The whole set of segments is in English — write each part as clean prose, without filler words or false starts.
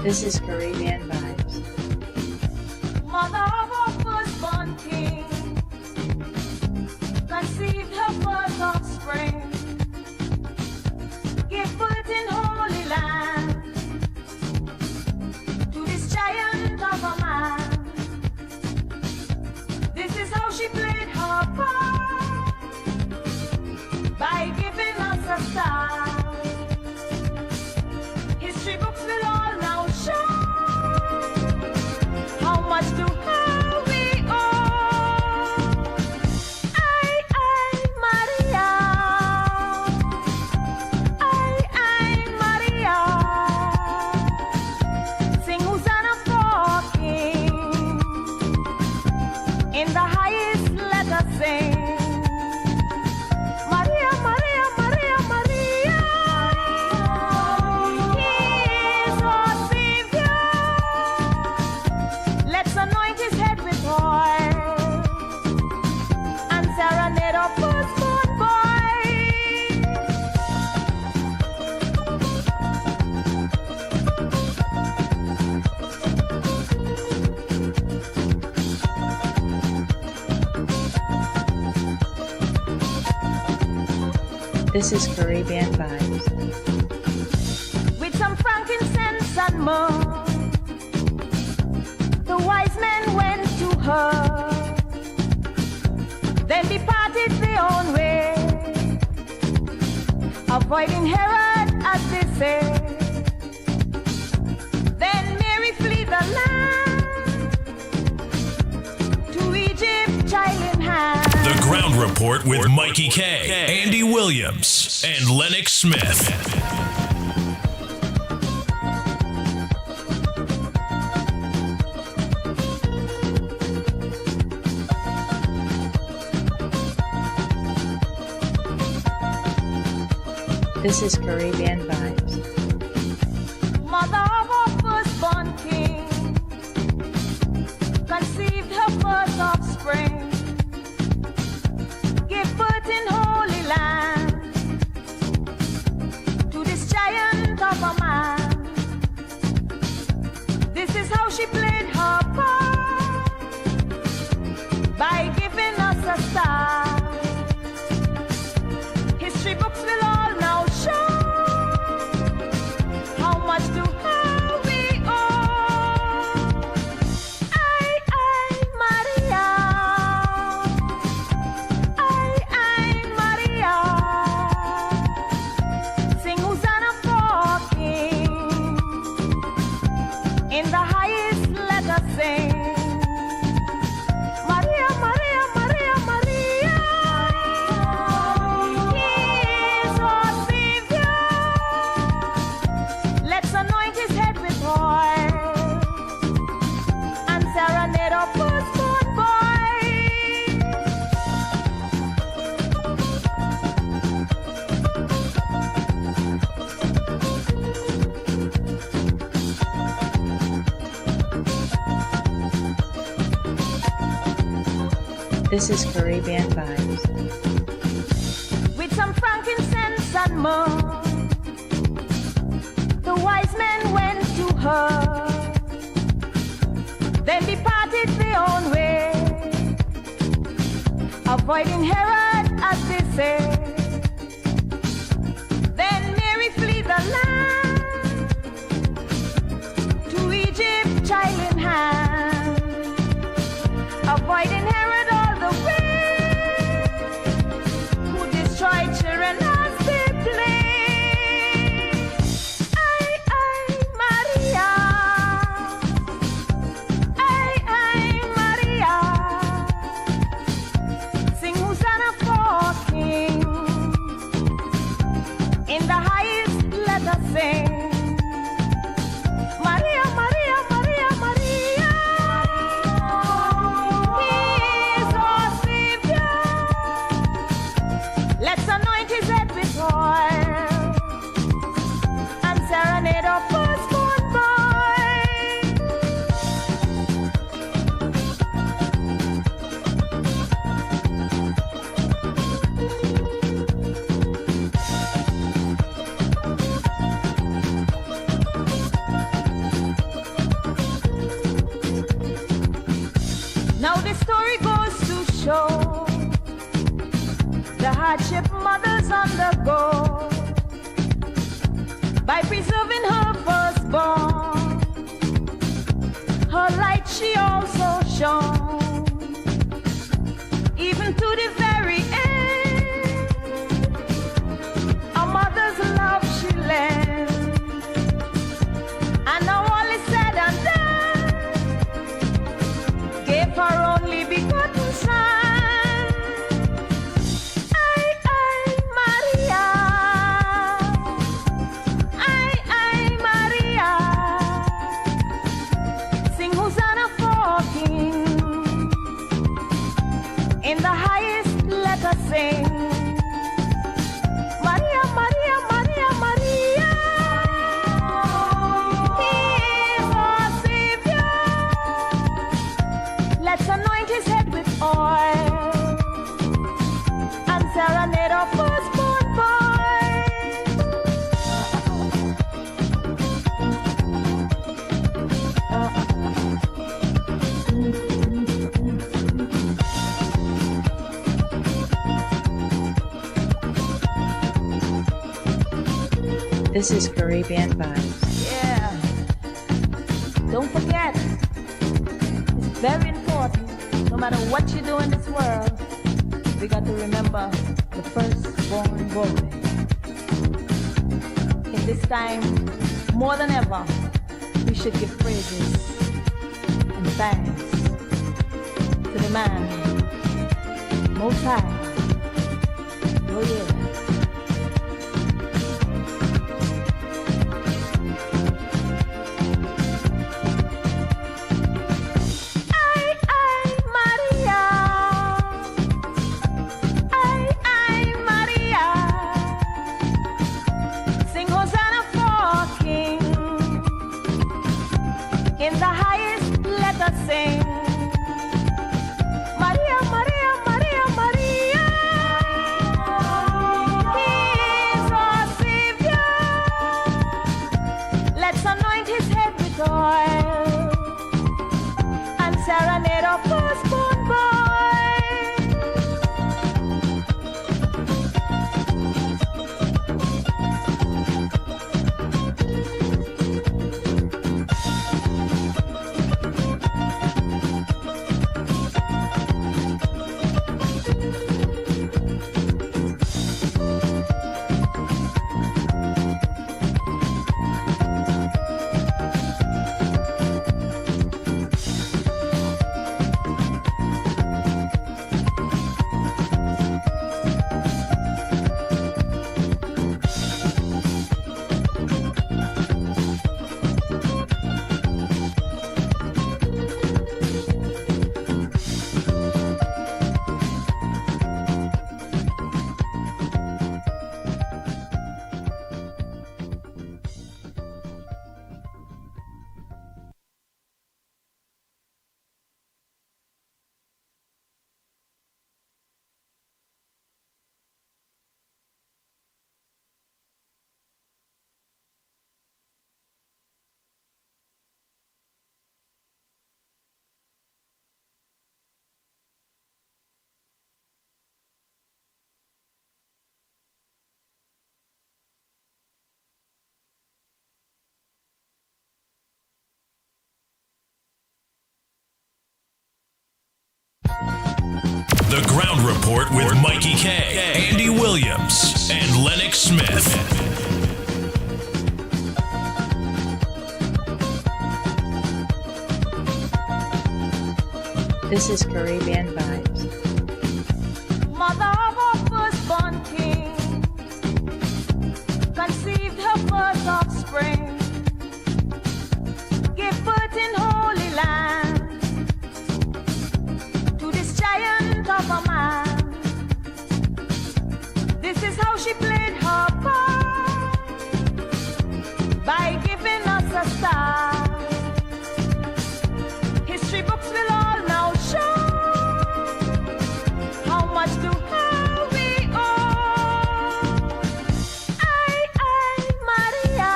This is Caribbean Vibes. Mother of our firstborn king, conceived her first offspring, gave birth in Holy Land to this giant of a man. This is how she played her part by giving us a star. History books will all now show how much to her we owe. I, Maria. I, Maria. Sing Hosanna for King. In the highest let us sing. Maria, Maria, Maria, Maria. He is our Savior. Let's anoint his head with oil and serenade our firstborn boy. This is Caribbean Vibes. With some frankincense and myrrh, the wise men went to her, then departed their own way, avoiding Herod as they say. Then Mary fled the land to Egypt, child in hand. The Ground Report with Mikey K, Andy Williams, and Lennox Smith. This is Caribbean Vibes. Mother of our firstborn king, conceived her first offspring, gave birth in Holy Land to this giant of a man. This is how she played her part by giving us a star. History books will all now show how much to her we owe. I, Maria. I, Maria. Sing Hosanna for King. In the highest let us sing. Maria, Maria, Maria, Maria. He is our Savior. Let's anoint his head with oil and serenade our firstborn boy. This is Caribbean Vibes. With some frankincense and myrrh, the wise men went to her, then departed their own way, avoiding Herod as they say. Then Mary fled the land to Egypt, child in hand, avoiding Herod all the way, who destroyed children as they play. I, Maria. I, Maria. Sing Hosanna for King. In the highest let us sing. Maria, Maria, Maria, Maria. He hardship mothers undergo by preserving her firstborn. Her light she also shone, even to the very end. A mother's love she lent, and now all is said and done, gave her only begotten son. In the highest, let us sing. Maria, Maria, Maria, Maria. He is our Savior. Let's anoint his head with oil and serenade our firstborn This is Caribbean Vibes. Yeah. Don't forget, it's very important. No matter what you do in this world, we got to remember the firstborn boy. In this time, more than ever, we should give praises and thanks to the man Most High. Oh yeah. In the highest, let us sing. Maria, Maria, Maria, Maria. He is our Savior. Let's anoint his head with oil and serenade our firstborn boy. The Ground Report with Mikey K, Andy Williams, and Lennox Smith. This is Caribbean Vibes. Mother of our firstborn king conceived her first offspring, gave birth in Holy Land to this giant of a man. This is how she played her part by giving us a star. History books will all now show how much to her we owe. I, Maria.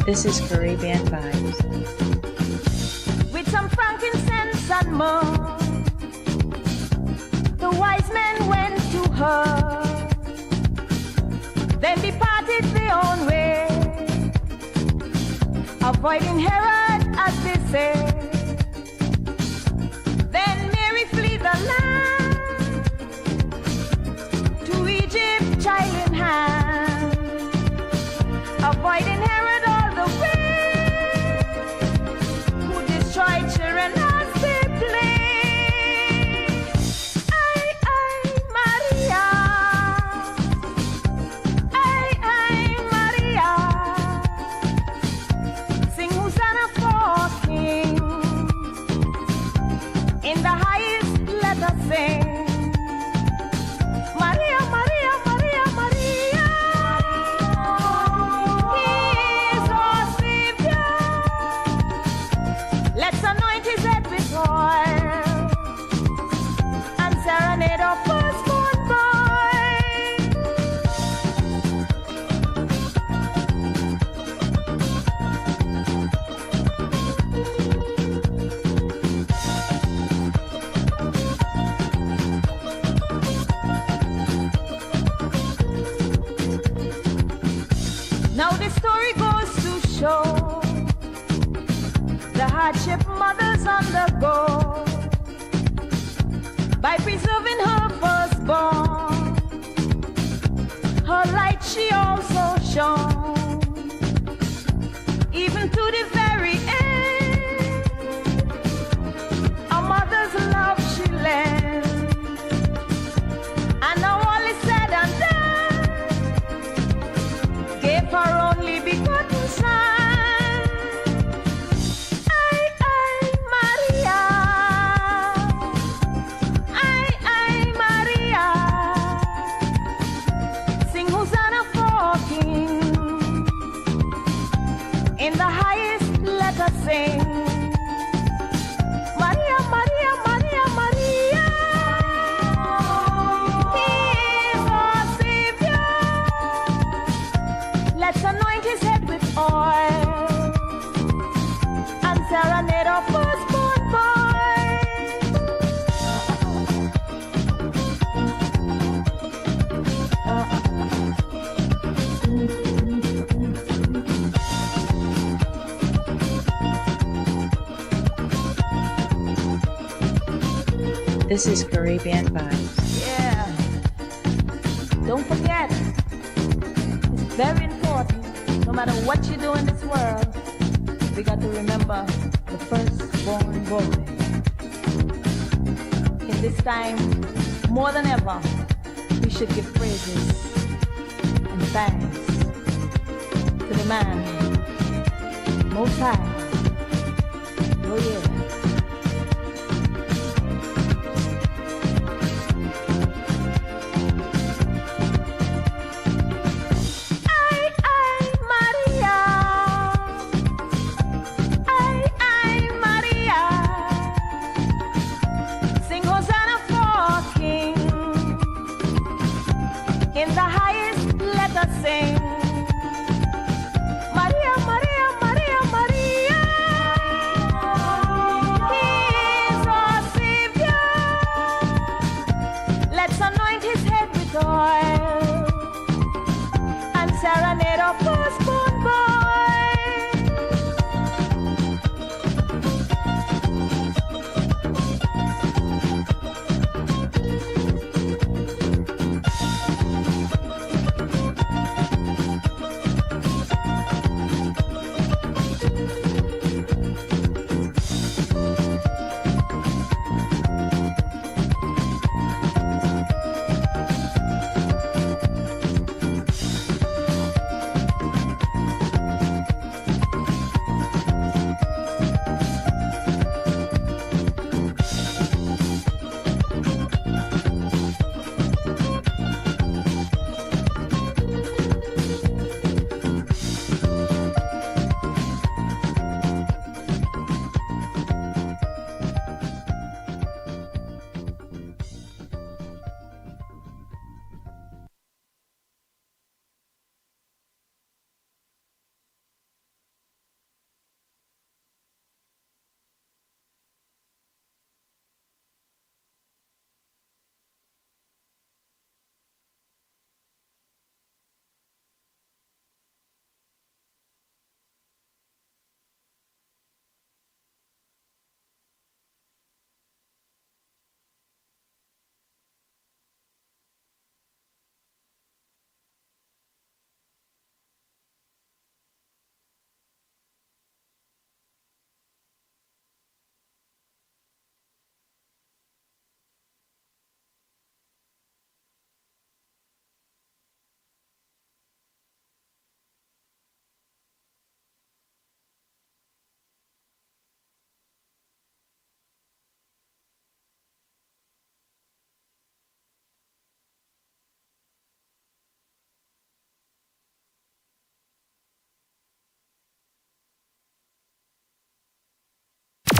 This is Caribbean Vibes. With some frankincense and myrrh, the wise men went to her, then departed their own way, avoiding Herod as they say. Then Mary flee the land to Egypt, child in hand, avoiding Herod all the way, who destroyed children as they play. Ay, Maria. Ay, Maria. Sing Hosanna for King. In the highest, let us sing. Maria, Maria, Maria, Maria. He is our Savior. Let's anoint his head with oil and serenade our firstborn boy. Now the story goes to show the hardship mothers undergo by preserving her firstborn. Her light she also shone, even to the very end. A mother's love she lent, and now all is said and done, gave her only begotten son. Ay, Maria. Ay, Maria. Sing Hosanna for King. In the highest, let us sing. Maria, Maria, Maria, Maria. He is our Savior. Let's anoint his head with oil and serenade our firstborn boy. This is Caribbean Vibes. Yeah. Don't forget, it's very important. No matter what you do in this world, we got to remember the firstborn boy. In this time, more than ever, we should give praises and thanks to the man Most High. Oh yeah. Ay, Maria. Ay, Maria. Sing Hosanna for King. In the highest, let us sing. Maria, Maria, Maria, Maria.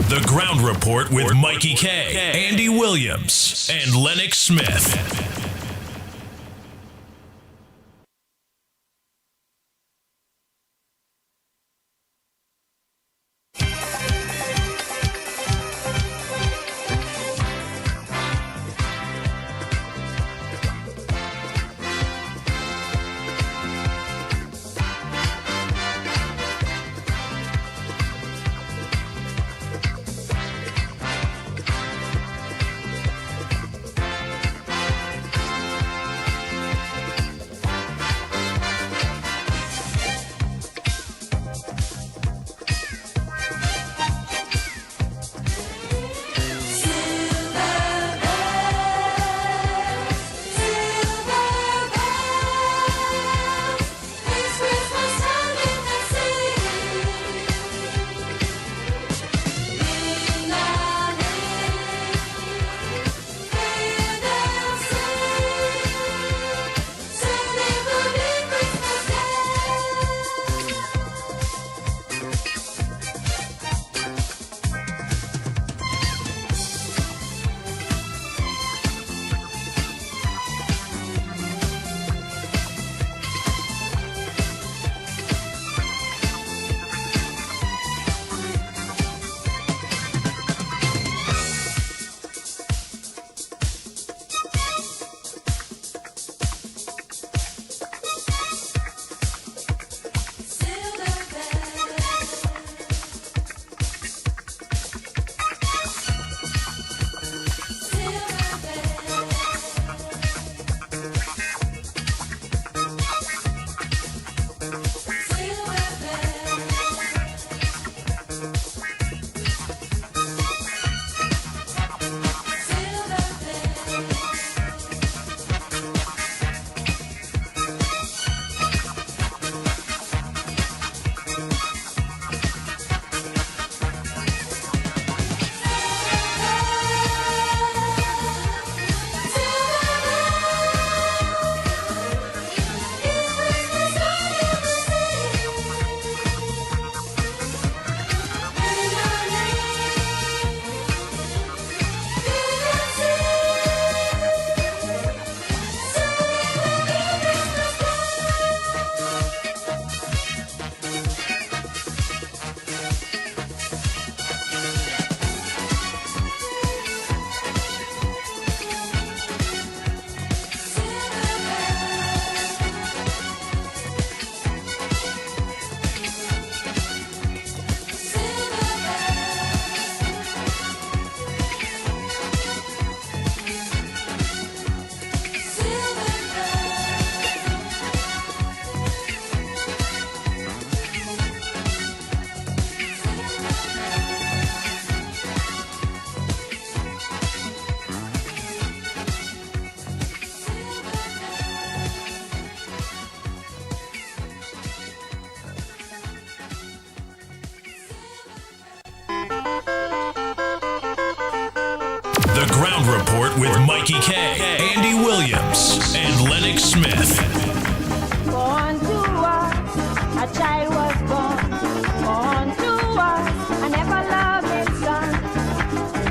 The Ground Report with Mikey K, Andy Williams, and Lennox Smith. The Ground Report with Mikey K, Andy Williams, and Lennox Smith. Born to us, a child was born. Born to us, an everlasting son.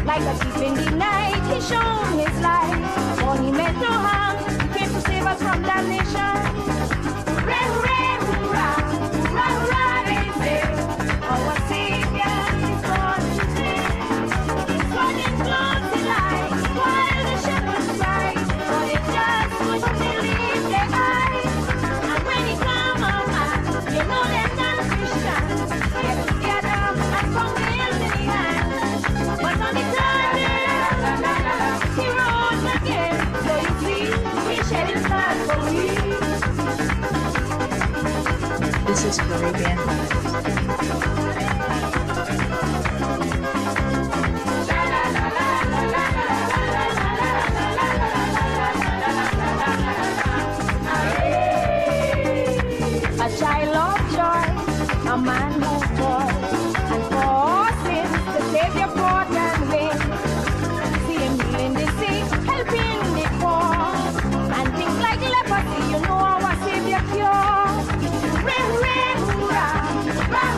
Like a thief in the night, he shone his light. For he meant no harm, he came to save us from damnation. Hooray, hooray, hoorah, hoorah, hoorah, amen. Our Savior is born today. He's born in glory light, while the shepherds cry. For they just couldn't believe their eyes. And when he come around, you know they're not Christians. Get together and from nails in the hand. But on the third day, he rose again. So you see, he shed his blood for me. This is Caribbean Vibes. A child of joy, a man who fought, and for sins the Savior brought and win. See him healing the sick, helping the poor, and things like leprosy, you know our Savior cure. Hooray, hooray, hoorah, hoorah,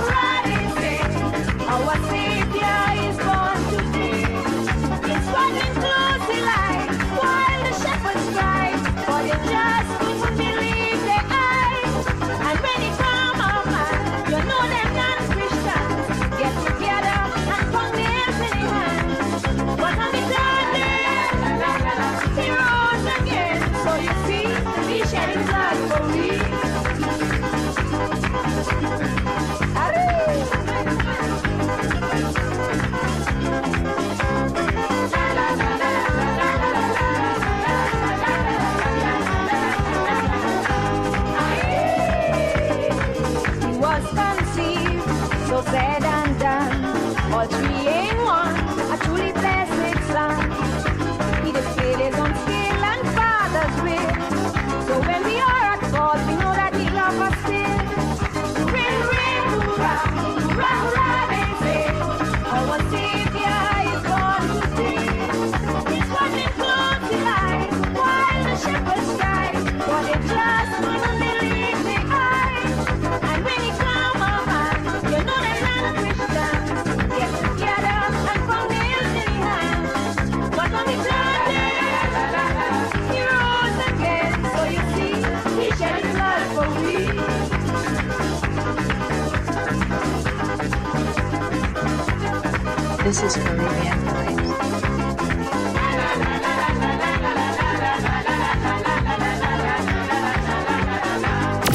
This is Caribbean Vibes.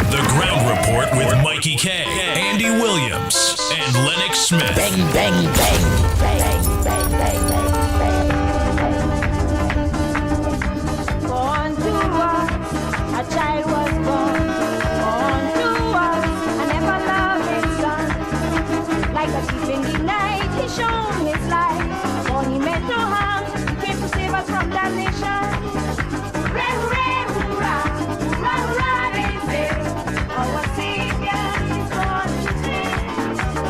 The Ground Report with Mikey K, Andy Williams, and Lennox Smith. Bang, bang, bang, bang, bang, bang, bang. Born to us, a child was born. Born to us, an everlasting son. Like a thief in the night, he shone his light. For he meant no harm, he came to save us from damnation. Hooray, hooray, hoorah, hoorah, hoorah, they say. Our Savior is born today.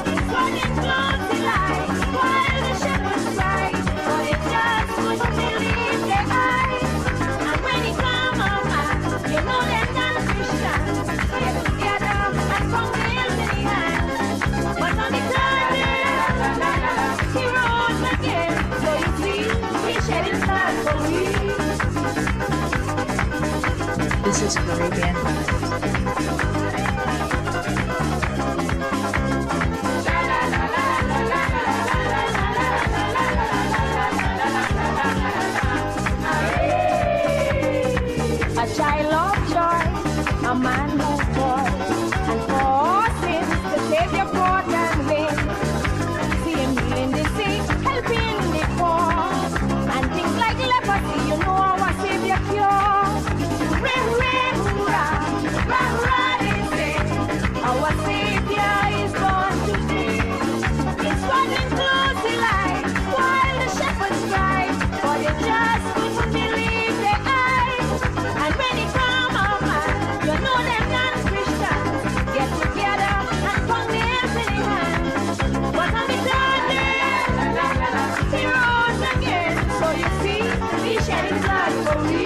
He's running close to light, while the shepherds cry. For they just couldn't believe their eyes. And when he come on man, you know they're not Christians. Get together and from nails in the hand. But on the third day, he rose again. So you see, he shed his blood for we. This is Caribbean Vibes. A child of joy, a man who fought, and for our sins the Savior brought and win. See him healing the sick, helping the poor, and things like leprosy, you know our Savior cure. Hooray, hooray, hoorah, hoorah, hoorah, they say. Our Savior is born today. He's running close to light, while the shepherds cry, for they just couldn't believe their eyes. And when he come on man, you know them non-Christians get together and put nails in the hand. But on the third day, he rose again. So you see, he shed his blood for we.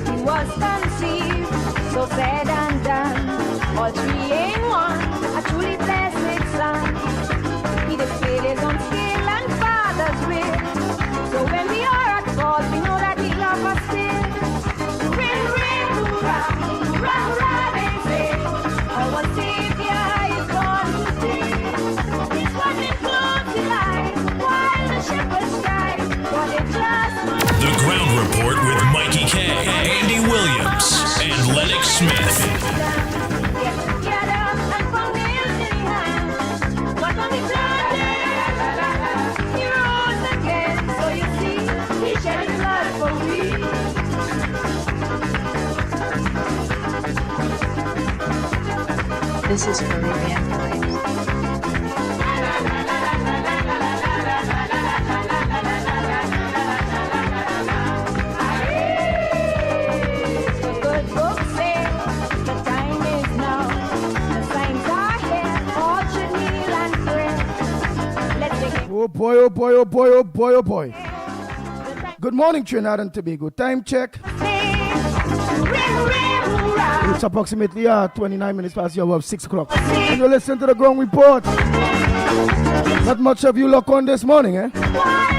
He was conceived, so said and done, all three in one, a truly blessed son. He displayed his own skill and Father's will. So when we are at fault, we know that he loves us still. Hooray, hooray, hoorah, hoorah, hoorah, they say. Our Savior is born today. He's running close to light, while the shepherds cry, for they just The Ground Report with Mikey K, Andy Williams, and Lennox Smith. get together and put nails in the hand. But on the third day, he rose again. So you see, he shed his blood for we. This is Caribbean Vibes. The good book says the time is now. The signs are here. All should kneel and pray. Let's take it. Oh boy, oh boy, oh boy, oh boy, oh boy. Good morning, Trinidad and Tobago. Time check. Hooray, hooray, hoorah. It's approximately 29 minutes past the hour of 6 o'clock. And you listen to the Ground Report. Not much of you luck on this morning, eh?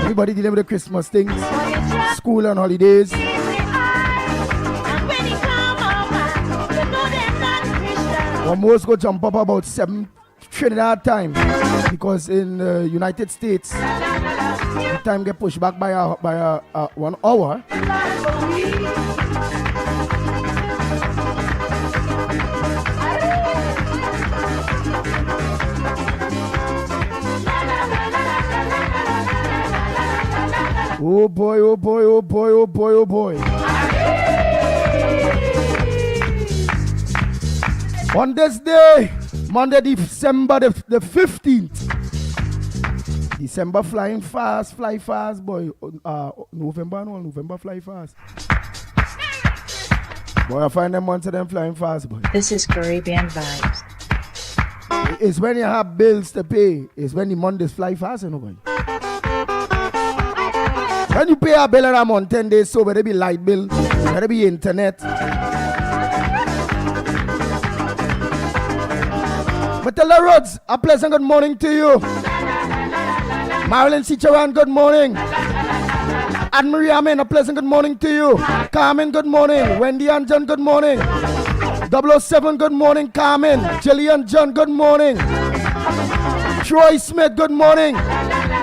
Everybody dealing with the Christmas things, school and holidays. And when he come on man, you know they're not Christians. Or most go jump up about 7 Trinidad time. Because in the United States, the time get pushed back by 1 hour. Oh boy, oh boy, oh boy, oh boy, oh boy. On this day, Monday, December the 15th. December flying fast, fly fast, boy. November fly fast. Boy, I find them months of them flying fast, boy. This is Caribbean Vibes. It's when you have bills to pay. It's when the Mondays fly fast, you know, boy. When you pay a bill and I'm on 10 days, so whether it be light bill, whether it be internet. But tell the roads, a pleasant good morning to you. Marilyn Chicharan, good morning. Anne-Marie Amin, a pleasant good morning to you. Carmen, good morning. Wendy and John, good morning. 007, good morning. Carmen. Jillian John, good morning. Troy Smith, good morning.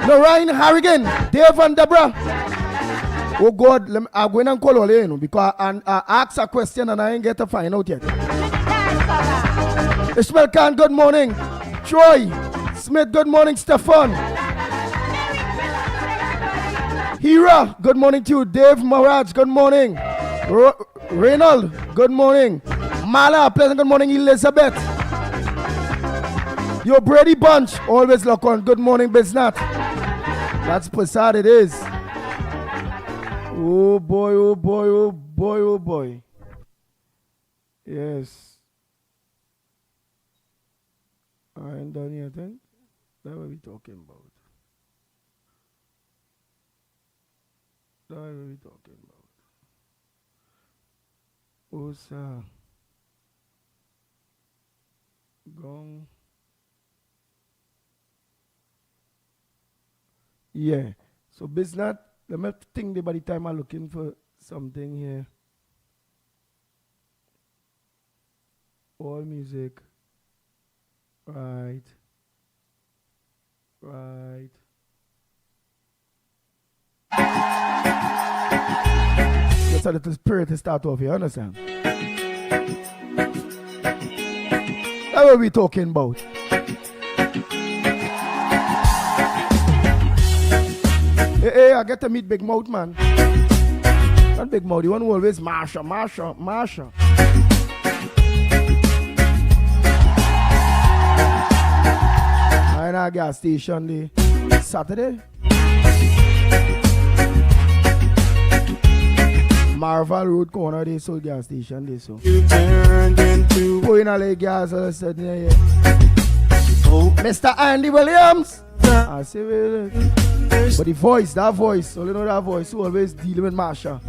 Lorraine Harrigan, Dave and Deborah. Oh God, I'm going to call all you because I asked a question and I ain't get to find out yet. Ishmael Khan, good morning. Troy Smith, good morning. Stefan. Hira, good morning to you. Dave Maraj, good morning. Reynald, good morning. Mala, pleasant good morning. Elizabeth. Yo, Brady Bunch, always lock on. Good morning, Biznat. That's Passad it is. Oh boy, oh boy, oh boy, oh boy. Yes. I ain't done anything. That's what we talking about. That's what we talking about. Oh, sir. Gong. Yeah. So, Biznat, let me think by the time I'm looking for something here. All music. Right. Right. That's a little spirit to start off here, understand? That's what we talking about. Hey, I get to meet Big Mouth, man. Not Big Mouth, the one who always Marsha. I in a gas station the Saturday. Marval Road corner, they sold gas station, they so. You turned into going a lake gas all of a sudden, yeah. Mr. Andy Williams. I say, well, but the voice, that voice, all you know that voice, who always dealing with Marsha.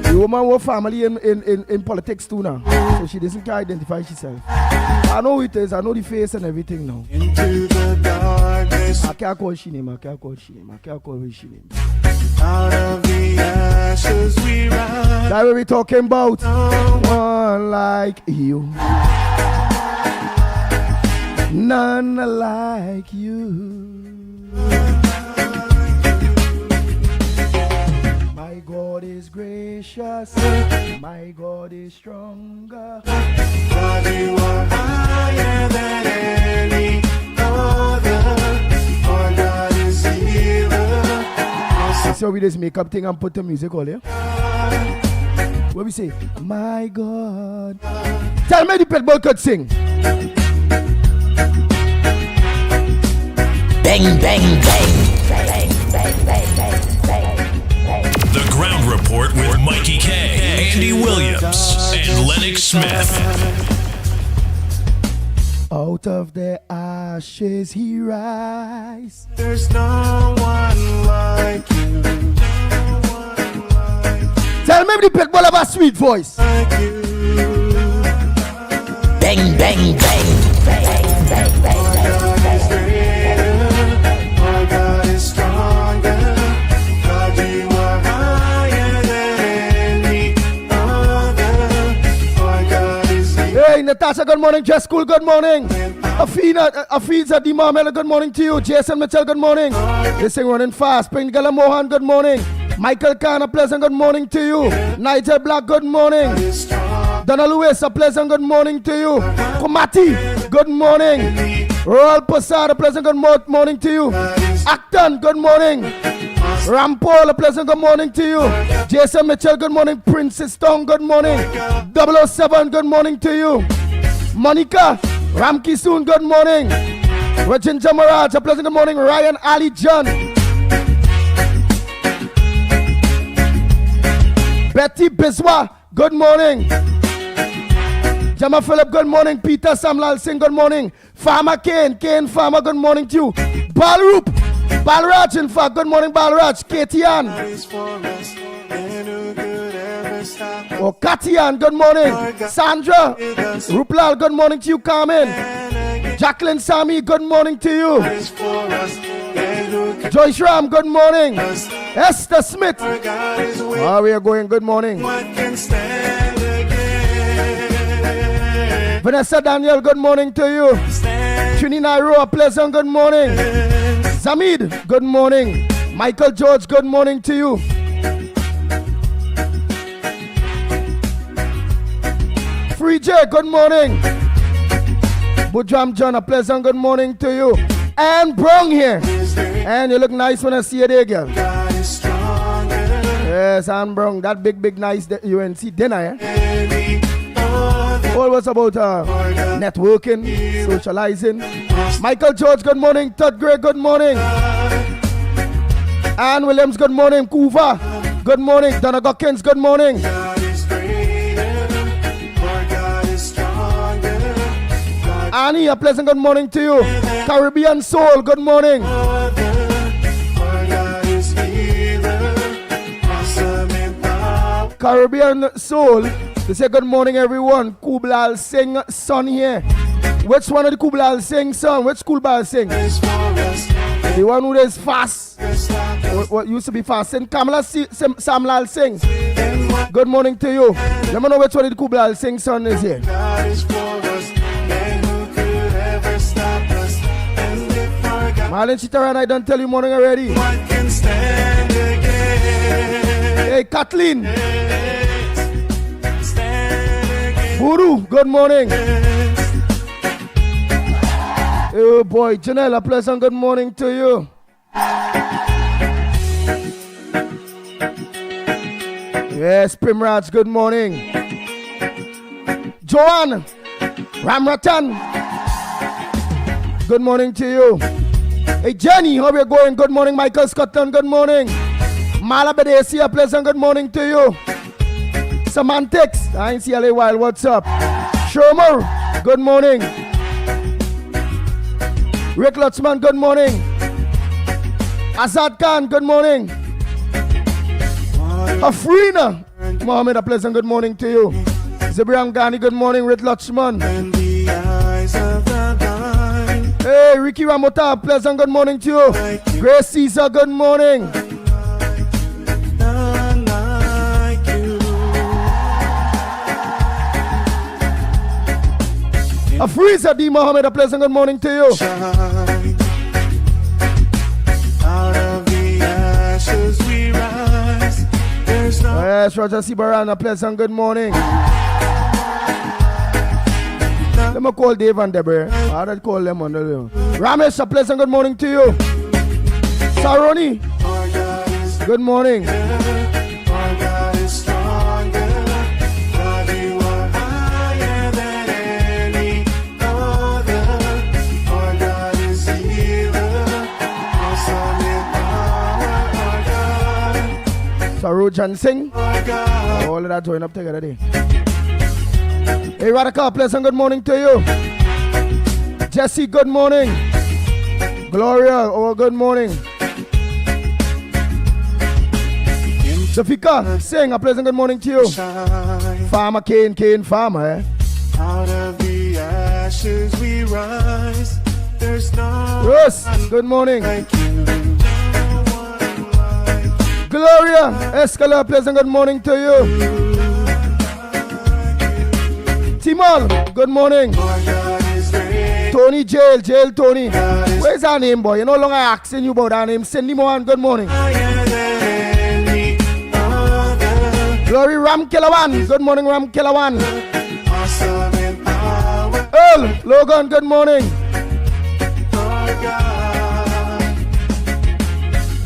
The woman was family in politics too now, so she doesn't identify herself. I know who it is, I know the face and everything now. Into the darkness. I can't call she name. Out of the ashes we rise. That's what we talking about. No one like you. None like you. My God is gracious. My God is stronger. God, you are higher than any other. Our God is healer. So we just make up thing and put the music all here. What we say? My God. Tell me the pitbull could sing. Bang, bang, bang. The Ground Report with Mikey K, Andy Williams, and Lennox Smith. Out of the ashes he rise. There's no one like you. Tell me if the pitbull have a sweet voice. Like you. Bang, bang, bang. Our God is stronger. God, you are higher than any other. Our God is Hey, Natasha, good morning. Jess School, good morning. Afiza Di Marmela, good morning to you. Jason Mitchell, good morning. This thing running fast. Pingala Mohan, good morning. Michael Khan, a pleasant good morning to you. Nigel Black, good morning. Donna Lewis, a pleasant good morning to you. Komati, good morning. Royal Passad, a pleasant good morning to you. Acton, good morning. Rampol, a pleasant good morning to you. Jason Mitchell, good morning. Princess Tong, good morning. 007, good morning to you. Monica, Ramki Soon, good morning. Regin Jamaraj, a pleasant good morning. Ryan Ali John. Betty Biswa, good morning. Jama Philip, good morning. Peter Samlal Singh, good morning. Farmer Kane Farmer, good morning to you. Balroop, Balraj, in fact, good morning, Balraj. Katian. Oh, Katian, good morning. Sandra, Ruplal, good morning to you. Carmen. Jacqueline Sami, good morning to you. Joyce Ram, good morning. Esther Smith. our God is with How are you going? Good morning. what can stand against? Vanessa Daniel, good morning to you. Stand Trini Nairo, pleasant good morning. Zamid, good morning. Michael George, good morning to you. Free J, good morning. Budram John, a pleasant good morning to you. And Brong here. is there. And you look nice when I see you there, girl. God is stronger Yes, and Brong, that big nice UNC dinner, eh? than the other. All was about networking, socializing. Michael George, good morning. Todd Gray, good morning. Ann Williams, good morning. Kuva, good morning. Donna Gockins, good morning. God is greater. Our God is stronger. God Annie, a pleasant good morning to you. Caribbean Soul, good morning. our God is healer. Awesome in power. Caribbean Soul, they say good morning, everyone. Kublal sing son here. Which one of the Kublal sing son? Which Kublal sing? Is for us. The one who is fast. Stop us. What used to be fasting. Kamala Samlal sing. And what Good morning to you. Let me know which one of the Kublal sing son is here. God is for us. And who could ever stop us? And if our God, Marlon Chitaran, I don't tell you morning already. what can stand against? Hey, Kathleen. Stand against. Buru, good morning. Oh boy, Janelle, a pleasant good morning to you. Yes, Primraj, good morning. Joanne, Ramratan, good morning to you. Hey, Jenny, how are you going? Good morning, Michael Scotland, good morning. Malabedesi, a pleasant good morning to you. Semantics, I ain't see a while, what's up? Shermer, good morning. Rick Lutzman, good morning. Azad Khan, good morning. Afrina, Mohammed, a pleasant good morning to you. Zibriam Ghani, good morning. Rick Lutzman. In the eyes of the blind. Hey, Ricky Ramota, a pleasant good morning to you. Grace Caesar, good morning. None like you. Afriza D. Mohammed, a pleasant good morning to you. Shine. Out of the ashes we rise. There's no Yes, Roger Sibaran, a pleasant good morning. Let me call Dave and Deborah. I don't call them on the little. Ramesh, a pleasant good morning to you. Saroni, our God is good morning. our God is stronger. God, you are higher than any other. Our God is healer. Awesome in power. Our God. Sarojan Singh. Our God. All of that join up together there. Hey, Radhika, pleasant good morning to you. Jesse, good morning. Gloria, oh, good morning. Zafika, sing a pleasant good morning to you. Shine. Farmer Kane, farmer, eh? Out of the ashes we rise. There's no Rose, good morning. like you. No one like you. Gloria, Escala, pleasant good morning to you. Timon, good morning. Our God is great. Tony, jail Tony. Where's our name, boy? You no longer asking you about our name. Send him on, good morning. Higher than any other. Glory Ram Kilawan, good morning, Ram Kilawan. Awesome in power. Earl, Logan, good morning. Our God.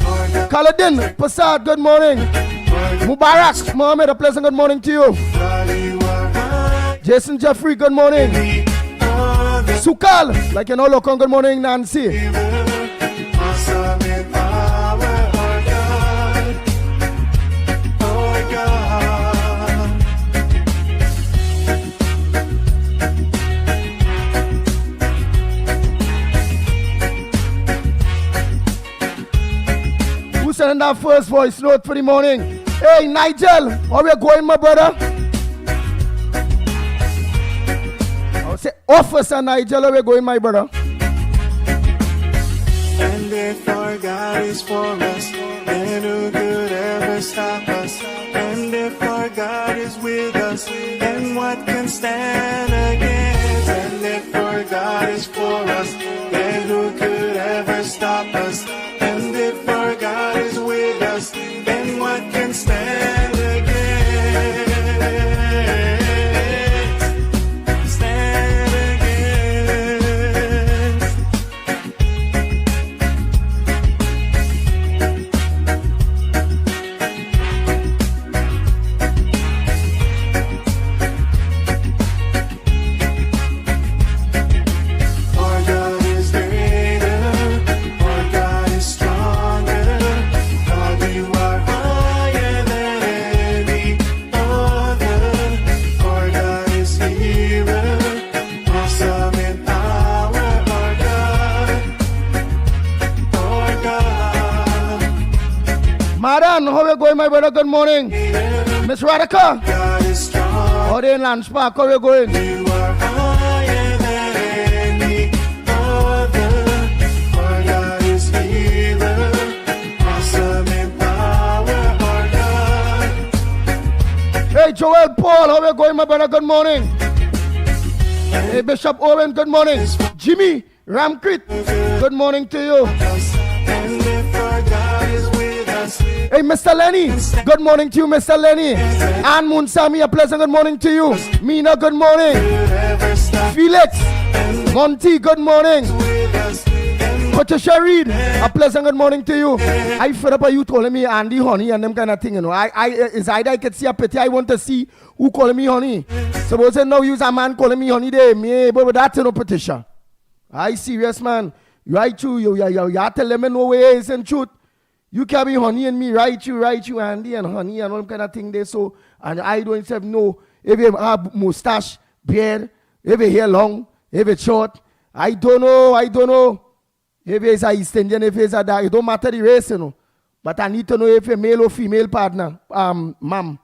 Our God. Kaladin, Passad, good morning. Mubarak, Mohammed, a pleasant good morning to you. God, you are high. Jason Jeffrey, good morning. Other. Sukal, like you know, Lokan, good morning, Nancy. Awesome in power. Our God. Our God. Who's sending that first voice note for the morning? Hey, Nigel, how are you going, my brother? I'll say, Officer Nigel, how are you going, my brother? And if our our God is for us, then who could ever stop us? And if our God is with us, then what can stand against? And if our God is for us, then who could ever stop us? And if our God is with us, then what can stand against? Stand against. Our God is greater, our God is stronger, God, you are higher than any other. Our God is healer, awesome in power, our God. Madan, how you going, my brother? Good morning. Miss Radika, God is strong, how they in Lance Park? How you going? you are higher than any other. Our God is healer, awesome in power, our God. Hey, Joel Paul, how you going, my brother? Good morning. Hey, Bishop Owen, good morning. Jimmy Ramkrit, good morning to you. And if our God is with us, Hey, Mr. Lenny, good morning to you, Mr. Lenny. Ann Munsami, a pleasant good morning to you. Mina, good morning. could ever stop Felix, Monty, good morning. with us, then Patricia Reed, a pleasant good morning to you. I fed up you telling me Andy Honey and them kind of thing, you know. It's either I could see a pity, I want to see who calling me Honey. Suppose now use a man calling me Honey there, me, but that's no Patricia. I serious, man. Right you, you tell them no way is in truth. You can be Honey and me, right you, Andy and Honey and all kind of thing there. So, and I don't have no, if you have mustache, beard, if you hair long, if it's short, I don't know. If it's a East Indian, if it's a dark, it don't matter the race, you know. But I need to know if you're male or female partner, ma'am.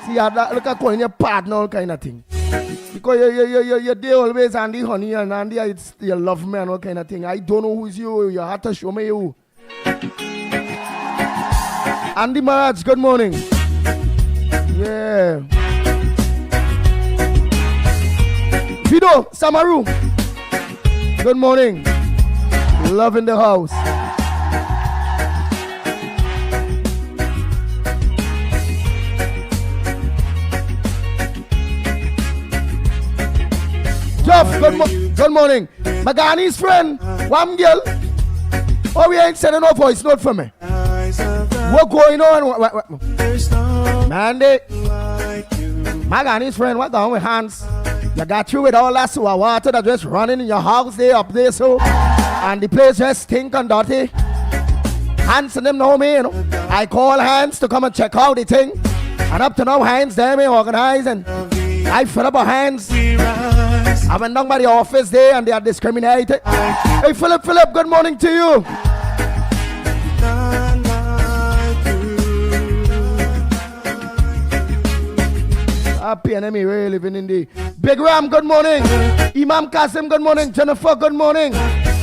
See, look at calling your partner, all kind of thing. Because you're there always, Andy Honey, and Andy, it's your love man, all kind of thing. I don't know who's you. You have to show me you. Andy Maharaj, good morning. Yeah. Fido Samaru, good morning. Love in the house. Jeff, good morning. Magani's friend, one girl. Oh, we ain't sending no voice note for me. eyes of the What going on? there's no Mandy, like you. Magani's friend, what going on with hands? You got through with all that sewer water that just running in your house there up there, so, and the place just stink and dirty. Hands and them know me, you know. I call Hands to come and check out the thing, and up to now Hands they me organize, and I fed up a Hands. We rise I went down by the office there and they are discriminated. Hey Philip, good morning to you. none like you. Happy enemy, really living in the Big Ram, good morning. Imam Kasim, good morning. Jennifer, good morning.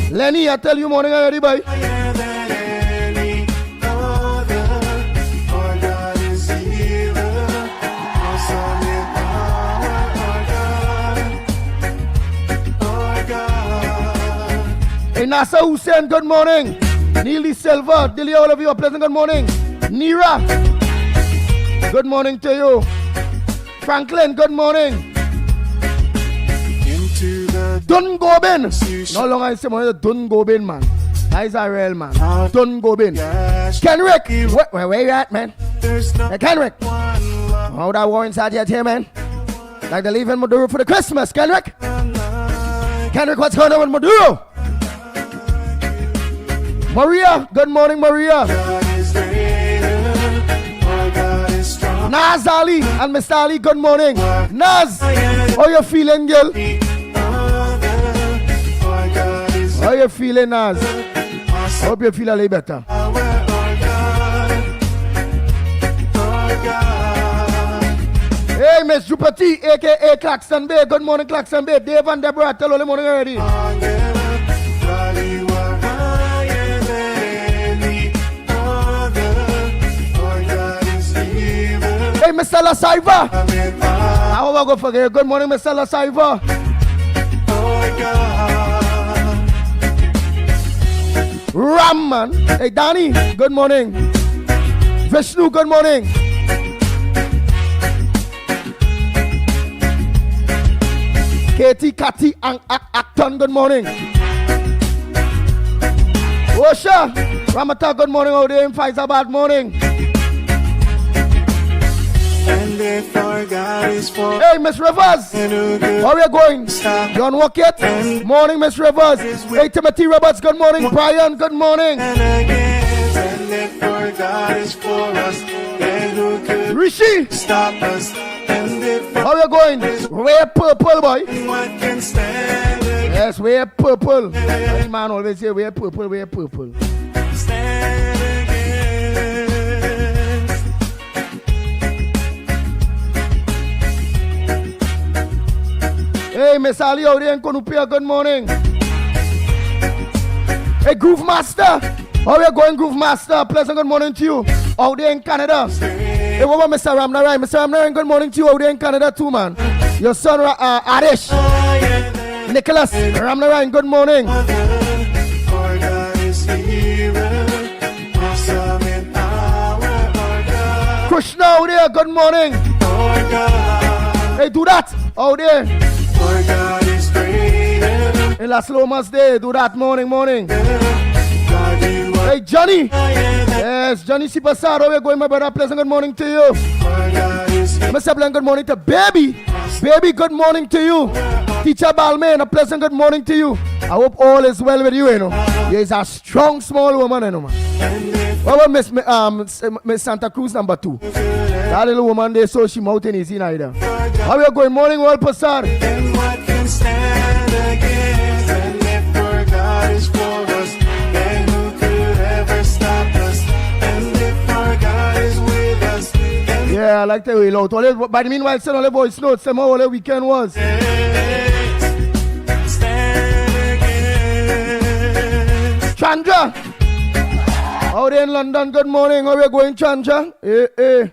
Lenny, I tell you morning already, boy. Higher than any other. Our God is healer, awesome in power. Our God. Hey Nasa Hussein, good morning. Neely Silver, Dilly, all of you, a pleasant good morning. Nira, good morning to you. Franklin, good morning. Into the Dun Gobin. No longer I say money, Dun Gobin, man. That is a real man. Dun Gobin. dash. Kenrick, where you at, man? There's no Hey, Kenrick. one love How that war inside yet here, man? Like they're leaving Maduro for the Christmas, Kenrick. like Kenrick, what's going on with Maduro? Maria, good morning, Maria. God is greater. Our God is strong. Naz Ali and Mr. Ali, good morning. Naz, how you feeling, girl? Our God is How you feeling, Naz? awesome. Hope you feel a little better. Our God. Our God. Hey, Miss Jupati, a.k.a. Claxton Bay. Good morning, Claxton Bay. Dave and Deborah, tell all the morning already. God, you are higher than Mr. Lasaiva. I hope I go forget. Good morning, Mr. Lasaiva. Ram, man. Hey, Danny, good morning. Vishnu, good morning. Katie, Kati, and Acton, good morning. Osha, Ramata, good morning out there in Faizabad, morning. And if our God is for Hey, Miss Rivers, how are you going? You on walk yet? Morning, Miss Rivers. Hey, Timothy Roberts, good morning. Brian, good morning. and again, and if our God is for us, then who could Rishi, stop us? And if how are you going? Wear purple, boy. what can stand against, Yes, wear purple. Any man always say wear purple, wear purple. stand against. Hey, Miss Ali out there in Konupia, good morning. Hey, Groove Master, how are you going, Groove Master? Pleasant good morning to you out there in Canada. Hey, what about Mr. Ramnarai? Mr. Ramnarai, good morning to you out there in Canada too, man. Your son, Arish. Nicholas Ramnarai, good morning. Our God is here, awesome in power, our God. Krishna out there, good morning. Our God, Hey, do that out there. our God is greater. In Las Lomas Day, do that morning. God, you are Hey, Johnny. higher than Yes, Johnny Sipasar, how are you going, my brother? Pleasant good morning to you. our God is here. Mr. Blank, good morning to Baby. Baby, good morning to you. Teacher Balmain, a pleasant good morning to you. I hope all is well with you, you know. You're a strong, small woman, you know, man. What about Miss Santa Cruz number 2? That little woman there, so she mountain is in either. How are you going? Morning, well, Pasar. And what can stand against? And if our God is for us, then who could ever stop us? And if our God is with us, then Yeah, I like the way out. By the meanwhile, send all the voice notes. Tell me how the weekend was. stand against. Chandra. Out there in London, good morning. How are you going, Chandra? Hey.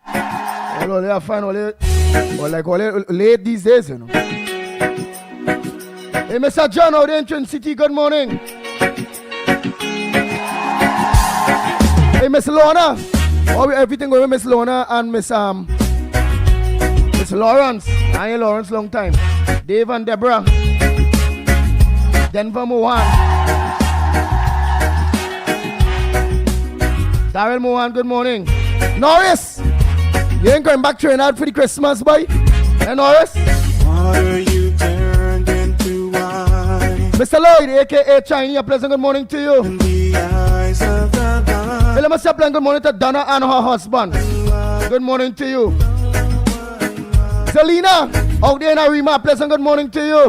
All they are fine, all they late these days, you know. Hey, Mr. John out there in Twin City, good morning. Hey, Miss Lorna. How everything going with Miss Lorna and Miss Lawrence. I ain't Lawrence long time. Dave and Deborah. Denver Mohan. Daryl Mohan, good morning. Norris, you ain't going back to Trinidad for the Christmas, boy? Hey, Norris? Water you turned into wine. Mr. Lloyd, a.k.a. Chinese, a pleasant good morning to you. In the eyes of the blind. Hey, let me say a pleasant good morning to Donna and her husband. Good morning to you. Selena, out there in Arima, a pleasant good morning to you.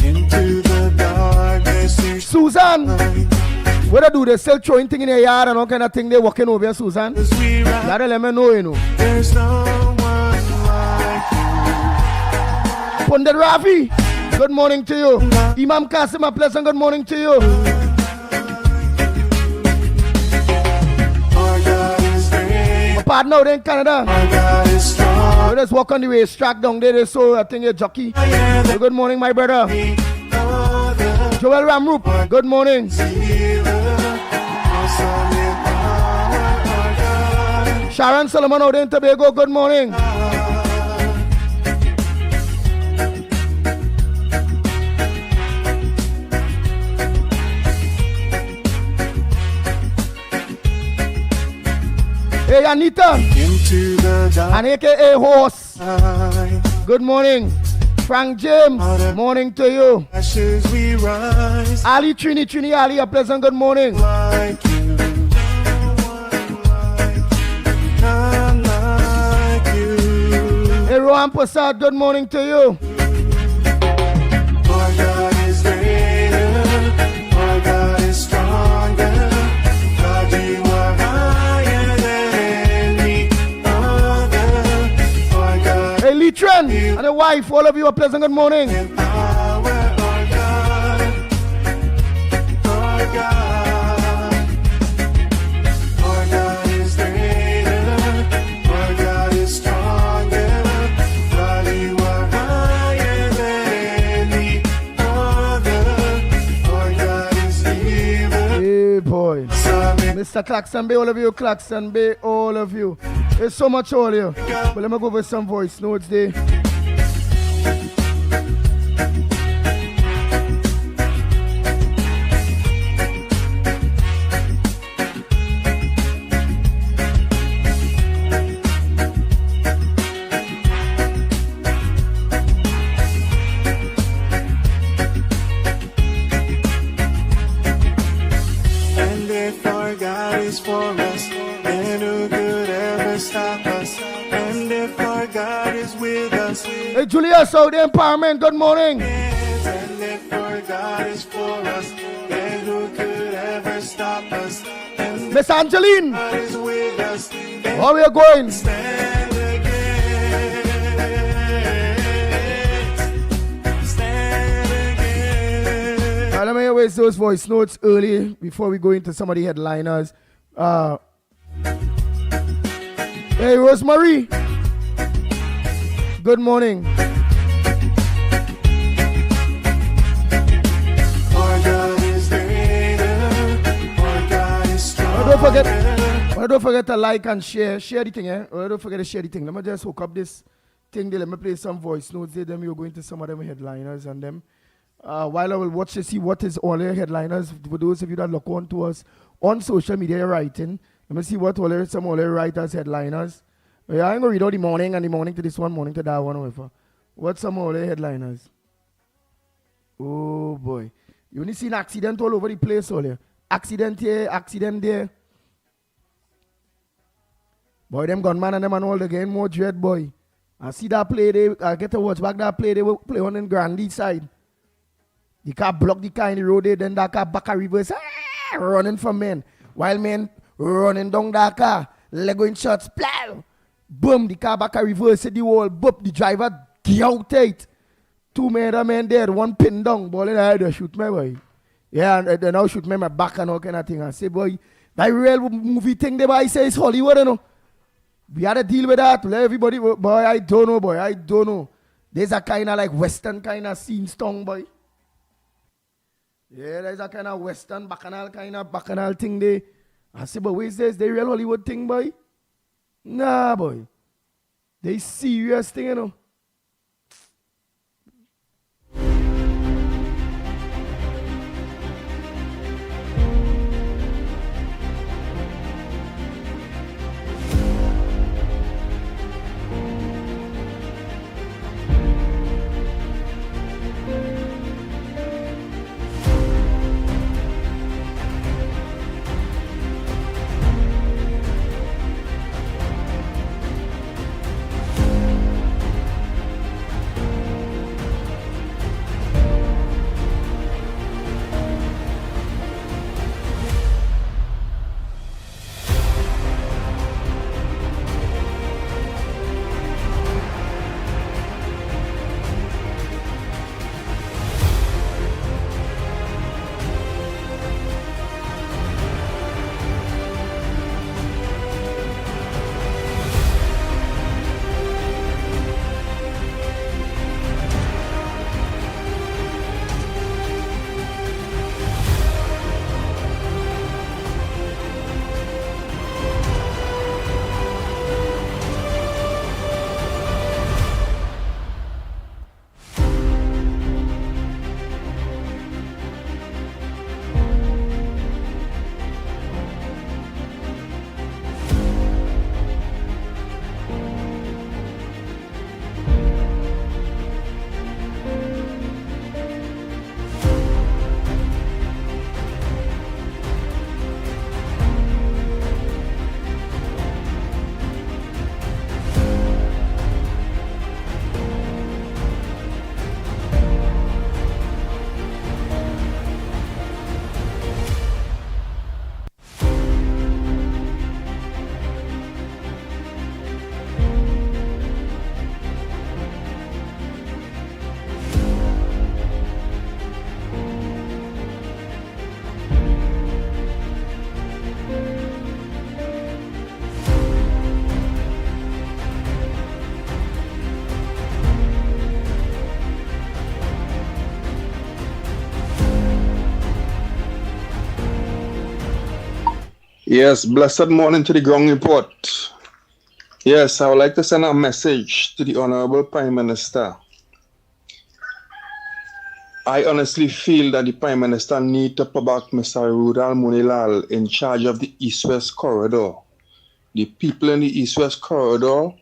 Into the darkness you Susan, what I do? They still throwing things in their yard and all kind of thing. They walking over here, Susan. as we You rise. gotta let me know, you know. There's no one like Pundit Rafi, good morning to you. Imam Kasim, a pleasant good morning to you. you. Our God is great. My partner out there in Canada. Our God is strong. You just walk on the way, track down there, so I think you're jockey. So good morning, my brother. Joel Ramrup, good morning. Sharon Solomon out there in Tobago, good morning. Hey, Anita, Into the and aka Horse, dark good morning. Frank James, morning to you. ashes we rise Ali Trini Ali, a pleasant good morning. like you. None like you. Hey, Rohan Prasad, good morning to you. Our God is greater. Our God is stronger. God, you are higher than any other. Our God Hey, Litran and the wife, all of you, a pleasant good morning. in power. Our God. Our God. Mr. Claxton Bay, all of you, Claxton Bay, all of you. There's so much all here. But let me go with some voice notes there. And if our God is for us, then who could ever stop us? And if our God is with us, Hey, Julius, out there, Empowerment, good morning. and if our God is for us, then who could ever stop us? And if Miss Angeline, God is with us, then how are you going? stand again. Stand again. Let me waste those voice notes early before we go into some of the headliners. Hey, Rosemary. Good morning. Our God is greater. Our God is stronger. Don't forget to like and share. Share the thing, eh? Don't forget to share the thing. Let me just hook up this thing there. Let me play some voice notes there. Then we'll go into some of them headliners and them. While I will watch to see what is all the headliners. For those of you that look on to us on social media writing, let me see what some all the writers headliners. Yeah, I ain't gonna read all the morning to this one, morning to that one, whatever. What's some all the headliners? Oh boy. You only seen accident all over the place all here. Accident here, accident there. Boy, them gunman and them and all the game more dread, boy. I see that play, I get to watch back that play, they will play on the Grandee side. The car block the car in the road there, then that car back a reverse, running from men. While men running down that car, leg going shots, plow. Boom, the car back a reverse, the wall, boom, the driver out it. Two men dead, one pin down, ball in the head, shoot me, boy. Yeah, and they now shoot me my back and all kind of thing. I say, boy, that real movie thing there, I say it's Hollywood, you know. We had to deal with that. Let everybody, boy, I don't know. There's a kind of like Western kind of scene song, boy. Yeah, there's a kind of Western bacchanal thing there. I say, but where's this? The real Hollywood thing, boy? Nah, boy. They serious thing, you know. Yes, blessed morning to the ground report. Yes, I would like to send a message to the Honorable Prime Minister. I honestly feel that the Prime Minister needs to put back Mr. Rudal Munilal in charge of the East-West corridor. The people in the East-West corridor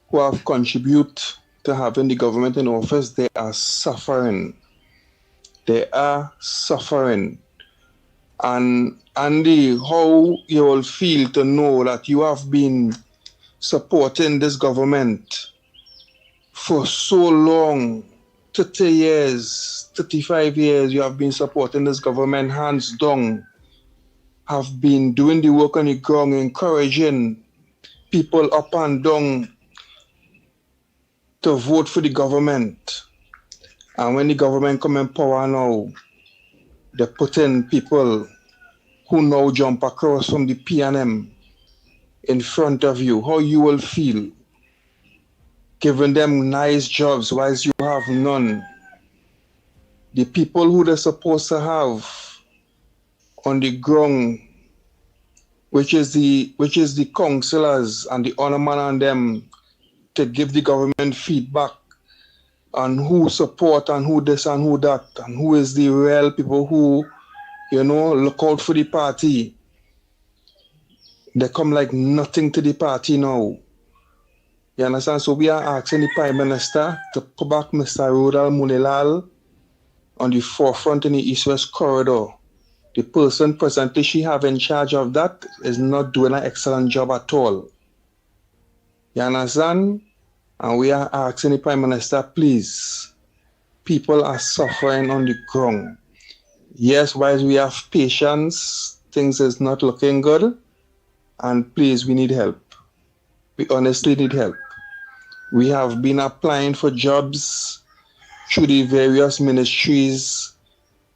who have contributed to having the government in office, they are suffering. They are suffering. And Andy, how you will feel to know that you have been supporting this government for so long, 30 years, 35 years, you have been supporting this government hands down, have been doing the work on the ground, encouraging people up and down to vote for the government. And when the government come in power now, they put in people who now jump across from the PNM in front of you, how you will feel, giving them nice jobs whilst you have none. The people who they're supposed to have on the ground, which is the councillors and the honorman and them, to give the government feedback on who support and who this and who that, and who is the real people who, look out for the party. They come like nothing to the party now. You understand? So we are asking the Prime Minister to put back Mr. Rudal Munilal on the forefront in the East-West corridor. The person presently she have in charge of that is not doing an excellent job at all. You understand? And we are asking the Prime Minister, please, people are suffering on the ground. Yes, while we have patience, things is not looking good. And please, we need help. We honestly need help. We have been applying for jobs through the various ministries,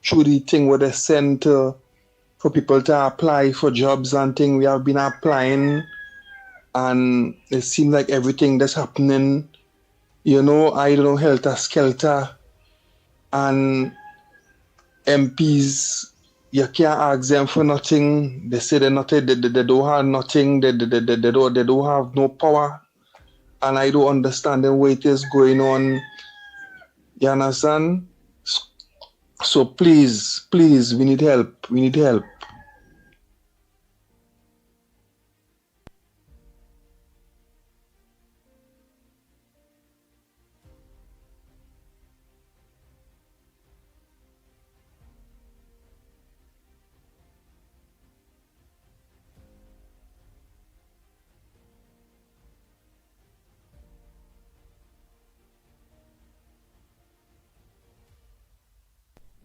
through the thing where they send for people to apply for jobs and things. We have been applying, and it seems like everything that's happening, helter skelter, and MPs, you can't ask them for nothing. They say they don't have nothing. They don't have no power, and I don't understand the way it is going on. You understand? So please, we need help. We need help.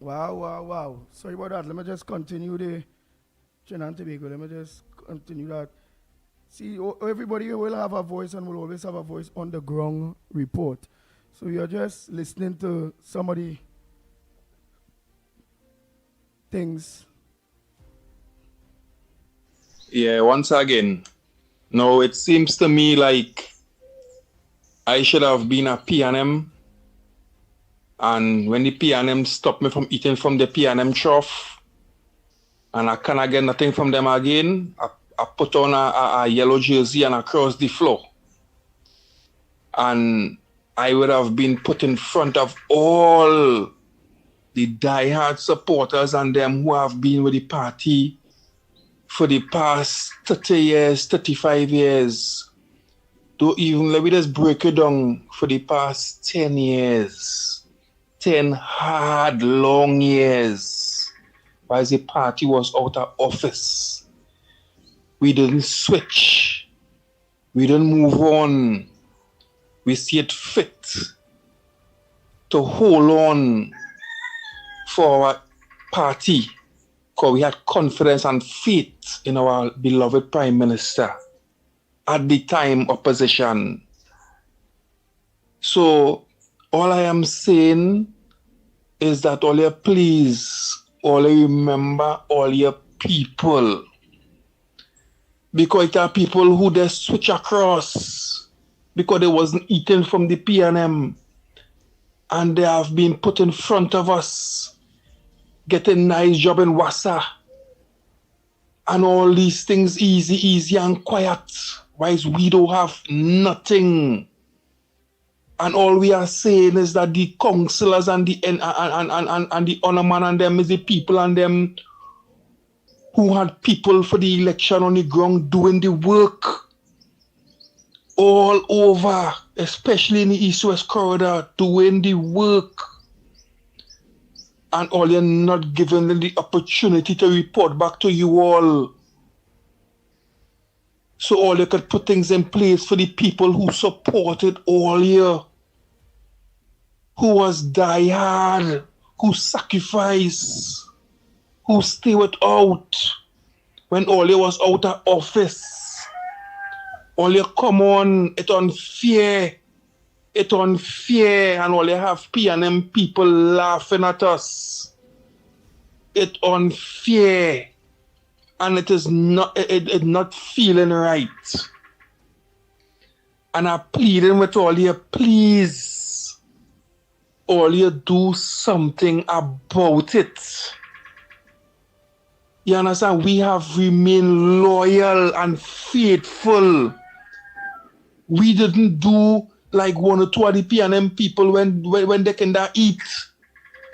Wow. Sorry about that. Let me just continue the Trinidad and Tobago. Let me just continue that. See, everybody will have a voice and will always have a voice on the ground report. So you're just listening to somebody things. Yeah, once again, no, it seems to me like I should have been a PNM. And when the PNM stopped me from eating from the PNM trough, and I cannot get nothing from them again, I put on a yellow jersey and I crossed the floor. And I would have been put in front of all the diehard supporters and them who have been with the party for the past 30 years, 35 years. Don't even, let me just break it down, for the past 10 years. 10 hard, long years, while the party was out of office. We didn't switch. We didn't move on. We see it fit to hold on for our party, because we had confidence and faith in our beloved Prime Minister. At the time, opposition. So, all I am saying is that all you please, all you remember, all your people. Because there are people who they switch across because they wasn't eating from the PNM. And they have been put in front of us, getting nice job in Wassa. and all these things easy and quiet. Whereas we don't have nothing. And all we are saying is that the councillors and the honorman and them is the people and them who had people for the election on the ground doing the work all over, especially in the East-West corridor, doing the work. And all you're not giving them the opportunity to report back to you all. So all you could put things in place for the people who supported all year, who was die hard, who sacrificed, who stay without when all you was out of office. All you come on, it's unfair. It's unfair, and all you have P&M people laughing at us. It's unfair, and it is not. It's not feeling right. And I'm pleading with all you, please, all you do something about it. You understand? We have remained loyal and faithful. We didn't do like one or two of the P&M people when they can eat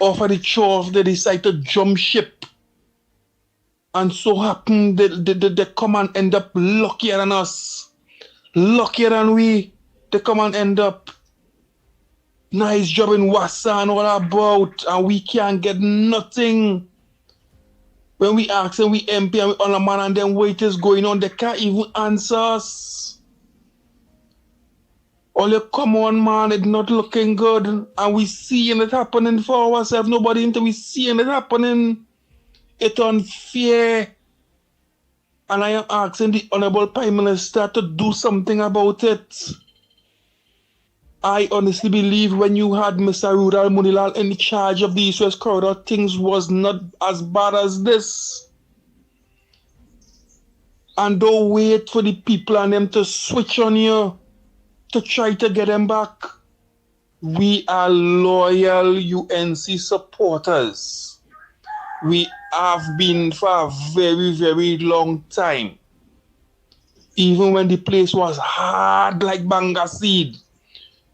off of the chores, they decide to jump ship. And so happen they come and end up luckier than us. Luckier than we. They come and end up nice job in Wassa and all about, and we can't get nothing. When we ask them, we MP and we honor man and then what is going on, they can't even answer us. All you come on, man, it's not looking good. And we seeing it happening for ourselves. Nobody into we seeing it happening. It's unfair. And I am asking the Honorable Prime Minister to do something about it. I honestly believe when you had Mr. Rudal Munilal in charge of the East-West Corridor, things was not as bad as this. And don't wait for the people and them to switch on you, to try to get them back. We are loyal UNC supporters. We have been for a very, very long time. Even when the place was hard like banga seed,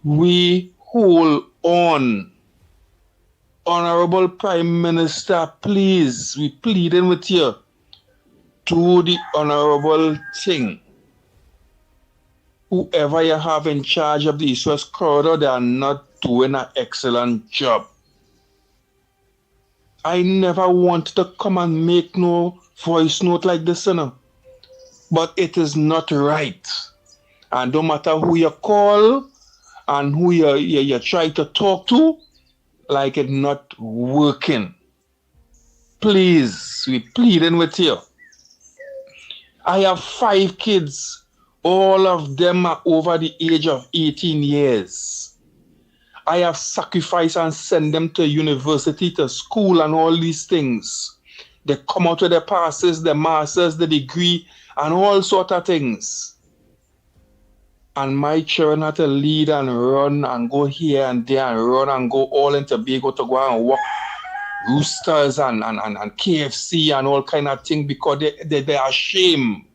we hold on. Honorable Prime Minister, please, we pleading with you, do the honorable thing. Whoever you have in charge of the East-West Corridor, they are not doing an excellent job. I never want to come and make no voice note like this, but it is not right. And no matter who you call and who you try to talk to, like it's not working. Please, we pleading with you. I have 5 kids. All of them are over the age of 18 years. I have sacrificed and sent them to university, to school and all these things. They come out with their passes, their masters, the degree, and all sorts of things. And my children had to lead and run and go here and there and run and go all in Tobago to go and walk Roosters and KFC and all kind of things because they are ashamed.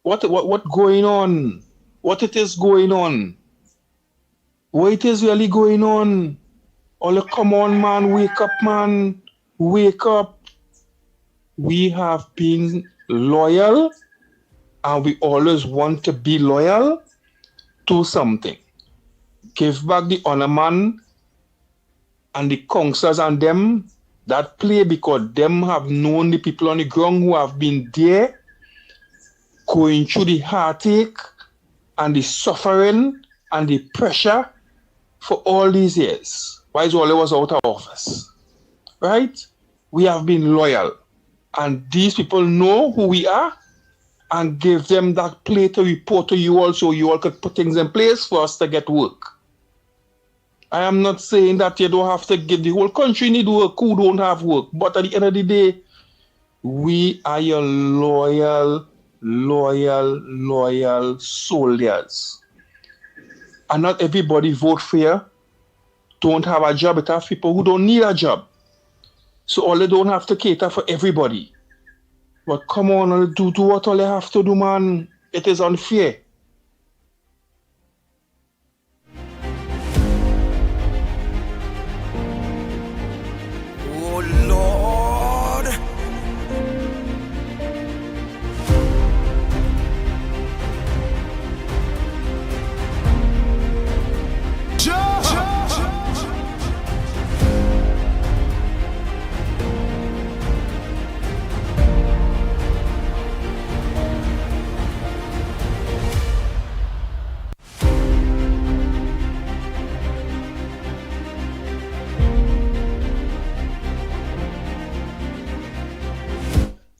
What going on? What it is going on? What it is really going on? All come on, man, wake up, man. Wake up. We have been loyal and we always want to be loyal to something. Give back the honor man and the councillors and them that play because them have known the people on the ground who have been there going through the heartache and the suffering and the pressure for all these years. Why is Wale was out of office? Right? We have been loyal. And these people know who we are and give them that play to report to you all so you all could put things in place for us to get work. I am not saying that you don't have to give the whole country need work who don't have work. But at the end of the day, we are your loyal soldiers. And not everybody vote for you don't have a job. It have people who don't need a job. So all they don't have to cater for everybody. But come on, do what all you have to do, man. It is unfair. Oh Lord.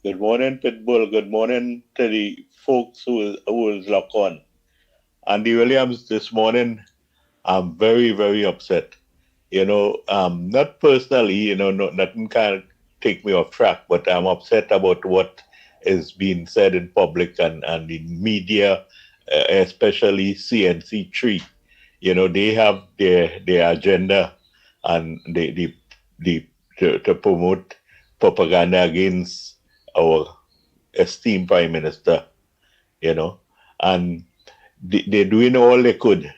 Good morning, Pitbull. Good morning to the folks who is locked on. Andy Williams, this morning, I'm very, very upset. Not personally, nothing can take me off track, but I'm upset about what is being said in public and in media, especially CNC3. They have their agenda and to promote propaganda against our esteemed Prime Minister, and they're doing all they could.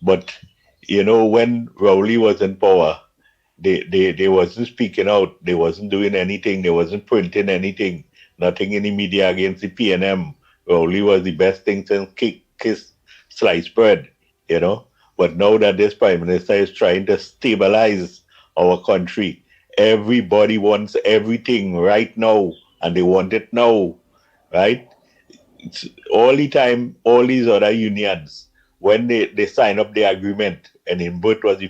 But, when Rowley was in power, they wasn't speaking out. They wasn't doing anything. They wasn't printing anything. Nothing in the media against the PNM. Rowley was the best thing since kiss sliced bread, But now that this Prime Minister is trying to stabilize our country, everybody wants everything right now, and they want it now, right? It's all the time, all these other unions, when they sign up the agreement, and in Burt was the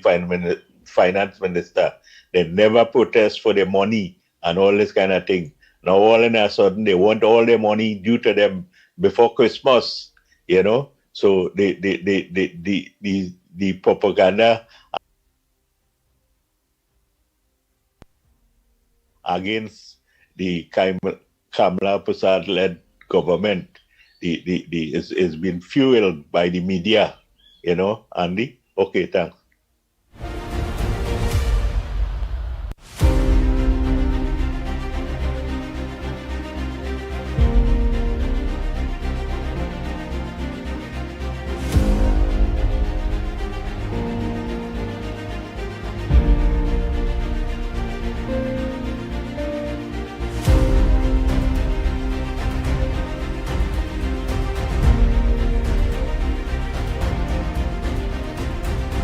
finance minister, they never protest for their money and all this kind of thing. Now all in a sudden, they want all their money due to them before Christmas, So the propaganda against the Kamala Prasad-led government is being fueled by the media, Andy? Okay, thanks.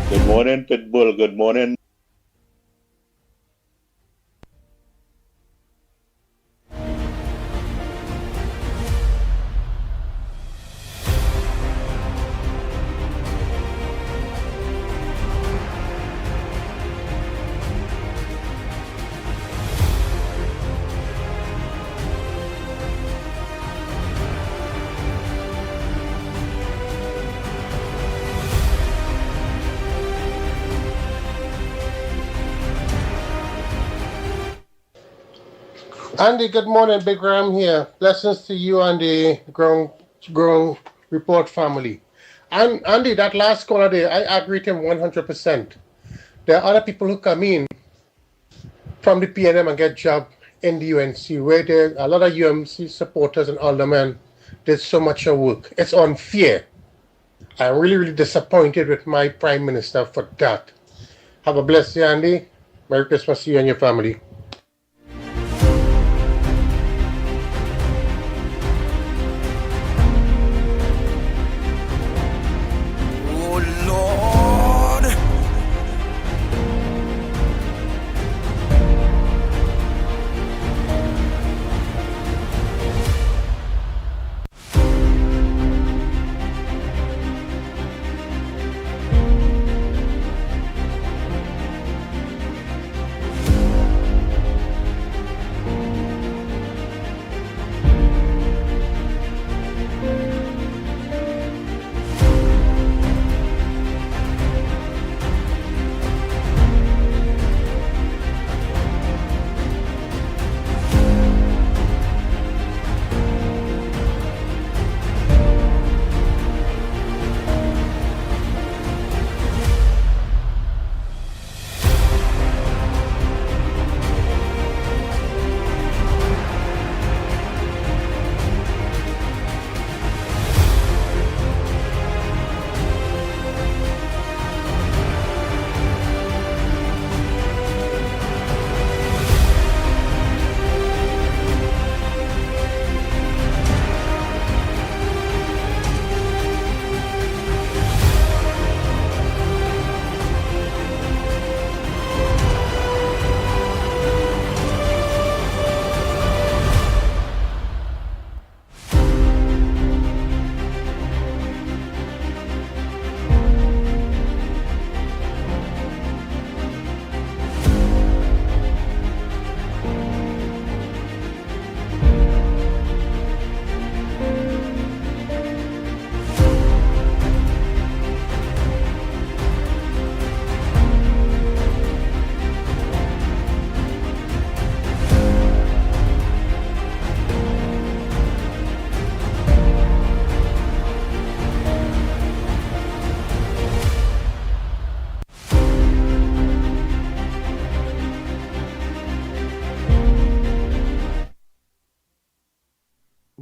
Good morning, Pitbull. Good morning. Andy, good morning. Big Ram here. Blessings to you and the Grown Report family. And Andy, that last caller there, I agree with him 100%. There are other people who come in from the PNM and get job in the UNC, where there are a lot of UMC supporters and aldermen did so much work. It's unfair. I'm really, really disappointed with my Prime Minister for that. Have a blessed day, Andy. Merry Christmas to you and your family.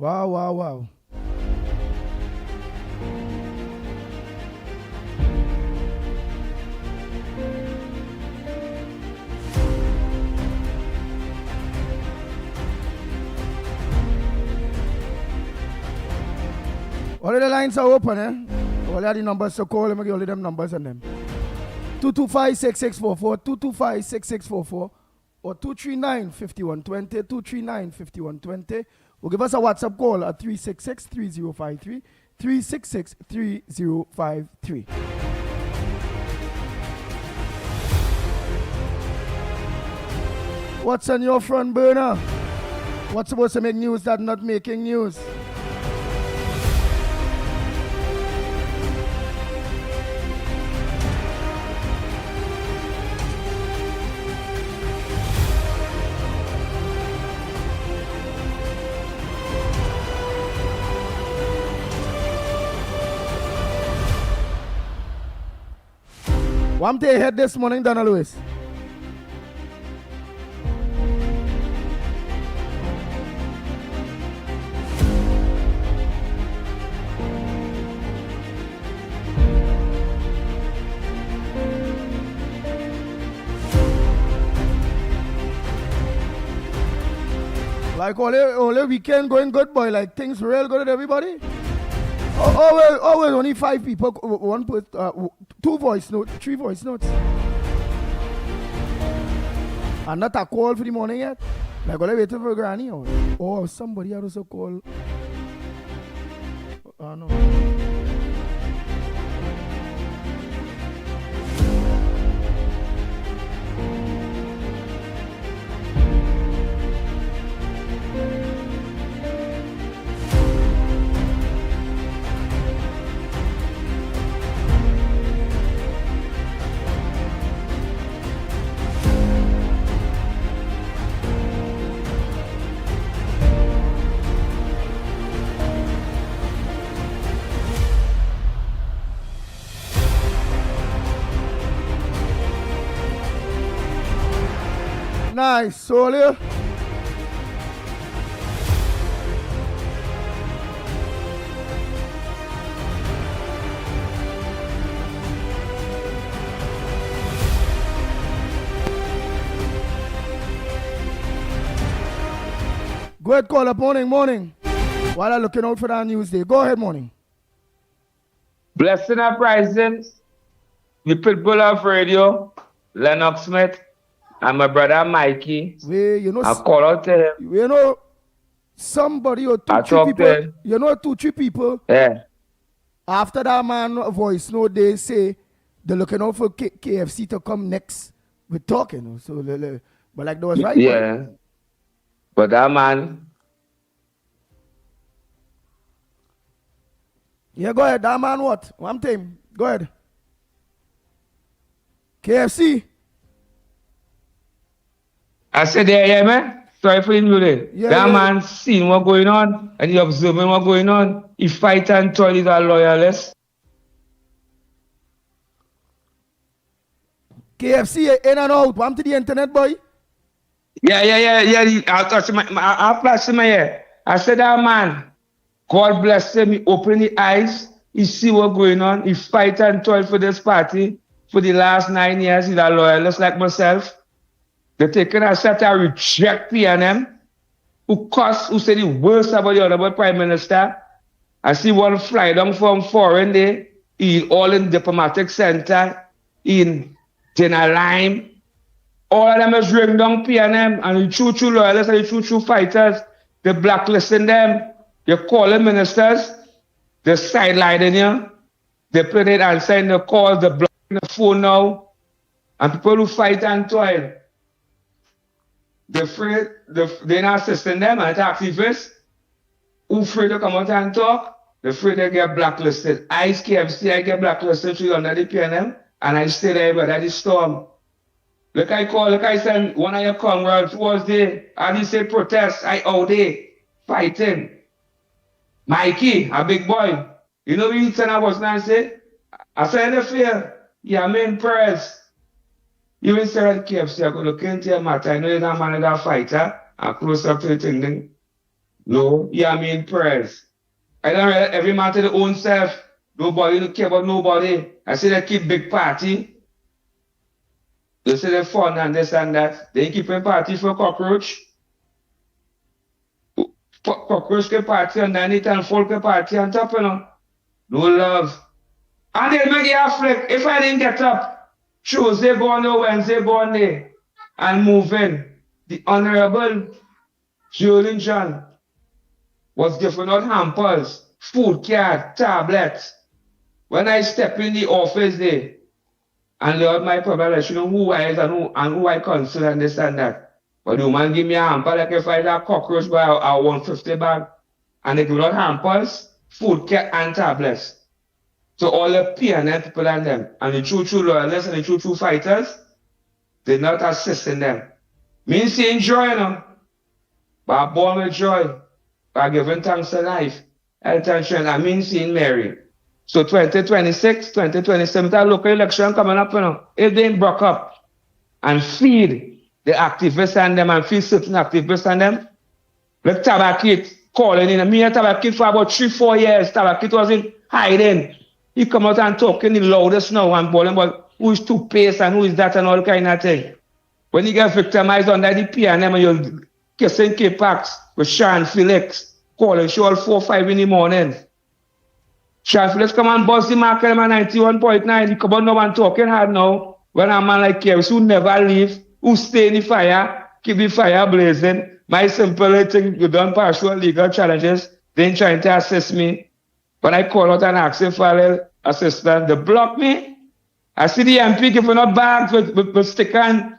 Wow, wow, wow. All of the lines are open, eh? All of the numbers to call, let me give all of them numbers and them. 225-6644, 225-6644, or 239-5120, 239-5120. Or give us a WhatsApp call at 366-3053, 366-3053. What's on your front burner? What's supposed to make news that not making news? One day ahead this morning, Donna Lewis. Like all the weekend going good, boy. Like things real good with everybody. Always only 5 people. One put 2 voice notes, 3 voice notes. And not a call for the morning yet. Like all waiting for Granny or somebody else also call. Oh no. Nice, Solia. Go ahead, call up morning. While I'm looking out for that news day. Go ahead, morning. Blessing uprising. The Pitbull of Radio, Lennox Smith. And my brother Mikey, I call out to him. You know, somebody or 2, 3 people. You know, 2, 3 people. Yeah. After that man voice note, they say they're looking out for KFC to come next with talking. So, but like that was right. Yeah. Right? But that man. Yeah, go ahead. That man what? One thing. Go ahead. KFC. I said, yeah, man. Sorry for you. That man seeing what going on and he observing what going on. He fight and toil is a loyalist. KFC in and out. Come to the internet, boy. Yeah. I'll touch I'll flash him here. I said, that man, God bless him. He open the eyes. He see what going on. He fight and toil for this party. For the last 9 years, he's a loyalist like myself. They're taking a set to reject PNM, who say the worst about the honorable Prime Minister. I see one fly down from foreign day, all in diplomatic center, in Dinner Lime. All of them is ring down PNM, and the true loyalists and the true fighters, they're blacklisting them. They're calling ministers, they're sidelining you, they're putting answering the calls, they're blocking the phone now, and people who fight and toil. They're not assisting them and activists who afraid to come out and talk. They're afraid they get blacklisted. I KFC, I get blacklisted through under the PNM and I stay there but at the storm. Look, I send one of your comrades was there and he said protest. I out there fighting. Mikey, a big boy. You know what he said I was not say? I said the fear. Yeah, I'm in prayers. You will say that KFC, I go look into your matter. I know you're not man of that fighter. I'm close up to the thing. No, yeah, I mean prayers. I don't know, every man to their own self. Nobody don't care about nobody. I say they keep big party. They say they fun and this and that. They keep a party for cockroach. Cockroach can party underneath and folk can party on top, you know. No love. And they'll make you a flick. If I didn't get up, Tuesday go on there, Wednesday go on there, and move in. The Honorable Julian John was giving out hampers, food card, tablets. When I step in the office there, and Lord, my problem, you know who I is and who I consider and this and that. But the woman give me a hamper like if I had a cockroach by a 150 bag, and they give out hampers, food card, and tablets. So all the PNN people and them, and the true loyalists and the true fighters, they're not assisting them. Means they enjoy, you know. But I'm born with joy. By giving thanks to life, health and strength, I mean seeing Mary. So 2026, 2027, that local election coming up, you know, if they broke up and feed the activists and them and feed certain activists and them, like Tabakit calling in. Me and Tabakit for about 3-4 years, Tabakit wasn't hiding. He come out and talking the loudest now and calling about who is toothpaste and who is that and all kind of thing. When he get victimized under the PNM and you're kissing K-Pax with Sean Felix, calling she all 4-5 in the morning. Sean Felix come and bust the market man 91.9. He come out now and talking hard now. When a man like Kerr who never leave, who stay in the fire, keep the fire blazing. My simple thing, you done partial legal challenges, then trying to assist me. When I call out and ask him for a assistance, they block me. I see the MP giving up bags with sticker and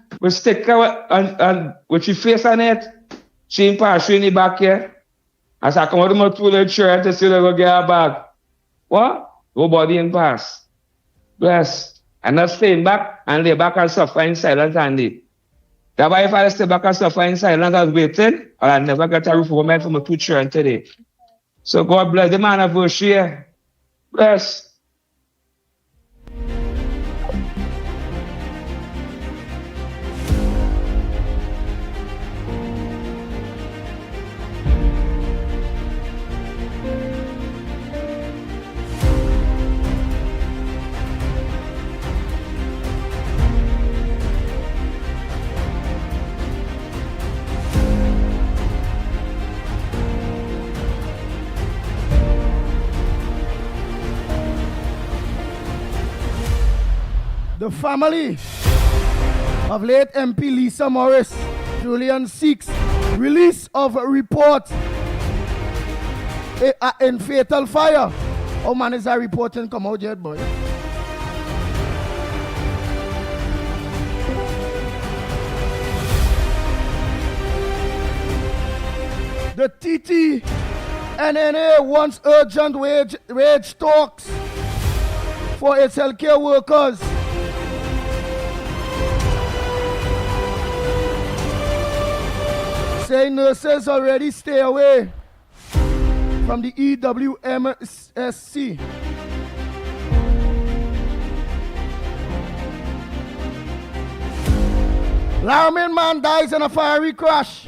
with your face on it. She ain't partial in the back here. As I come out of my toilet shirt to see they go get a bag. What? Nobody in pass. Bless. I'm not staying back and lay back and suffer in silence, Andy. That's why if I stay back and suffer in silence, I was waiting, or I never get a roof over my head for my two children today. So God bless the man of worship. Bless. The family of late MP Lisa Morris, Julian seeks release of a report in fatal fire. Oh man, is that reporting come out yet, boy? The TTNNA wants urgent wage talks for its healthcare workers. Saying nurses already stay away from the EWMSC. Laramin man dies in a fiery crash.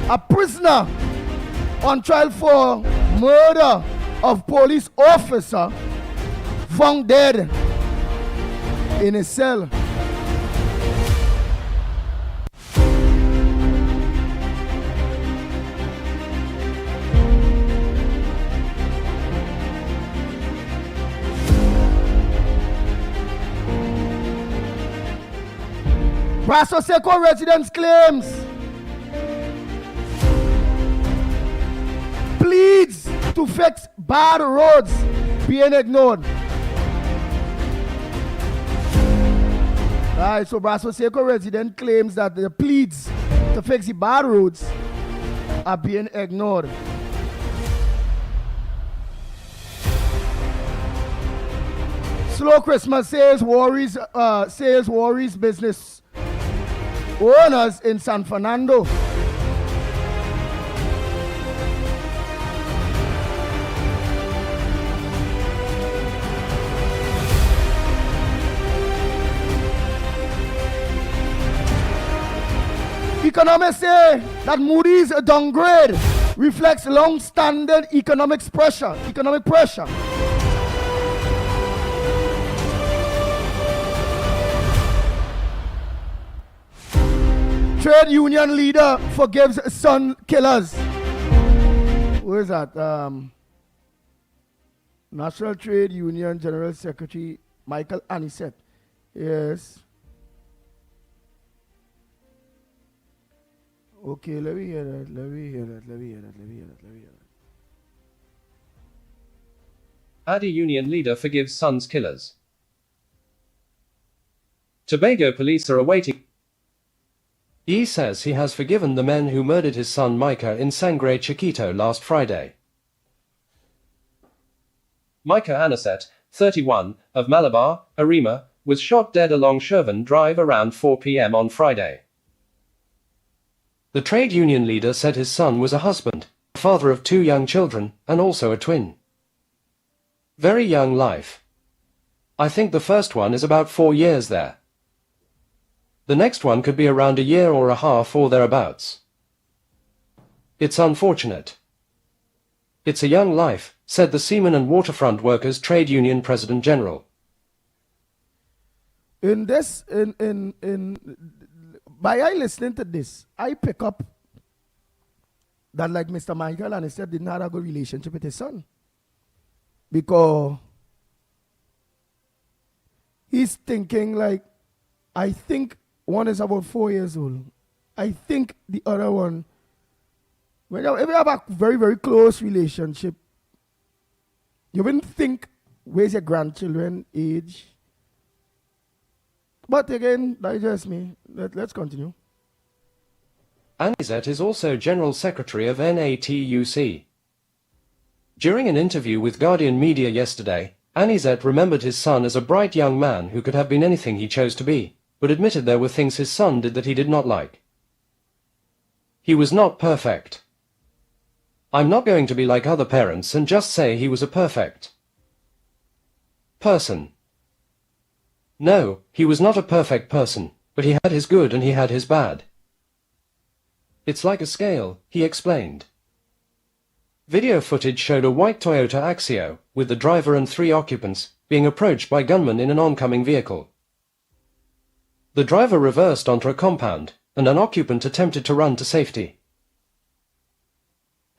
A prisoner on trial for murder of police officer found dead in his cell. Brasso Seco residents claims pleads to fix bad roads being ignored. Alright, so Brasso Seco resident claims that the pleads to fix the bad roads are being ignored. Slow Christmas sales worries business owners in San Fernando. Economists say that Moody's downgrade reflects long-standing economic pressure. Trade union leader forgives son killers. Who is that? National Trade Union General Secretary Michael Anisette. Yes. Okay, let me hear that. ADI union leader forgives son's killers. Tobago police are awaiting. He says he has forgiven the men who murdered his son Micah in Sangre Chiquito last Friday. Micah Anisette, 31, of Malabar, Arima, was shot dead along Shervan Drive around 4 p.m. on Friday. The trade union leader said his son was a husband, a father of 2 young children, and also a twin. Very young life. I think the first one is about 4 years there. The next one could be around a year or a half or thereabouts. It's unfortunate. It's a young life, said the Seamen and Waterfront Workers Trade Union President General. By I listening to this, I pick up that like Mr. Michael and he said didn't have a good relationship with his son. Because he's thinking like, I think one is about 4 years old. I think the other one, if you have a very, very close relationship, you wouldn't think, where's your grandchildren age? But again, that's just me. Let's continue. Anisette is also General Secretary of NATUC. During an interview with Guardian Media yesterday, Anisette remembered his son as a bright young man who could have been anything he chose to be, but admitted there were things his son did that he did not like. He was not perfect. I'm not going to be like other parents and just say he was a perfect person. No, he was not a perfect person, but he had his good and he had his bad. It's like a scale, he explained. Video footage showed a white Toyota Axio, with the driver and 3 occupants, being approached by gunmen in an oncoming vehicle. The driver reversed onto a compound, and an occupant attempted to run to safety.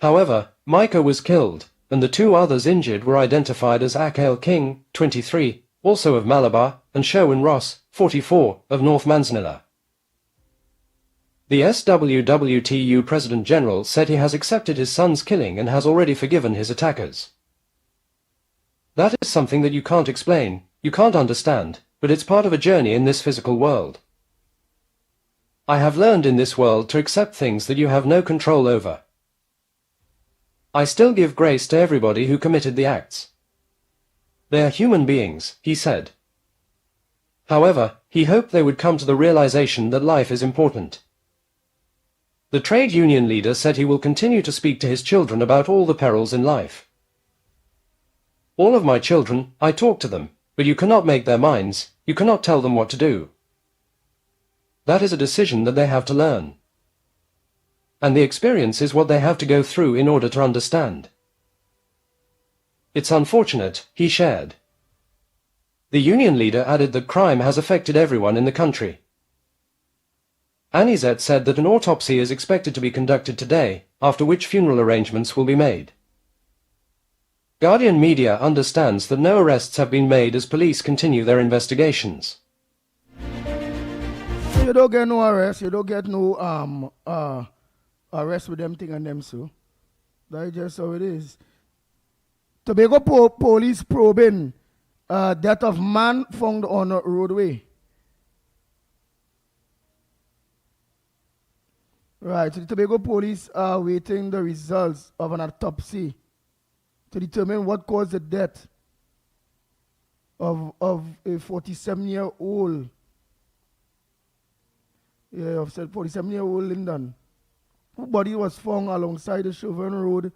However, Micah was killed, and the 2 others injured were identified as Akale King, 23, also of Malabar, and Sherwin Ross, 44, of North Manzanilla. The SWWTU President General said he has accepted his son's killing and has already forgiven his attackers. That is something that you can't explain, you can't understand, but it's part of a journey in this physical world. I have learned in this world to accept things that you have no control over. I still give grace to everybody who committed the acts. They are human beings, he said. However, he hoped they would come to the realization that life is important. The trade union leader said he will continue to speak to his children about all the perils in life. All of my children, I talk to them, but you cannot make their minds, you cannot tell them what to do. That is a decision that they have to learn. And the experience is what they have to go through in order to understand. It's unfortunate, he shared. The union leader added that crime has affected everyone in the country. Anisette said that an autopsy is expected to be conducted today, after which funeral arrangements will be made. Guardian Media understands that no arrests have been made as police continue their investigations. You don't get no arrest, you don't get no arrest with them thing and them so. That's just how it is. Tobago police probing death of man found on a roadway. Right, so the Tobago police are waiting the results of an autopsy to determine what caused the death of a 47-year-old. Yeah, of 47-year-old Lyndon. Whose body was found alongside Shervan Road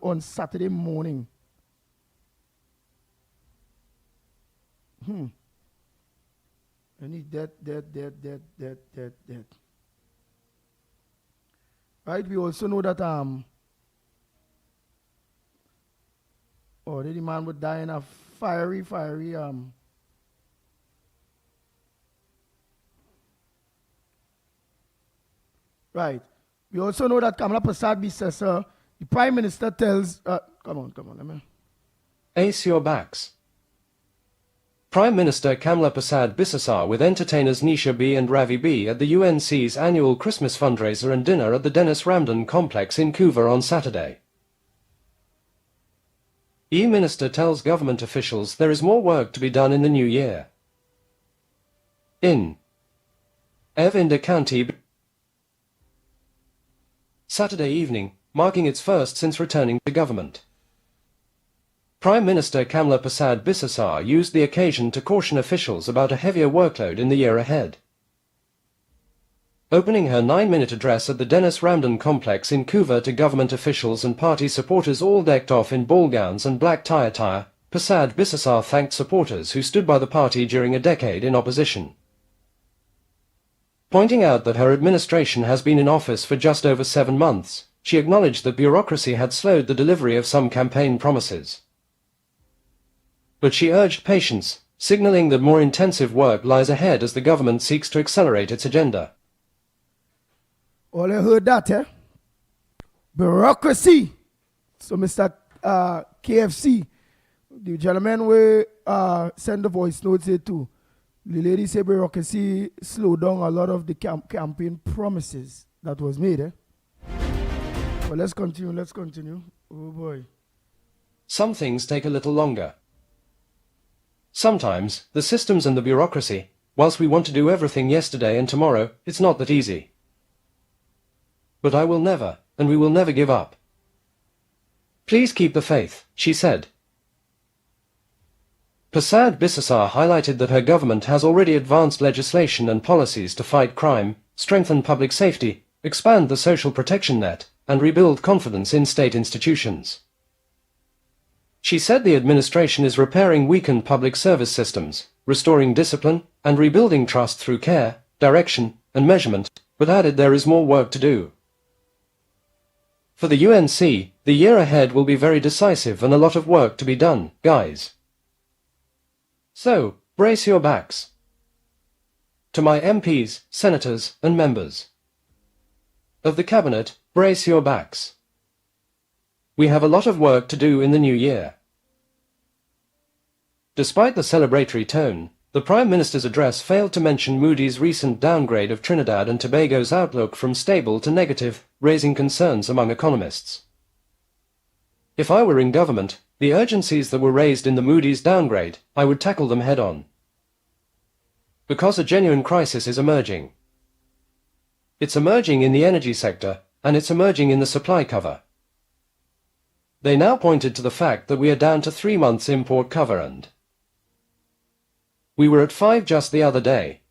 on Saturday morning. And he's dead. Right? We also know that the man would die in a fiery right. We also know that Kamala Prasad Bisasa, the Prime Minister tells come on, let me. Ace your backs. Prime Minister Kamla Prasad Bisasar with entertainers Nisha B and Ravi B at the UNC's annual Christmas fundraiser and dinner at the Dennis Ramdon complex in Couva on Saturday. E-Minister tells government officials there is more work to be done in the new year. In Evinda County, Saturday evening, marking its first since returning to government. Prime Minister Kamla Prasad Bisasar used the occasion to caution officials about a heavier workload in the year ahead. Opening her 9-minute address at the Dennis Ramdon complex in Couva to government officials and party supporters all decked off in ball gowns and black tie attire, Prasad Bisasar thanked supporters who stood by the party during a decade in opposition. Pointing out that her administration has been in office for just over 7 months, she acknowledged that bureaucracy had slowed the delivery of some campaign promises. But she urged patience, signaling that more intensive work lies ahead as the government seeks to accelerate its agenda. All I heard that, eh? Bureaucracy. So, Mr. KFC, the gentleman will send the voice notes here too. The lady said bureaucracy slowed down a lot of the campaign promises that was made, eh? Well, let's continue. Oh boy. Some things take a little longer. Sometimes, the systems and the bureaucracy, whilst we want to do everything yesterday and tomorrow, it's not that easy. But I will never, and we will never give up. Please keep the faith, she said. Prasad Bisasar highlighted that her government has already advanced legislation and policies to fight crime, strengthen public safety, expand the social protection net, and rebuild confidence in state institutions. She said the administration is repairing weakened public service systems, restoring discipline, and rebuilding trust through care, direction, and measurement, but added there is more work to do. For the UNC, the year ahead will be very decisive and a lot of work to be done, guys. So, brace your backs. To my MPs, senators, and members of the cabinet, brace your backs. We have a lot of work to do in the new year. Despite the celebratory tone, the Prime Minister's address failed to mention Moody's recent downgrade of Trinidad and Tobago's outlook from stable to negative, raising concerns among economists. If I were in government, the urgencies that were raised in the Moody's downgrade, I would tackle them head-on. Because a genuine crisis is emerging. It's emerging in the energy sector, and it's emerging in the supply cover. They now pointed to the fact that we are down to 3 months import cover and we were at 5 just the other day.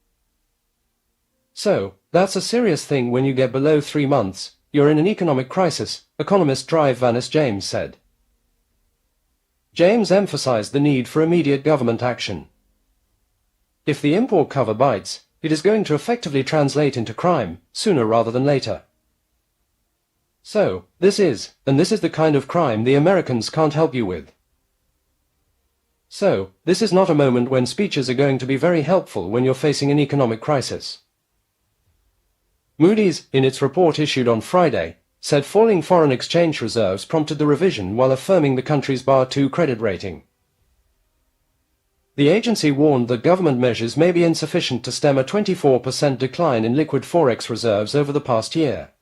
So, that's a serious thing when you get below 3 months, you're in an economic crisis, economist Drive Vanis James said. James emphasized the need for immediate government action. If the import cover bites, it is going to effectively translate into crime, sooner rather than later. So, this is the kind of crime the Americans can't help you with. So, this is not a moment when speeches are going to be very helpful when you're facing an economic crisis. Moody's, in its report issued on Friday, said falling foreign exchange reserves prompted the revision while affirming the country's Bar 2 credit rating. The agency warned that government measures may be insufficient to stem a 24% decline in liquid forex reserves over the past year.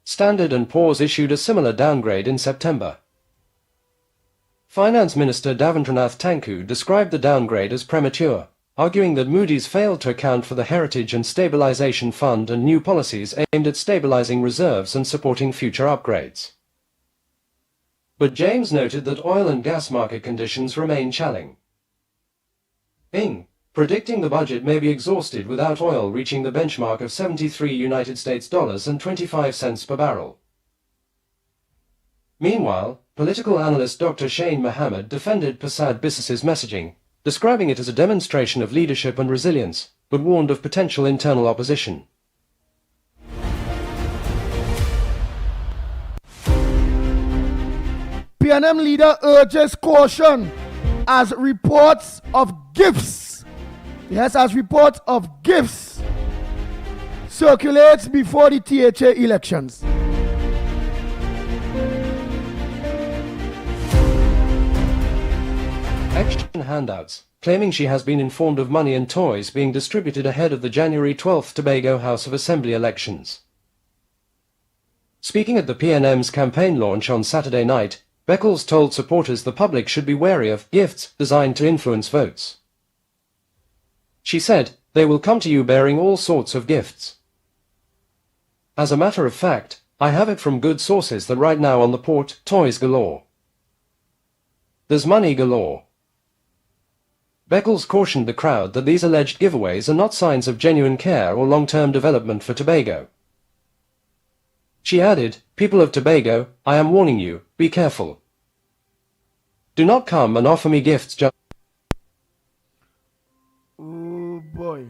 Standard & Poor's issued a similar downgrade in September. Finance Minister Davendranath Tanku described the downgrade as premature, arguing that Moody's failed to account for the Heritage and Stabilization Fund and new policies aimed at stabilizing reserves and supporting future upgrades. But James noted that oil and gas market conditions remain challenging. Predicting the budget may be exhausted without oil reaching the benchmark of $73 and 25 cents per barrel. Meanwhile, political analyst Dr. Shane Mohammed defended Prasad Bisas's messaging, describing it as a demonstration of leadership and resilience, but warned of potential internal opposition. PNM leader urges caution as reports of gifts, yes, as reports of gifts circulates before the THA elections. Action handouts, claiming she has been informed of money and toys being distributed ahead of the January 12th Tobago House of Assembly elections. Speaking at the PNM's campaign launch on Saturday night, Beckles told supporters the public should be wary of gifts designed to influence votes. She said, "They will come to you bearing all sorts of gifts. As a matter of fact, I have it from good sources that right now on the port, toys galore. There's money galore." Beckles cautioned the crowd that these alleged giveaways are not signs of genuine care or long-term development for Tobago. She added, "People of Tobago, I am warning you, be careful. Do not come and offer me gifts just..." Oh boy.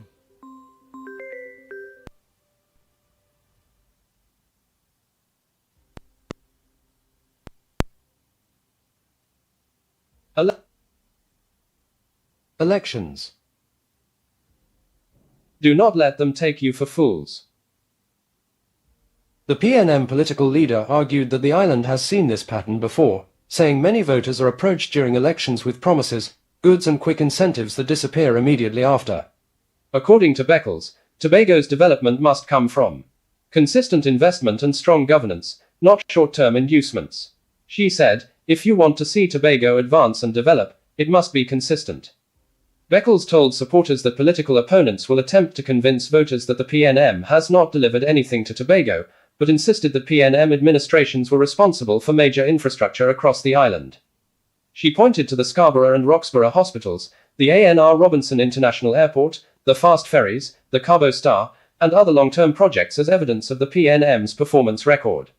Elections. Do not let them take you for fools. The PNM political leader argued that the island has seen this pattern before, saying many voters are approached during elections with promises, goods and quick incentives that disappear immediately after. According to Beckles, Tobago's development must come from consistent investment and strong governance, not short-term inducements. She said, "If you want to see Tobago advance and develop, it must be consistent." Beckles told supporters that political opponents will attempt to convince voters that the PNM has not delivered anything to Tobago, but insisted that PNM administrations were responsible for major infrastructure across the island. She pointed to the Scarborough and Roxborough hospitals, the ANR Robinson International Airport, the fast ferries, the Cabo Star, and other long-term projects as evidence of the PNM's performance record.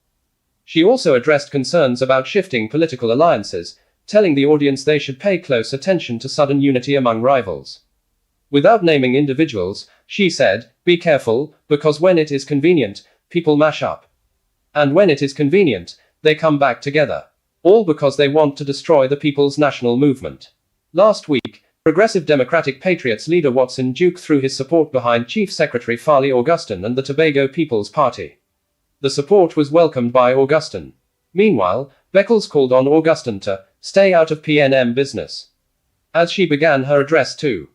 She also addressed concerns about shifting political alliances, telling the audience they should pay close attention to sudden unity among rivals. Without naming individuals, she said, "Be careful, because when it is convenient, people mash up. And when it is convenient, they come back together. All because they want to destroy the People's National Movement." Last week, Progressive Democratic Patriots leader Watson Duke threw his support behind Chief Secretary Farley Augustin and the Tobago People's Party. The support was welcomed by Augustin. Meanwhile, Beckles called on Augustin to stay out of PNM business. As she began her address to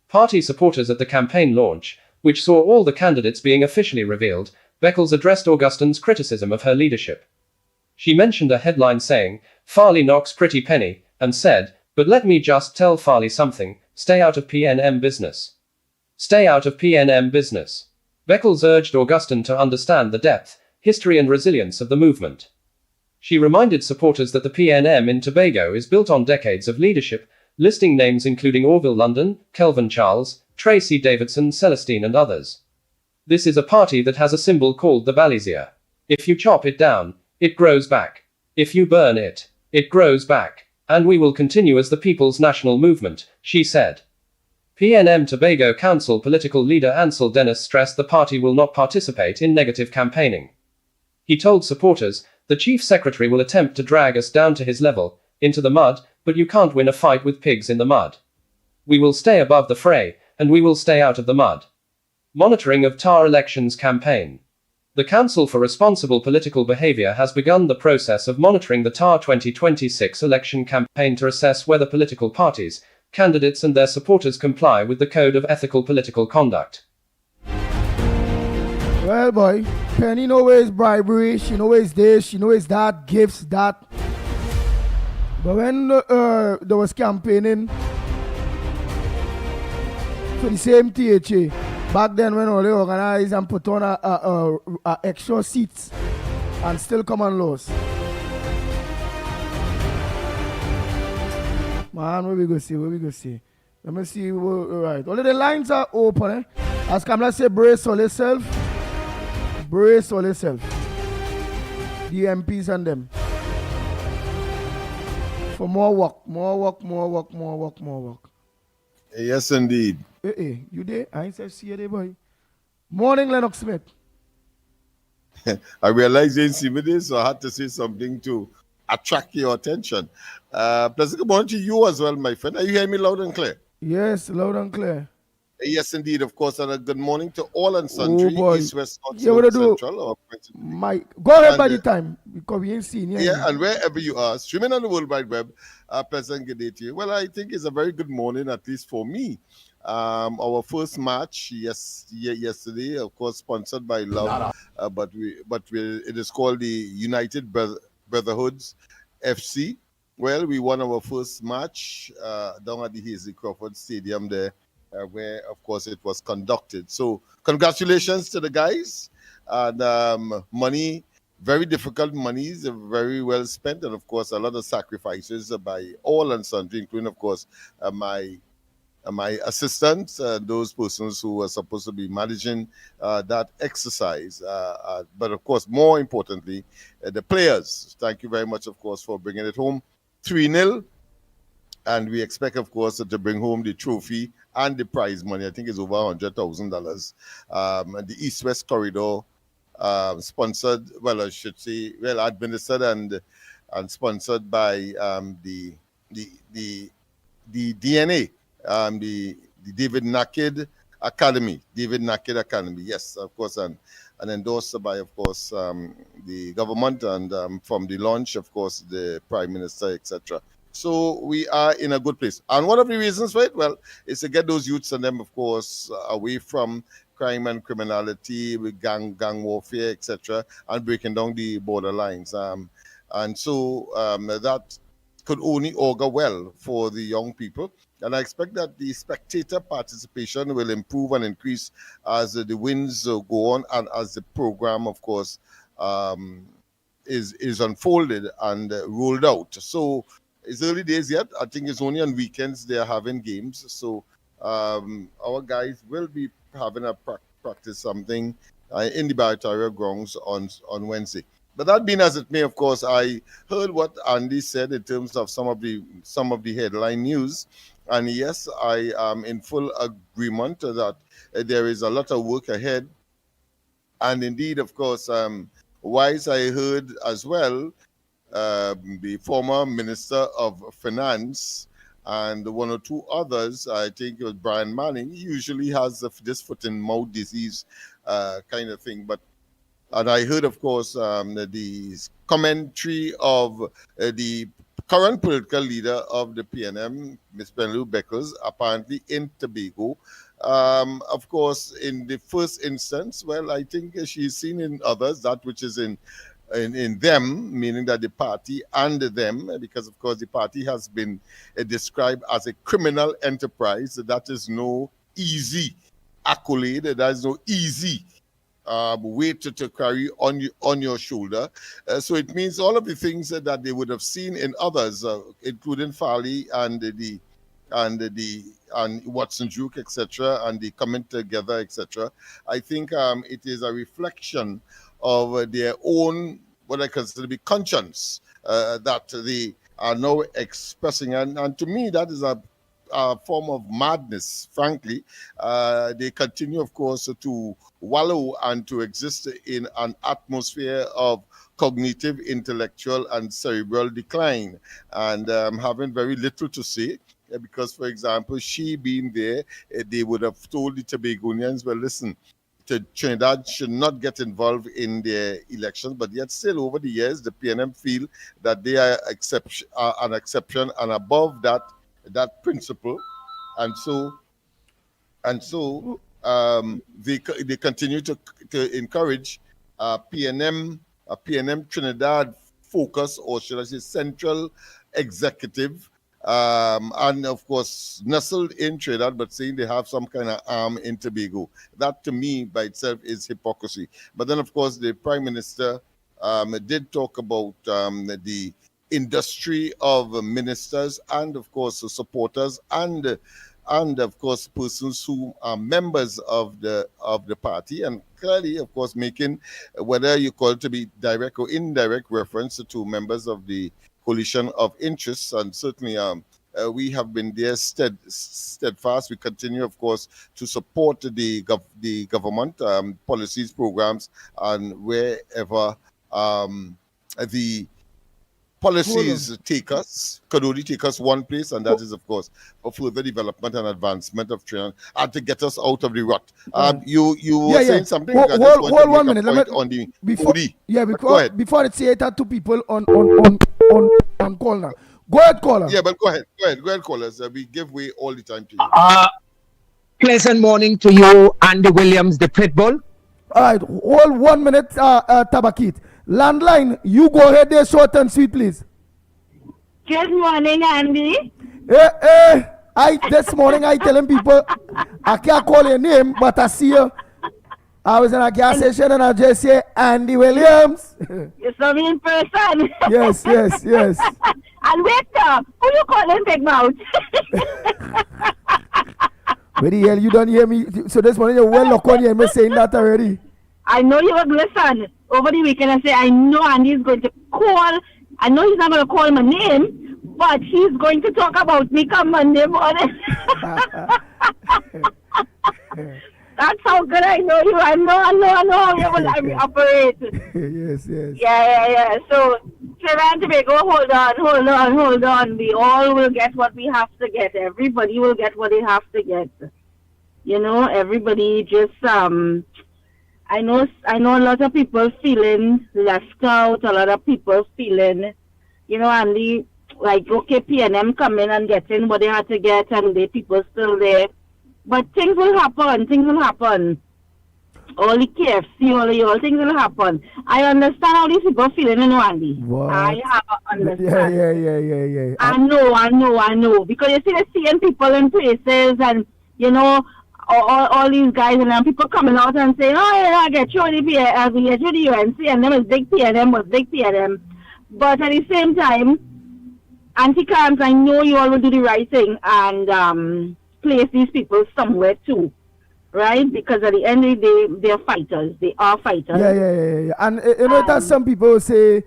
party supporters at the campaign launch, which saw all the candidates being officially revealed, Beckles addressed Augustin's criticism of her leadership. She mentioned a headline saying, "Farley knocks pretty penny," and said, "But let me just tell Farley something, stay out of PNM business. Stay out of PNM business." Beckles urged Augustin to understand the depth, history and resilience of the movement. She reminded supporters that the PNM in Tobago is built on decades of leadership, listing names including Orville London, Kelvin Charles, Tracy Davidson Celestine and others. "This is a party that has a symbol called the Balisier. If you chop it down, it grows back. If you burn it, it grows back. And we will continue as the People's National Movement," she said. PNM Tobago Council political leader Ansel Dennis stressed the party will not participate in negative campaigning. He told supporters, "The Chief Secretary will attempt to drag us down to his level, into the mud, but you can't win a fight with pigs in the mud. We will stay above the fray, and we will stay out of the mud." Monitoring of TAR elections campaign. The Council for Responsible Political Behavior has begun the process of monitoring the TAR 2026 election campaign to assess whether political parties, candidates and their supporters comply with the Code of Ethical Political Conduct. Well, boy, Penny knows bribery, she knows this, she knows that, gifts, that. But when there was campaigning for the same THA, back then when they organized and put on a extra seats and still come and lose. Man, what we go see? Let me see, right. All the lines are open, eh? As Kamala say, brace all yourself. Brace all yourself. The MPs and them. For more work. Yes, indeed. Hey, you there? I ain't say see you there, boy. Morning, Lennox Smith. I realized you didn't see me there, so I had to say something too. attract your attention. Pleasant good morning to you as well, my friend. Are you hearing me loud and clear? Yes, loud and clear. Yes, indeed, of course. And a good morning to all and Oh sundry, boy. East, West, North, Yeah, what I South, do? Central, or principally. Mike, go ahead And by the time because we ain't seen you. yeah, and wherever you are, streaming on the World Wide Web, pleasant good day to you. Well, I think it's a very good morning, at least for me. Our first match yesterday, of course, sponsored by Love, it is called the United Brotherhoods FC. Well, we won our first match down at the Hazy Crawford Stadium there, where, of course, it was conducted. So, congratulations to the guys. And money, very difficult monies, very well spent, and of course, a lot of sacrifices by all and sundry, including, of course, my assistants, those persons who are supposed to be managing that exercise. But of course, more importantly, the players. Thank you very much, of course, for bringing it home 3-0. And we expect, of course, to bring home the trophy and the prize money. I think it's over $100,000. And the East-West Corridor, sponsored, well, I should say, well, administered and sponsored by the DNA, the David Naked Academy. David Naked Academy, yes, of course, and endorsed by, of course, the government and from the launch, of course, the Prime Minister, etc. So we are in a good place. And one of the reasons for it, well, is to get those youths and them, of course, away from crime and criminality, with gang warfare, etc., and breaking down the border lines. And so that could only augur well for the young people. And I expect that the spectator participation will improve and increase as the wins go on and as the program, of course, is unfolded and rolled out. So it's early days yet. I think it's only on weekends they are having games. So our guys will be having a practice something in the Barataria grounds on Wednesday. But that being as it may, of course, I heard what Andy said in terms of some of the headline news, and yes, I am in full agreement that there is a lot of work ahead. And indeed, of course, Wise, I heard as well, the former Minister of Finance and one or two others, I think it was Brian Manning, he usually has this foot and mouth disease kind of thing. And I heard, of course, the commentary of the current political leader of the PNM, Ms. Benlu Beckles, apparently in Tobago. Of course, in the first instance, well, I think she's seen in others that which is in them, meaning that the party and them, because of course the party has been described as a criminal enterprise. That is no easy accolade. That is no easy weight to carry on your shoulder. So it means all of the things that they would have seen in others, including Farley and Watson Duke, etc., and the coming together, etc. I think it is a reflection of their own, what I consider to be conscience, that they are now expressing. And to me, that is a form of madness, frankly. They continue, of course, to wallow and to exist in an atmosphere of cognitive, intellectual, and cerebral decline, and having very little to say. Because, for example, she being there, they would have told the Tobagonians, well, listen, Trinidad should not get involved in their elections, but yet still over the years, the PNM feel that they are an exception and above that principle, and so they continue to encourage PNM Trinidad focus, or should I say central executive, and of course nestled in Trinidad, but saying they have some kind of arm in Tobago. That to me by itself is hypocrisy. But then of course the Prime Minister did talk about the industry of ministers and of course supporters and of course persons who are members of the party, and clearly of course making, whether you call it to be direct or indirect reference to members of the coalition of interests. And certainly we have been there steadfast. We continue of course to support the government policies, programs, and wherever the policies could only take us one place, and that is, of course, for further development and advancement of training and to get us out of the rut. You were saying something. Hold 1 minute. On the before it say it had two people on call now. Go ahead, caller. Yeah, but go ahead, callers. We give way all the time to you. Pleasant morning to you, Andy Williams, the Pitbull. All right, hold 1 minute, Tabakit. Landline, you go ahead there, short and sweet, please. Good morning, Andy. This morning I telling people I can't call your name, but I see you. I was in a gas station and I just say Andy Williams. You saw me in person. Yes. And wait, who you calling Big Mouth? Where the hell you don't hear me? So this morning you're well locked on here, me saying that already. I know you would listen. Over the weekend I say, I know Andy's going to call. I know he's not going to call my name, but he's going to talk about me come Monday morning. That's how good I know you. I know how you will operate. Yes. Yeah. So, Trinidad and Tobago, hold on. We all will get what we have to get. Everybody will get what they have to get. You know, everybody just, I know a lot of people feeling left out, a lot of people feeling, you know, Andy, like, okay, PNM come in and getting what they had to get, and the people still there. But things will happen. All the KFC, all things will happen. I understand how these people feeling, you know, Andy. What? I have understand. Yeah. I know. Because you see the seeing people in places and, you know, all these guys and then people coming out and saying, oh, yeah, I get you the UNC and them is big PNM. But at the same time, anti-cams, I know you all will do the right thing and place these people somewhere too, right? Because at the end of the day, they're fighters. They are fighters. Yeah. And you know that some people say,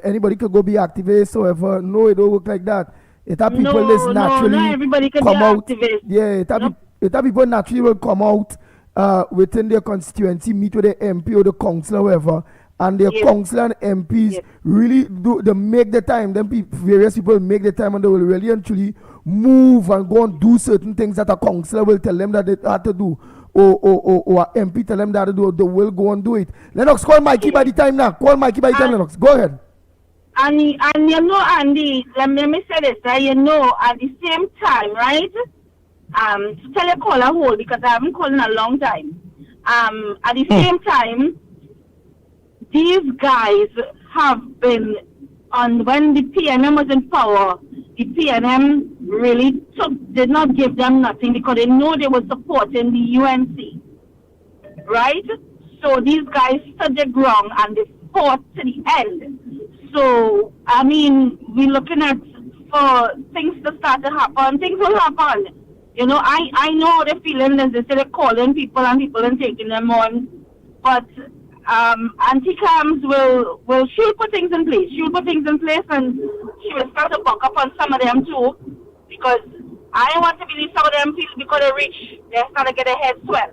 anybody could go be activist or whatever. No, it don't work like that. It have people that's naturally not everybody can come be out. Activist. Yeah, it have people naturally will come out within their constituency, meet with the MP or the council or whatever. And their council and MPs really do they make the time. Various people make the time and they will really and truly move and go and do certain things that a councillor will tell them that they have to do. Or a MP tell them that to do. They will go and do it. Lennox, call Mikey by the time now. Lennox. Go ahead. And you know, Andy, let me say this, you know, at the same time, right? Tell your caller hold because I haven't called in a long time. At the same time, these guys have been on when the PNM was in power. The PNM really did not give them nothing because they know they were supporting the UNC, right? So these guys stood their ground and they fought to the end. So I mean, we're looking at for things to start to happen. Things will happen. You know, I know how they're feeling as they say they're calling people and taking them on, but anti-cams she'll put things in place. And she will start to buck up on some of them too. Because I don't want to believe some of them feel because they're rich, they're starting to get their head swell.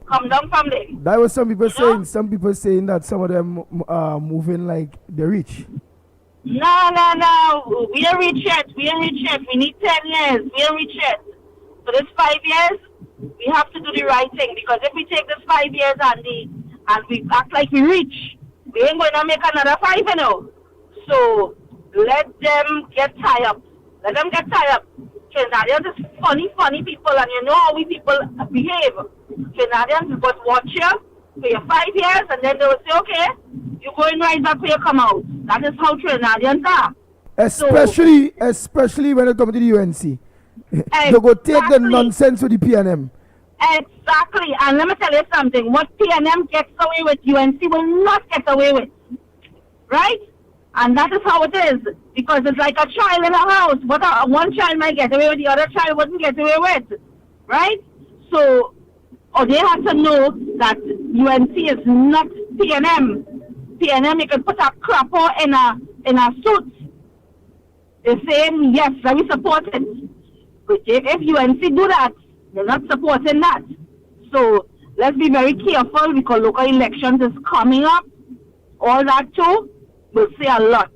Come down from there. That was some people saying. Some people saying that some of them are moving like they're rich. No. We ain't rich yet. We need 10 years. We ain't rich yet. For this 5 years, we have to do the right thing. Because if we take this 5 years and we act like we rich, we ain't going to make another 5, you know. So let them get tied up. Trinidadians is funny people, and you know how we people behave. Trinidadians will just watch you for your 5 years, and then they will say, okay, you're going right back where you come out. That is how Trinidadians are. Especially when it comes to the UNC. They go take the nonsense with the PNM. Exactly. And let me tell you something. What PNM gets away with, UNC will not get away with. Right? And that is how it is. Because it's like a child in a house. What one child might get away with, the other child wouldn't get away with. Right? So, they have to know that UNC is not PNM. PNM, you can put a crapper in a suit. They're saying, yes, we support it. But if UNC do that, they're not supporting that. So let's be very careful because local elections is coming up. All that too. will say a lot.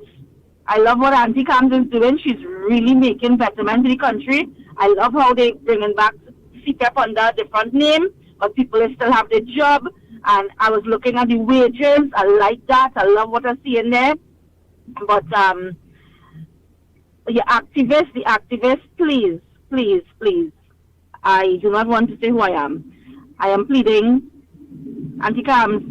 I love what Auntie Cams is doing. She's really making betterment to the country. I love how they bringing back CPAP under a different name, but people still have their job. And I was looking at the wages. I like that. I love what I see in there. But the activists, please, please, please. I do not want to say who I am. I am pleading, Auntie Cams,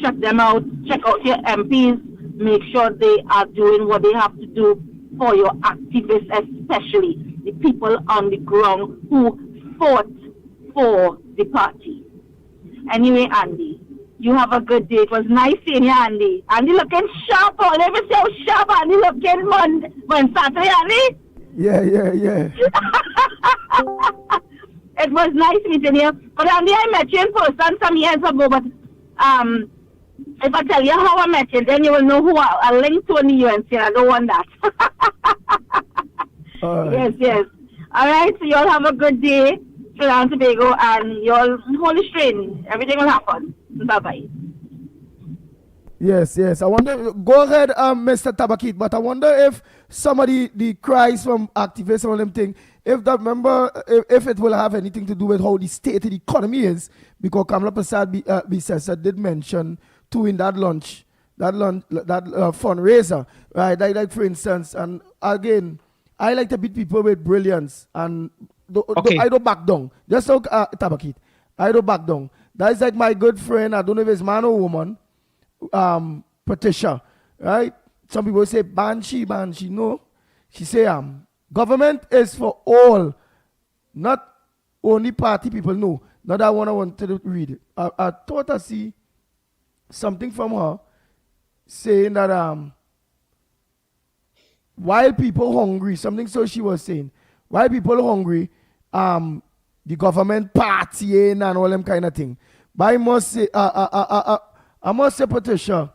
check them out, check out your MPs, make sure they are doing what they have to do for your activists, especially the people on the ground who fought for the party. Anyway, Andy, you have a good day. It was nice seeing you, Andy. Andy looking sharp. Oh, let me see how sharp Andy looking on Saturday, Andy. Yeah. It was nice meeting you. But Andy, I met you in person some years ago, but if I tell you how I met you, then you will know who I linked to in the UNC. I don't want that. Yes. All right, so you all have a good day, Trinidad and Tobago, and you all hold the strain. Everything will happen. Bye-bye. Yes. I wonder, go ahead, Mr. Tabakit, but I wonder if some of the cries from activists and all them things, if it will have anything to do with how the state of the economy is, because Kamala Prasad Bisesa did mention too in that fundraiser, right? Like for instance, and again, I like to beat people with brilliance, and I don't back down. Just so Tabakit, I don't back down. That is like my good friend, I don't know if it's man or woman, Patricia, right? Some people say Banshee. No, she say government is for all, not only party people. No, not that one I wanted to read it. I thought I see something from her saying that while people hungry, something so she was saying, while people hungry, the government partying and all them kind of thing. But I must say, Patricia,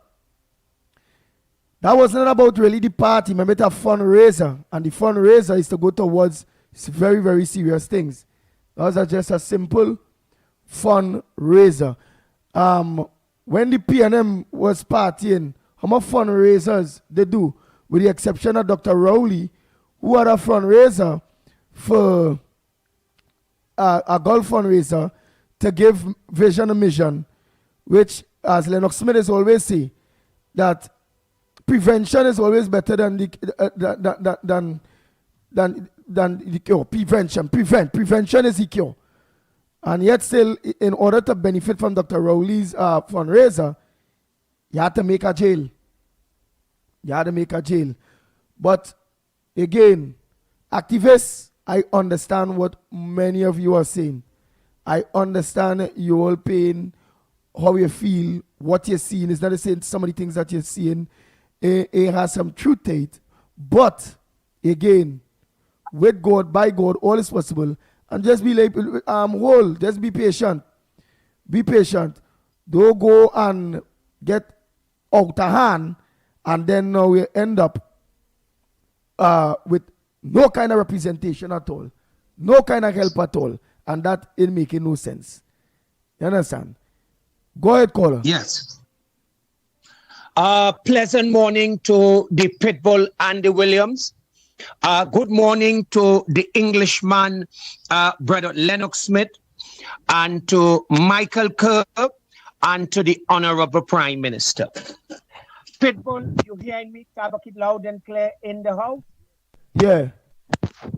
that was not about really the party. Remember, it's a fundraiser, and the fundraiser is to go towards very, very serious things. That was just a simple fundraiser. When the PNM was partying, how much fundraisers they do, with the exception of Dr. Rowley, who had a fundraiser for a golf fundraiser to give vision and mission, which, as Lennox Smith is always say, that prevention is always better than the cure. Prevention is the cure. And yet still, in order to benefit from Dr. Rowley's fundraiser, you have to make a jail. But again, activists, I understand what many of you are saying. I understand your pain, how you feel, what you're seeing. It's not the same, some of the things that you're seeing. It has some truth to it. But again, with God, by God, all is possible. And just be like, just be patient. Be patient. Don't go and get out of hand, and then now we end up with no kind of representation at all. No kind of help at all. And that is making no sense. You understand? Go ahead, caller. Yes. Pleasant morning to the Pitbull Andy Williams. Good morning to the Englishman, Brother Lennox Smith, and to Michael Kerr, and to the Honorable Prime Minister. Pitbull, you hearing me? Tabak it loud and clear in the house? Yeah.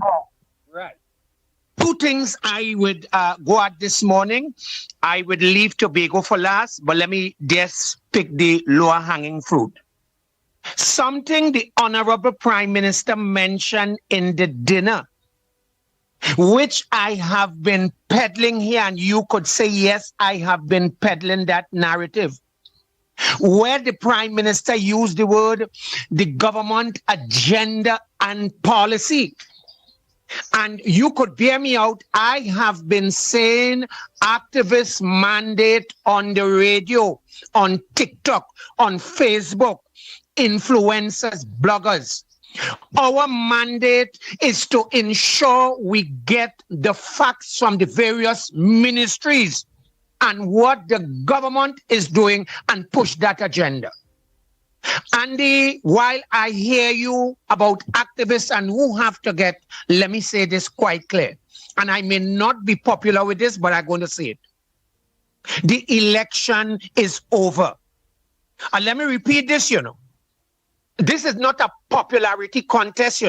Oh, right. Two things I would go at this morning. I would leave Tobago for last, but let me just pick the lower hanging fruit. Something the Honorable Prime Minister mentioned in the dinner, which I have been peddling here, and you could say, yes, I have been peddling that narrative, where the Prime Minister used the word, the government agenda and policy. And you could bear me out. I have been saying activist mandate on the radio, on TikTok, on Facebook, influencers, bloggers. Our mandate is to ensure we get the facts from the various ministries and what the government is doing and push that agenda. Andy, while I hear you about activists and who have to get, let me say this quite clear. And I may not be popular with this, but I'm going to say it. The election is over. And let me repeat this, This is not a popularity contest,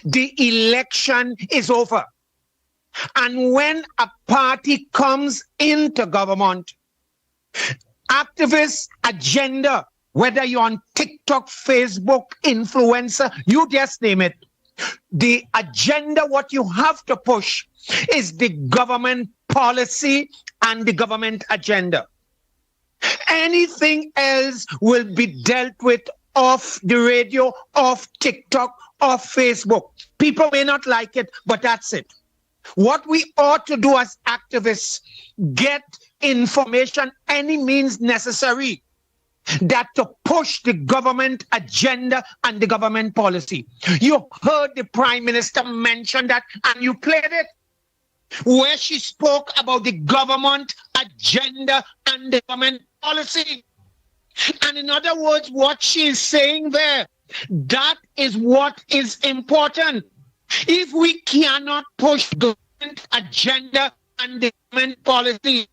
The election is over. And when a party comes into government, activist agenda, whether you're on TikTok, Facebook, influencer, you just name it. The agenda, what you have to push is the government policy and the government agenda. Anything else will be dealt with off the radio, off TikTok, off Facebook. People may not like it, but that's it. What we ought to do as activists, get information any means necessary that to push the government agenda and the government policy. You heard the Prime Minister mention that and you played it, where she spoke about the government agenda and the government policy. And in other words, what she's saying there, that is what is important. If we cannot push the government agenda and the government policy,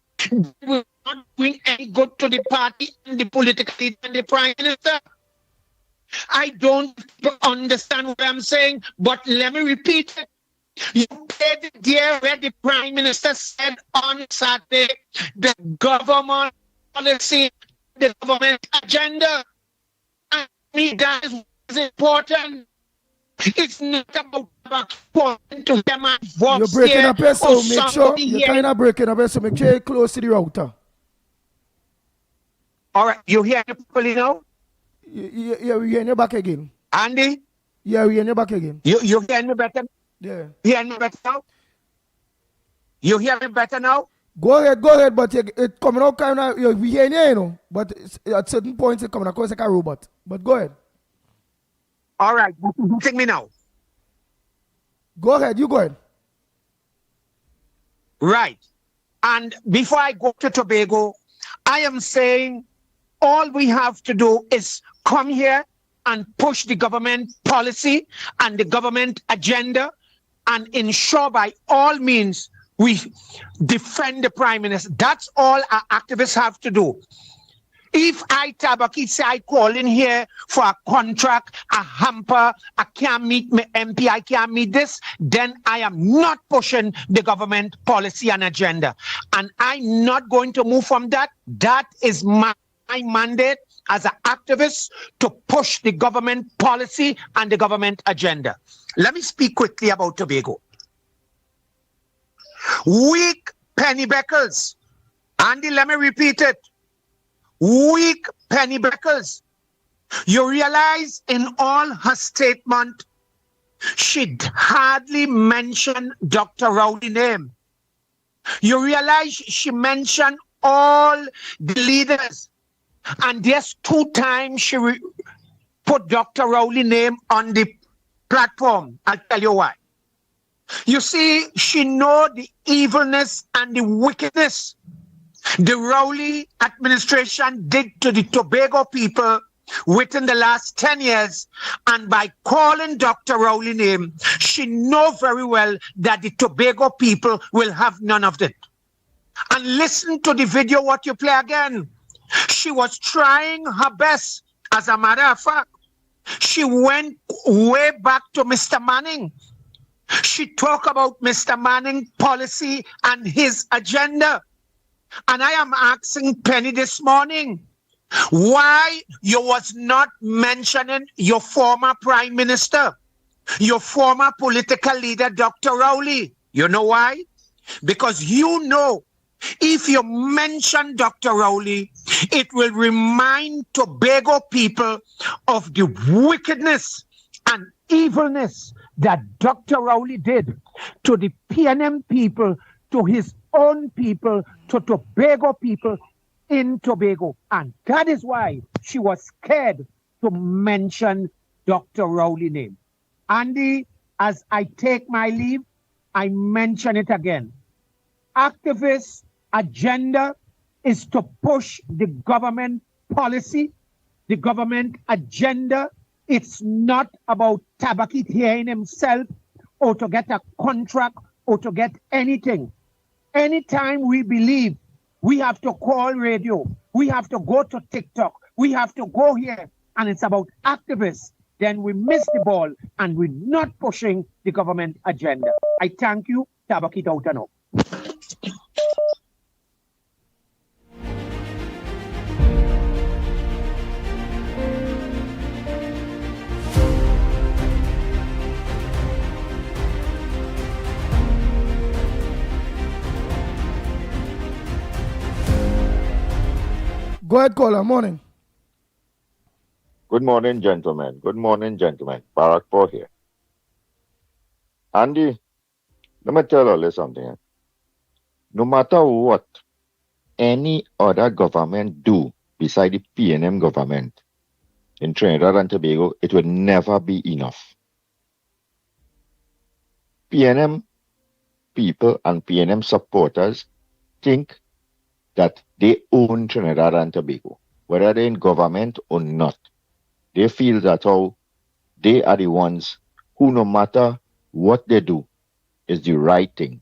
we're not doing any good to the party and the political leader and the Prime Minister. I don't understand what I'm saying, but let me repeat it. You played it there where the Prime Minister said on Saturday, the government policy, the government agenda. I mean, that is what is important. It's not about pointing to them and voice. You're breaking up here, so or make sure somebody you're here. kind of breaking up here, so make sure you're close to the router. All right, you hear me properly now? Yeah, we're hearing you back again. Andy? Yeah, we're hearing you back again. You hear me better? Yeah. You hear me better now? You hear me better now? Go ahead, but it's coming out kind of, we hearing you, but at certain points it's coming across like a robot. But go ahead. All right, you take me now. Go ahead, you go ahead. Right. And before I go to Tobago, I am saying all we have to do is come here and push the government policy and the government agenda and ensure by all means we defend the Prime Minister. That's all our activists have to do. If I, Tabaki, say I call in here for a contract, a hamper, I can't meet my MP, I can't meet this, then I am not pushing the government policy and agenda. And I'm not going to move from that. That is my mandate as an activist to push the government policy and the government agenda. Let me speak quickly about Tobago. Weak penny Beckles. Andy, let me repeat it. Weak penny Beckles. You realize in all her statement, she hardly mentioned Dr. Rowley's name. You realize she mentioned all the leaders. And there's 2 times she put Dr. Rowley's name on the platform. I'll tell you why. You see, she know the evilness and the wickedness the Rowley administration did to the Tobago people within the last 10 years. And by calling Dr. Rowley's name, she know very well that the Tobago people will have none of it. And listen to the video, what you play again. She was trying her best. As a matter of fact, she went way back to Mr. Manning. She talked about Mr. Manning's policy and his agenda. And I am asking Penny this morning, why you was not mentioning your former Prime Minister, your former political leader, Dr. Rowley? You know why? Because you know, if you mention Dr. Rowley, it will remind Tobago people of the wickedness and evilness that Dr. Rowley did to the PNM people, to his own people, to Tobago people in Tobago. And that is why she was scared to mention Dr. Rowley's name. Andy, as I take my leave, I mention it again. Activist agenda is to push the government policy the government agenda. It's not about Tabakit hearing himself or to get a contract or to get anything. Anytime we believe we have to call radio, we have to go to TikTok, we have to go here, and it's about activists, then we miss the ball and we're not pushing the government agenda. I thank you. Tabakit out and out. Go ahead, caller. Morning. Good morning, gentlemen. Good morning, gentlemen. Barack Paul here. Andy, let me tell you something. No matter what any other government do beside the PNM government in Trinidad and Tobago, it will never be enough. PNM people and PNM supporters think that they own Trinidad and Tobago, whether they're in government or not. They feel that they are the ones who, no matter what they do, is the right thing.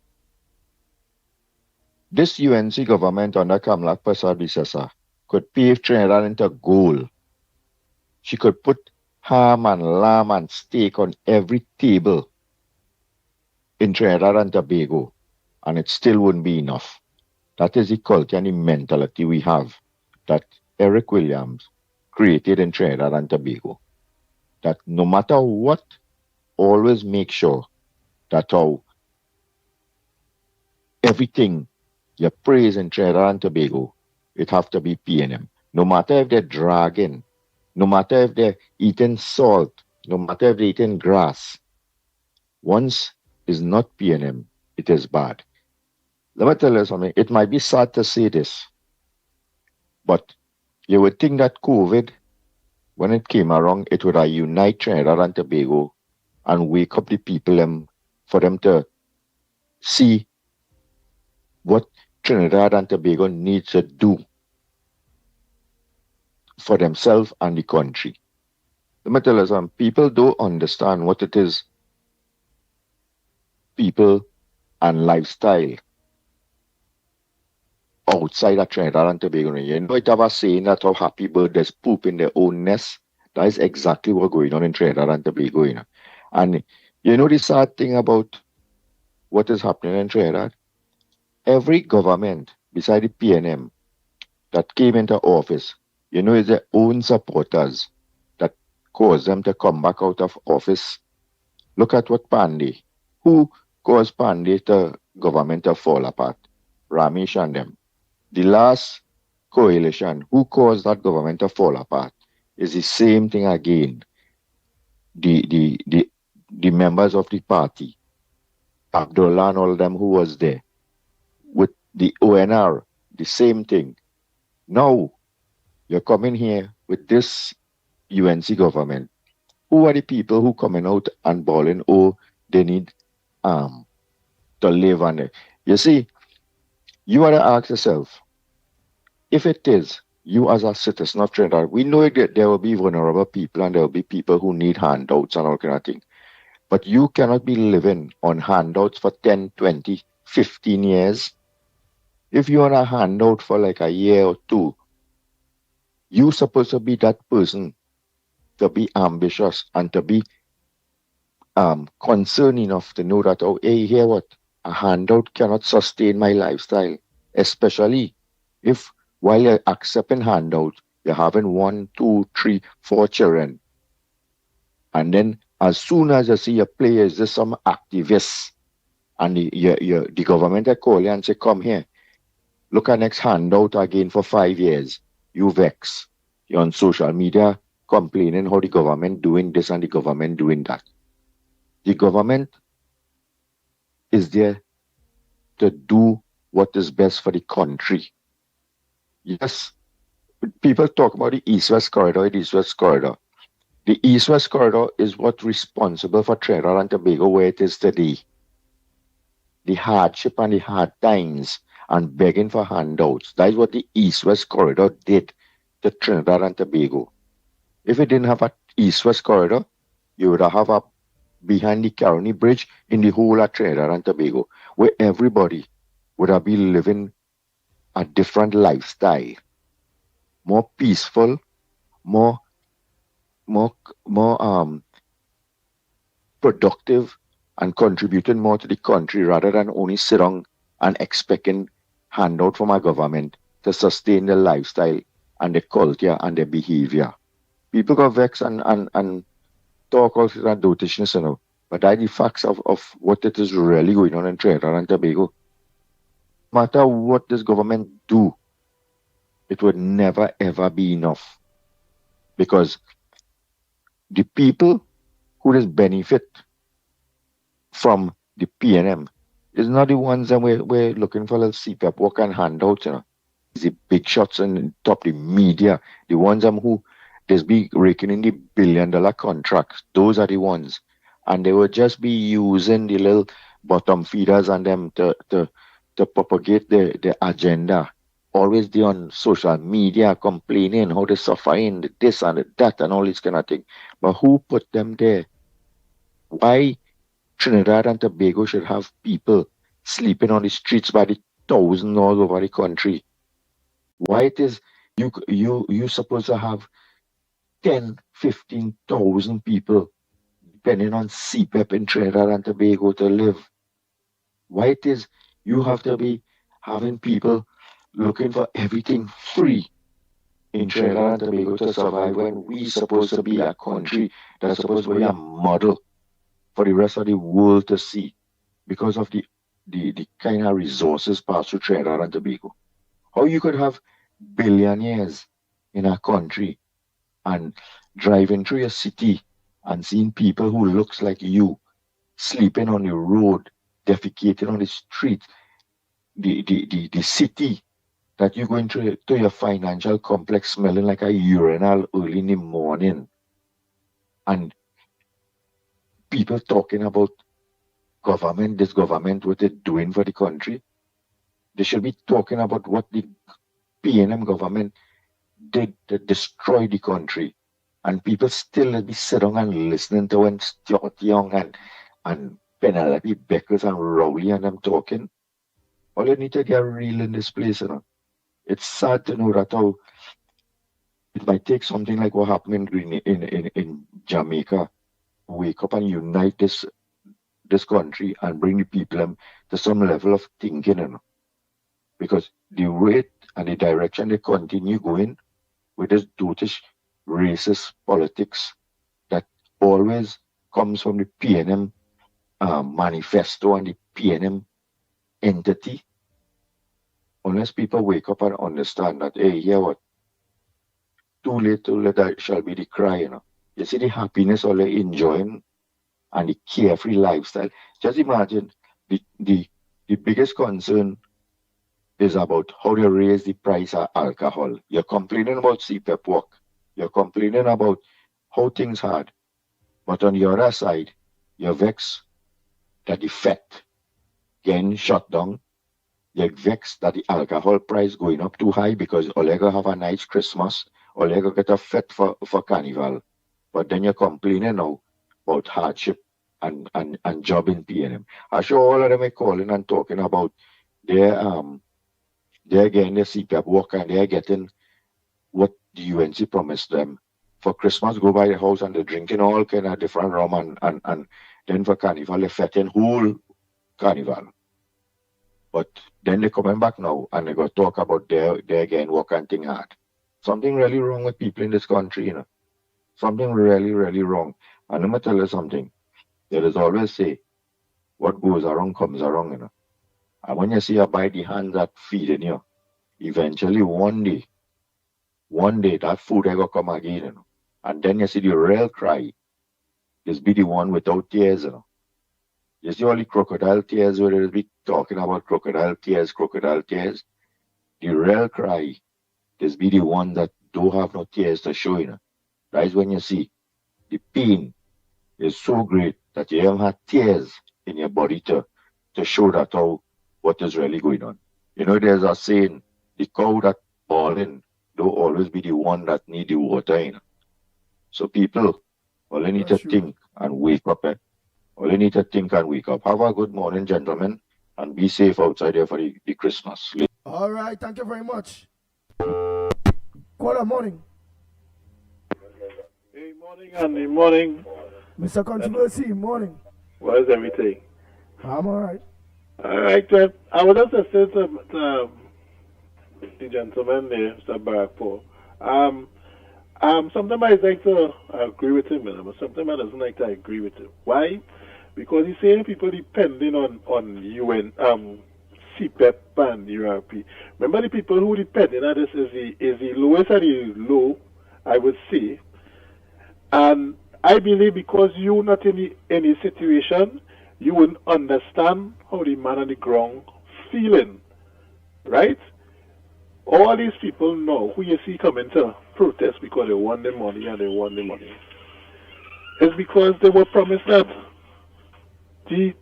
This UNC government under Kamala Persad could pave Trinidad into gold. She could put ham and lamb and steak on every table in Trinidad and Tobago, and it still wouldn't be enough. That is the culture and the mentality we have that Eric Williams created in Trinidad and Tobago. That no matter what, always make sure that everything you praise in Trinidad and Tobago, it have to be PNM. No matter if they're dragging, no matter if they're eating salt, no matter if they're eating grass, once it's not PNM, it is bad. Let me tell you something. It might be sad to say this, but you would think that COVID, when it came around, it would unite Trinidad and Tobago and wake up the people for them to see what Trinidad and Tobago needs to do for themselves and the country. Let me tell you something. People don't understand what it is. People and lifestyle outside of Trinidad and Tobago. You know, it have a saying that how happy birds poop in their own nest. That is exactly what's going on in Trinidad and Tobago. You know? And you know the sad thing about what is happening in Trinidad? Every government, beside the PNM, that came into office, you know, is their own supporters that caused them to come back out of office. Look at what Pandey, who caused Pandey to government to fall apart? Ramesh and them. The last coalition, who caused that government to fall apart, is the same thing again. The members of the party, Abdullah and all of them who was there, with the ONR, the same thing. Now, you're coming here with this UNC government. Who are the people who coming out and bawling, oh, they need to live on it? You see, you ought to ask yourself, if it is you as a citizen of Trinidad, we know that there will be vulnerable people and there will be people who need handouts and all kind of things. But you cannot be living on handouts for 10, 20, 15 years. If you're on a handout for like a year or two, you're supposed to be that person to be ambitious and to be concerned enough to know that, oh, hey, hear what? A handout cannot sustain my lifestyle, especially if while you're accepting handouts, you're having 1, 2, 3, 4 children. And then as soon as you see a player, is this some activists, and the government call you and say, come here, look at next handout again for 5 years. You vex. You're on social media complaining how the government doing this and the government doing that. The government is there to do what is best for the country. Yes, people talk about the East-West corridor, the East-West corridor. The East-West corridor is what's responsible for Trinidad and Tobago where it is today. The hardship and the hard times and begging for handouts. That is what the East-West corridor did to Trinidad and Tobago. If it didn't have a east-west corridor, you would have a behind the Caroni Bridge in the whole of Trinidad and Tobago, where everybody would have been living a different lifestyle, more peaceful, more more more productive, and contributing more to the country rather than only sit on and expecting handout from our government to sustain their lifestyle and their culture and their behavior. People got vexed and talk all that dotishness, but that's the facts of what it is really going on in Trinidad and Tobago. No matter what this government do, it would never ever be enough. Because the people who just benefit from the PNM is not the ones that we're looking for a little CPAP work and handouts, It's the big shots and top the media, the ones who just be raking in the billion-dollar contracts. Those are the ones. And they would just be using the little bottom feeders and them to propagate the agenda. Always be on social media complaining how they're suffering, this and that and all this kind of thing. But who put them there? Why Trinidad and Tobago should have people sleeping on the streets by the thousands all over the country? Why it is you supposed to have 10, 15,000 people depending on CPAP in Trinidad and Tobago to live? Why it is you have to be having people looking for everything free in Trinidad and Tobago to survive when we supposed to be a country that's supposed to be a model for the rest of the world to see because of the kind of resources passed through Trinidad and Tobago? How you could have billionaires in a country and driving through a city and seeing people who looks like you sleeping on the road, defecating on the street, the city that you're going to your financial complex smelling like a urinal early in the morning, and people talking about government, this government, what it's doing for the country. They should be talking about what the PNM government did to destroy the country. And people still be sitting and listening to when Stuart Young and Penelope Beckers and Rowley and them talking. All you need to get real in this place, It's sad to know that how it might take something like what happened in Jamaica, wake up and unite this country and bring the people to some level of thinking, Because the rate and the direction they continue going with this dotish racist politics that always comes from the PNM manifesto and the PNM entity, unless people wake up and understand that, hey, hear what? Too late that shall be the cry, You see the happiness all they're enjoying and the carefree lifestyle. Just imagine the biggest concern is about how they raise the price of alcohol. You're complaining about CPAP work. You're complaining about how things hard. But on the other side, you're vexed that the FET getting shut down. You're vexed that the alcohol price going up too high because Olega have a nice Christmas. Olega get a FET for Carnival. But then you're complaining now about hardship and job in PNM. I'm sure all of them are calling and talking about they're getting their CPAP work and they're getting what the UNC promised them. For Christmas, go by the house and they're drinking all kind of different rum and then for Carnival, they're fetting whole Carnival. But then they're coming back now and they're going to talk about they're getting work and thing hard. Something really wrong with people in this country, Something really, really wrong. And let me tell you something. There is always say, what goes around comes around, And when you see a by the hand that feeding you, eventually one day that food ever come again, And then you see the real cry. This be the one without tears, You see all the crocodile tears where they'll be talking about crocodile tears. The real cry, this be the one that don't have no tears to show, That is when you see the pain is so great that you haven't had tears in your body to show that what is really going on. There's a saying, the cow that bawling don't always be the one that need the water, So people, all you need to think and wake up. All you need to think and wake up. Have a good morning, gentlemen, and be safe outside there for the Christmas. All right, thank you very much. Caller, morning. Hey, morning, Andy. Morning. Mr. Controversy, morning. What is everything? I'm all right. All right, well, I would just say to the gentleman there, Mr. Barakpo. Sometimes I like to agree with him, but sometimes I doesn't like to agree with him. Why? Because he's saying people depending on UN, CPEP and URP. Remember, the people who depending on this is the lowest of the low, I would say. And I believe because you're not in any situation, you wouldn't understand how the man on the ground feeling, right? All these people know who you see coming to protest because they want the money and they want the money. It's because they were promised that the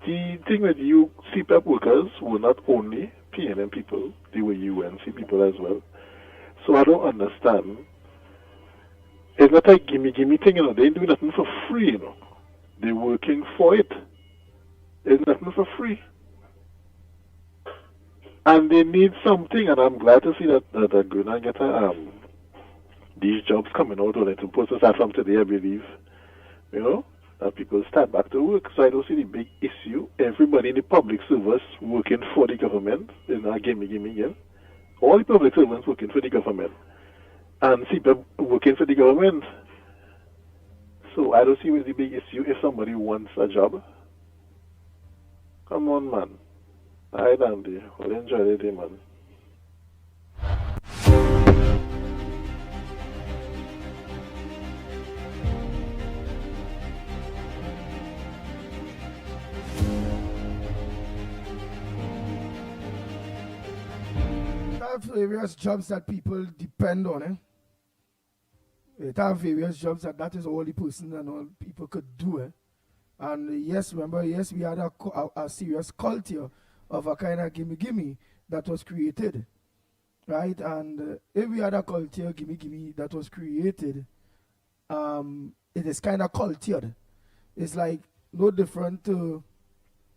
thing with you CPAP workers were not only PNM people, they were UNC people as well. So I don't understand. It's not a gimme thing, They ain't doing nothing for free, They're working for it. It's nothing for free. And they need something, and I'm glad to see that they're going to get these jobs coming out on it. Supposed to start from today, I believe. That people start back to work. So I don't see the big issue. Everybody in the public service working for the government is not gimme again. All the public servants working for the government. And people working for the government. So I don't see what's the big issue if somebody wants a job. Come on, man. All right, Andy. Well, enjoy the day, man. There are various jobs that people depend on. There are various jobs that is all the person and all people could do. And yes, remember, we had a serious culture of a kind of gimme that was created, right? And if we had a culture gimme that was created, it is kind of cultured. It's like no different to,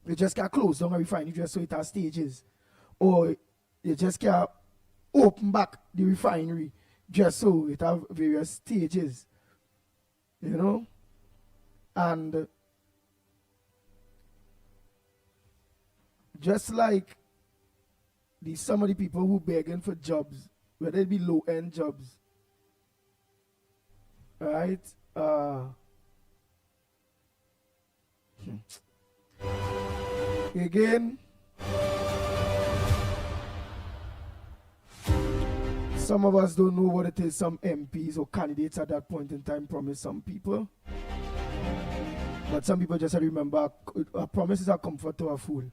you just can't close down a refinery just so it has stages, or you just can't open back the refinery just so it has various stages, and just like some of the people who begging for jobs, whether it be low-end jobs, right? Again, some of us don't know what it is some MPs or candidates at that point in time promise some people. But some people just remember promises are comfort to a fool.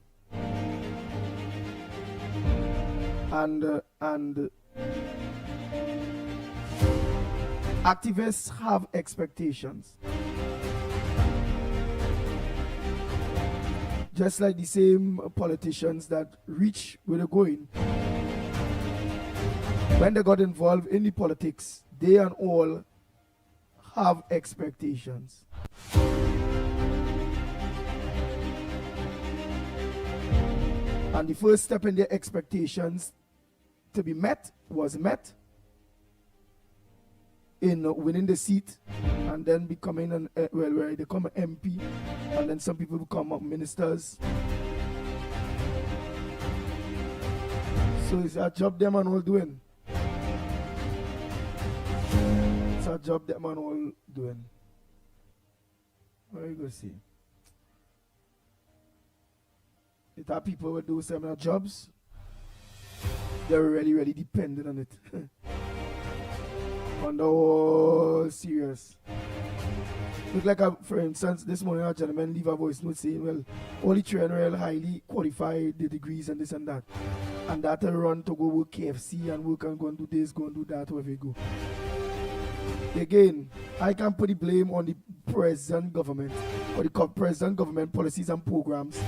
And activists have expectations. Just like the same politicians that reach where they're going. When they got involved in the politics, they and all have expectations. And the first step in their expectations to be met was met in winning the seat and then becoming where they become an MP, and then some people become ministers. So it's a job them and all doing. It's a job that man all doing. What are you going to see? It are people who do similar jobs. They're really dependent on it. On the whole serious. Look like, for instance, this morning a gentleman leave a voice note saying, well, only train real highly qualified, the degrees and this and that. And that will run to go work KFC and work and go and do this, go and do that, wherever you go. Again, I can put the blame on the present government or the present government policies and programs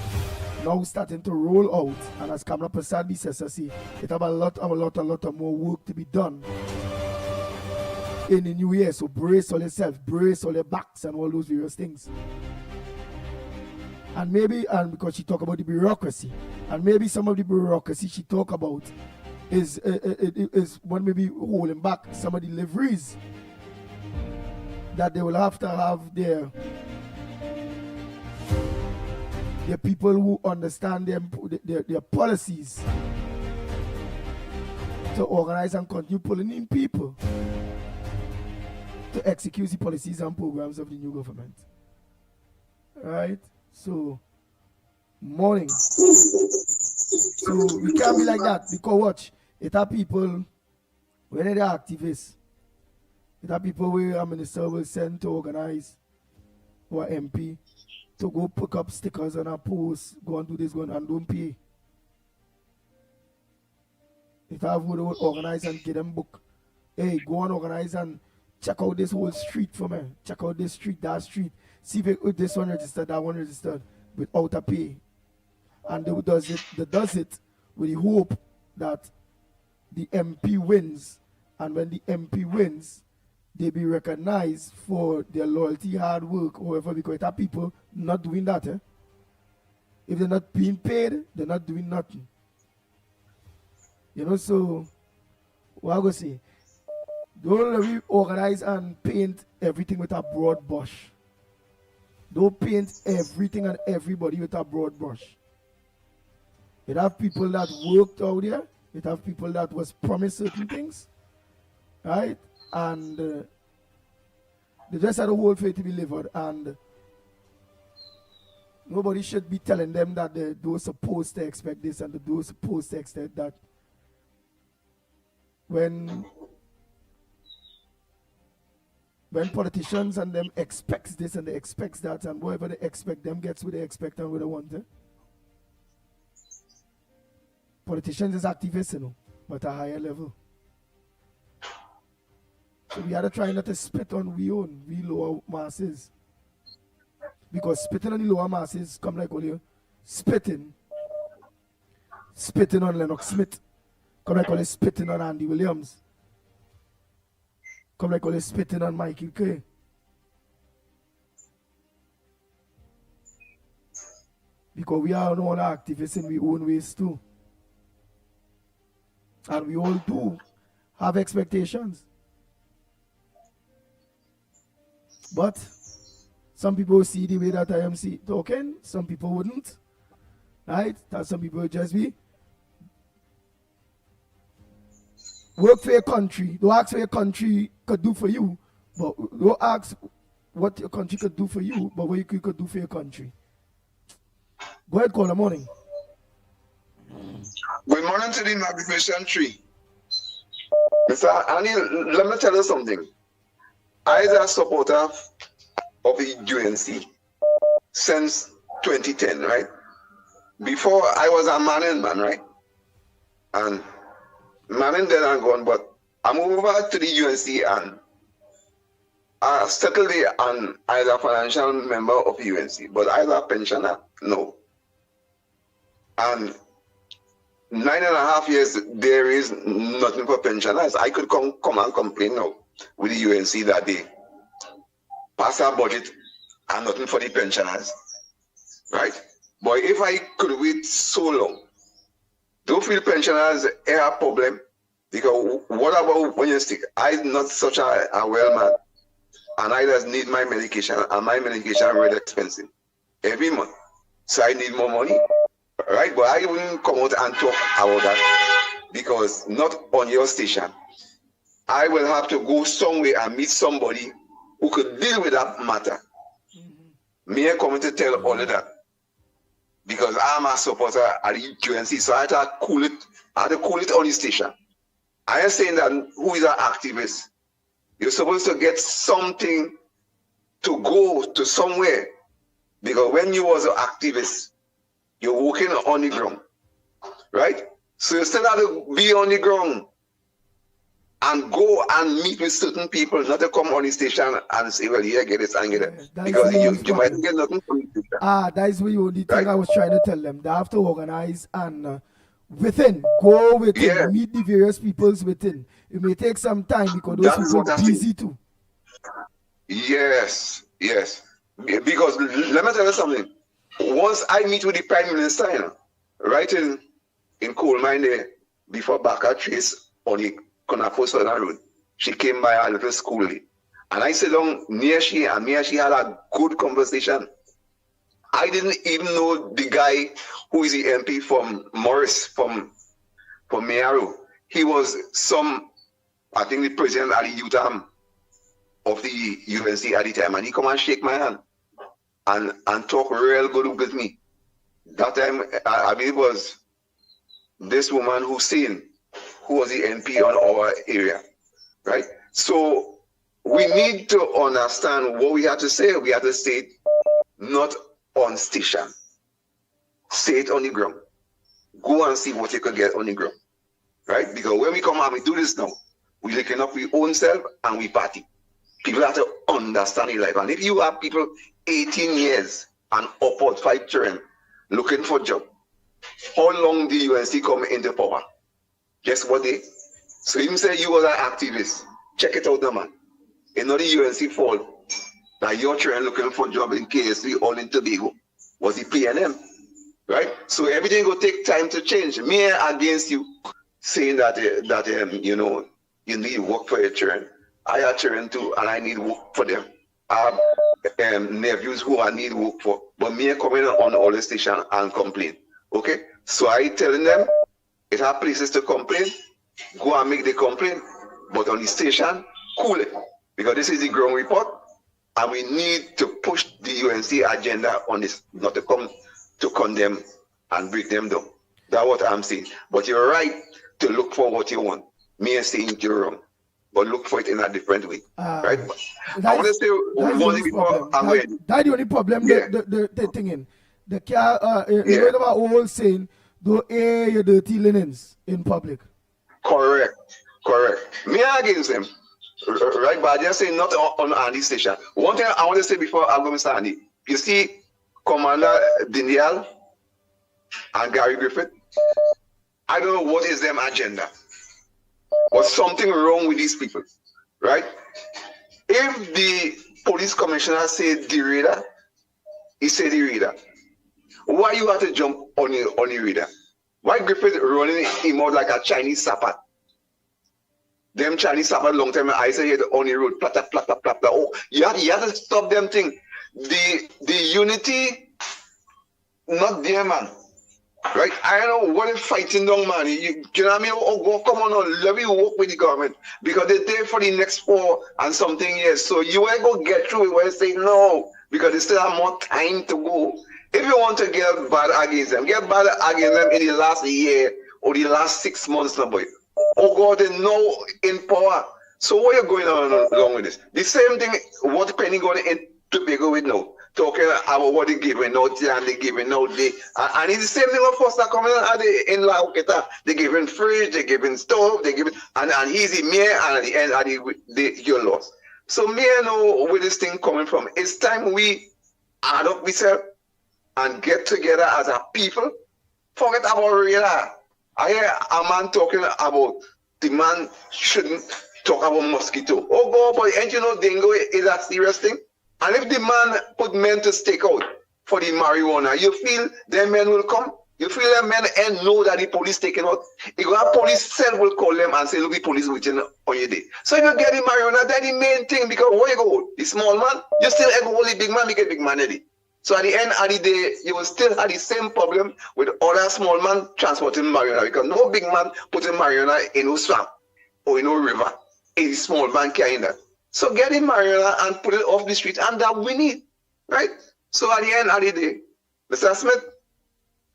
now starting to roll out, and as Kamala Prasad says, it have a lot more work to be done. in the new year. So brace all yourself, brace all your backs and all those various things. And maybe, and because she talk about the bureaucracy, and maybe some of the bureaucracy she talk about is what maybe holding back some of the deliveries that they will have to have their people who understand their policies to organize and continue pulling in people to execute the policies and programs of the new government. Right? So, morning. So, we can't be like that because watch, it are people, when they're activists, it are people where a minister will send to organize or MP to go pick up stickers and a post, go and do this, go and don't pay. If I would organize and get them book, hey, go and organize and check out this whole street for me. Check out this street, that street. See if this one registered, that one registered without a pay. And they does it with the hope that the MP wins. And when the MP wins, they be recognized for their loyalty, hard work, however, because it are people not doing that. If they're not being paid, they're not doing nothing. You know, so what I go say, don't really organize and paint everything with a broad brush. Don't paint everything and everybody with a broad brush. It have people that worked out there. It have people that was promised certain things, right? And they just had a whole faith to be delivered, and nobody should be telling them that they were supposed to expect this and they were supposed to expect that. When politicians and them expects this and they expects that, and whatever they expect, them gets what they expect and what they want. Politicians is activists, you know, but at a higher level. So we had to try not to spit on we lower masses. Because spitting on the lower masses come like only spitting on Lennox Smith. Come like only spitting on Andy Williams. Come like only spitting on Michael Kerr. Because we are all activists in our own ways too. And we all do have expectations. But some people see the way that I am talking, some people wouldn't. Right? That some people would just be work for your country. Don't ask what your country could do for you, but don't ask what your country could do for you, but what you could do for your country. Go ahead, call the morning. Good morning to the magnificent tree. Mr. Annie, let me tell you something. I am a supporter of the UNC since 2010, right? Before I was a man, right? And man dead and gone, but I moved over to the UNC and I settled there and I was a financial member of the UNC, but I was a pensioner, no. And 9.5 years, there is nothing for pensioners. I could come and complain now with the UNC that they pass our budget and nothing for the pensioners, right? But if I could wait so long, don't feel pensioners are a problem, because what about when you're sick? I'm not such a well man, and I just need my medication, and my medication is really expensive every month, so I need more money. Right, but I wouldn't come out and talk about that because not on your station. I will have to go somewhere and meet somebody who could deal with that matter. Me coming to tell all of that because I'm a supporter at the UNC, so I had to cool it. I had to cool it on the station. I am saying that who is an activist? You're supposed to get something to go to somewhere, because when you was an activist, you're walking on the ground, right? So you still have to be on the ground and go and meet with certain people, not to come on the station and say, well, here, get this and get it. Because you might get nothing from the station. That is the only thing I was trying to tell them. They have to organize and within. Go within. Meet the various peoples within. It may take some time because those That is people what I'm busy saying. too. Yes, yes. Because let me tell you something. Once I meet with the Prime Minister, you know, right in coal mine there, before Baka Trace on the Konafo Southern Road, she came by a little school, and I sat down near she, and me and she had a good conversation. I didn't even know the guy who is the MP from Morris, from Mayaro. He was I think the president at the youth of the UNC at the time, and he come and shake my hand and talk real good with me. That time, I believe it was this woman Hussein, who was the MP on our area, right? So we need to understand what we have to say. We have to say it not on station. Say it on the ground. Go and see what you can get on the ground, right? Because when we come and we do this now, we looking up our own self and we party. People have to understand your life. And if you have people 18 years and upward 5 children looking for job, how long the UNC come into power? Guess what they? So even say you was an activist, check it out, man. It's not the UNC fault that your children looking for job in KSC or in Tobago was the PNM, right? So everything will take time to change. Me against you saying that you know, you need work for your children. I have children too, and I need work for them. I have nephews who I need work for, but me coming on all the station and complain. Okay, so I telling them it have places to complain. Go and make the complaint, but on the station, cool it, because this is the ground report, and we need to push the UNC agenda on this, not to come to condemn and break them down. That's what I'm saying. But you're right to look for what you want. Me and saying you're wrong, but look for it in a different way, right? I want to say one thing before I'm going. That's the only problem. Yeah. The thing in the car. You know about all saying, don't air your dirty linens in public. Correct. Me against them, right? But I just say not on Andy station. One thing I want to say before I go, Mr. Andy, you see, Commander Dindial and Gary Griffith. I don't know what is their agenda. But something wrong with these people, right? If the police commissioner said the reader, he said the reader. Why you have to jump on the reader? Why Griffith running him out like a Chinese sapper? Them Chinese sapper long time I say here on the road, platter. Oh, you have to stop them thing. The unity, not there, man. Right? I don't know what is fighting down, man. You know what I mean? Oh, come on, let me work with the government because they're there for the next 4 and something years. So you ain't go get through it when you say no because they still have more time to go. If you want to get bad against them, get bad against them in the last year or the last 6 months, no boy. Oh God, they know in power. So what are you going on along with this? The same thing, what Penny going in Tobago with now. Talking about what they're giving out and they're giving out there. And it's the same thing of us that coming in La Oketa. They're giving fridge, they're giving stove, they're giving, and he's the mayor, and at the end, you're lost. So me, I know where this thing coming from. It's time we add up ourselves and get together as a people. Forget about radar. I hear a man talking about the man shouldn't talk about mosquito. Oh God, but ain't you know dengue is a serious thing? And if the man put men to stake out for the marijuana, you feel them men will come? You feel them men and know that the police taking out? If the police self will call them and say, look, the police waiting on your day. So if you get the marijuana, that's the main thing, because where you go? The small man, you still have only big man, make a big man ready. So at the end of the day, you will still have the same problem with other small man transporting marijuana, because no big man putting marijuana in no swamp or in no river. A small man carrying that. So get in marijuana and put it off the street, and that we need, right? So at the end of the day, Mr. Smith,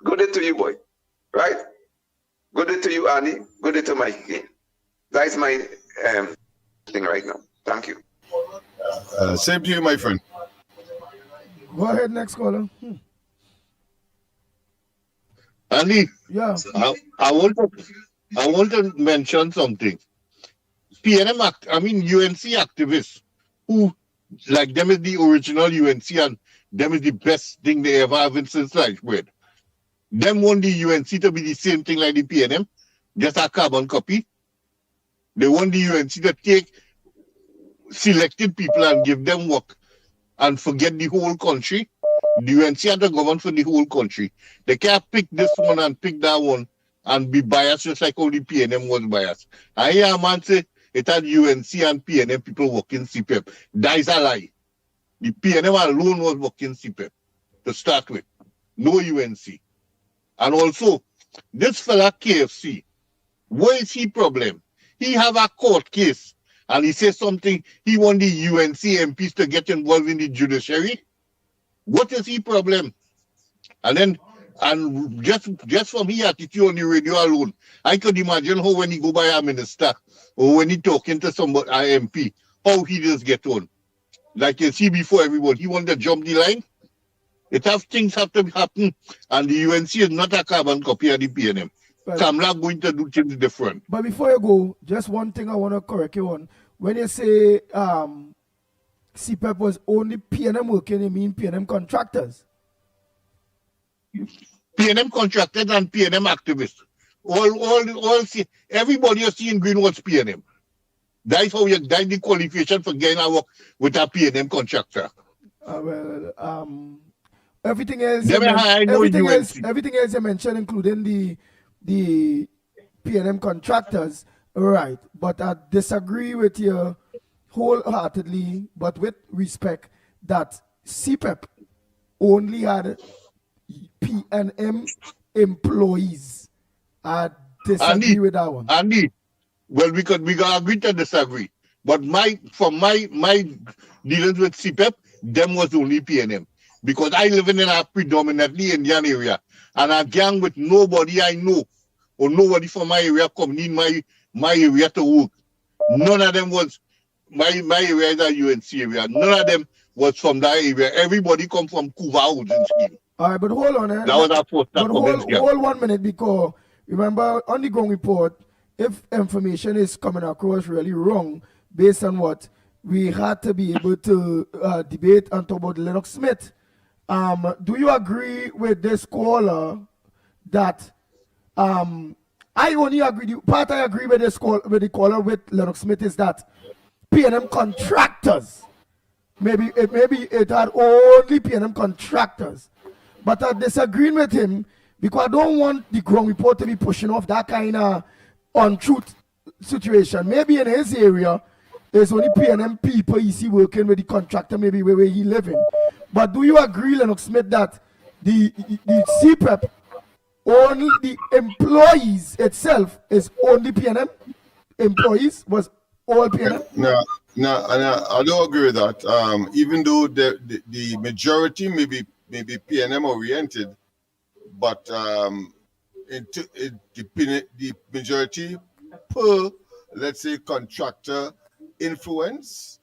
good day to you, boy, right? Good day to you, Annie. Good day to Mikey. That is my thing right now. Thank you. Same to you, my friend. Go ahead, next caller. Andy, yeah. I want to mention something. UNC activists who, like, them is the original UNC and them is the best thing they ever have in since sliced bread. Them want the UNC to be the same thing like the PNM, just a carbon copy. They want the UNC to take selected people and give them work and forget the whole country. The UNC had to govern for the whole country. They can't pick this one and pick that one and be biased just like how the PNM was biased. I hear a man say it had UNC and PNM people working CPEP. That is a lie. The PNM alone was working CPEP to start with. No UNC. And also, this fella KFC, what is his problem? He have a court case and he says something, he want the UNC MPs to get involved in the judiciary. What is his problem? And then, and just from his attitude on the radio alone, I could imagine how when he go by a minister or when he talking to somebody, an MP, how he just get on. Like you see before everyone, he want to jump the line. Things have to happen, and the UNC is not a carbon copy of the PNM. Well, so I'm not going to do things different. But before you go, just one thing I want to correct you on. When you say CPEP was only PNM working, you mean PNM contractors? PNM contractors and PNM activists. Everybody you see in green was PNM. That's how that's the qualification for getting a work with a PNM contractor. Everything else, everything else you mentioned, including the PNM contractors, right? But I disagree with you wholeheartedly, but with respect, that CPEP only had PNM employees. I disagree with that one. Andy, well, we can agree to disagree. But from my dealings with CPEP, them was only PNM. Because I live in a predominantly Indian area, and I gang with nobody I know, or nobody from my area coming in my area to work. None of them was, my area is a UNC area. None of them was from that area. Everybody come from Kuva housing scheme. All right, but hold on. That was our first hold 1 minute, because remember on the ground report, if information is coming across really wrong, based on what we had to be able to debate and talk about Lennox Smith. Do you agree with this caller that I only agree, part I agree with this call with the caller with Lennox Smith is that PNM contractors, maybe it had only PNM contractors, but I disagree with him because I don't want the ground report to be pushing off that kind of untruth situation. Maybe in his area there's only PNM people you see working with the contractor, maybe where he living. But do you agree, Lennox Smith, that the CPEP, only the employees itself is only PNM? Employees was all PNM? No, I don't agree with that. Even though the majority may be PNM oriented, but the majority per, let's say, contractor influence,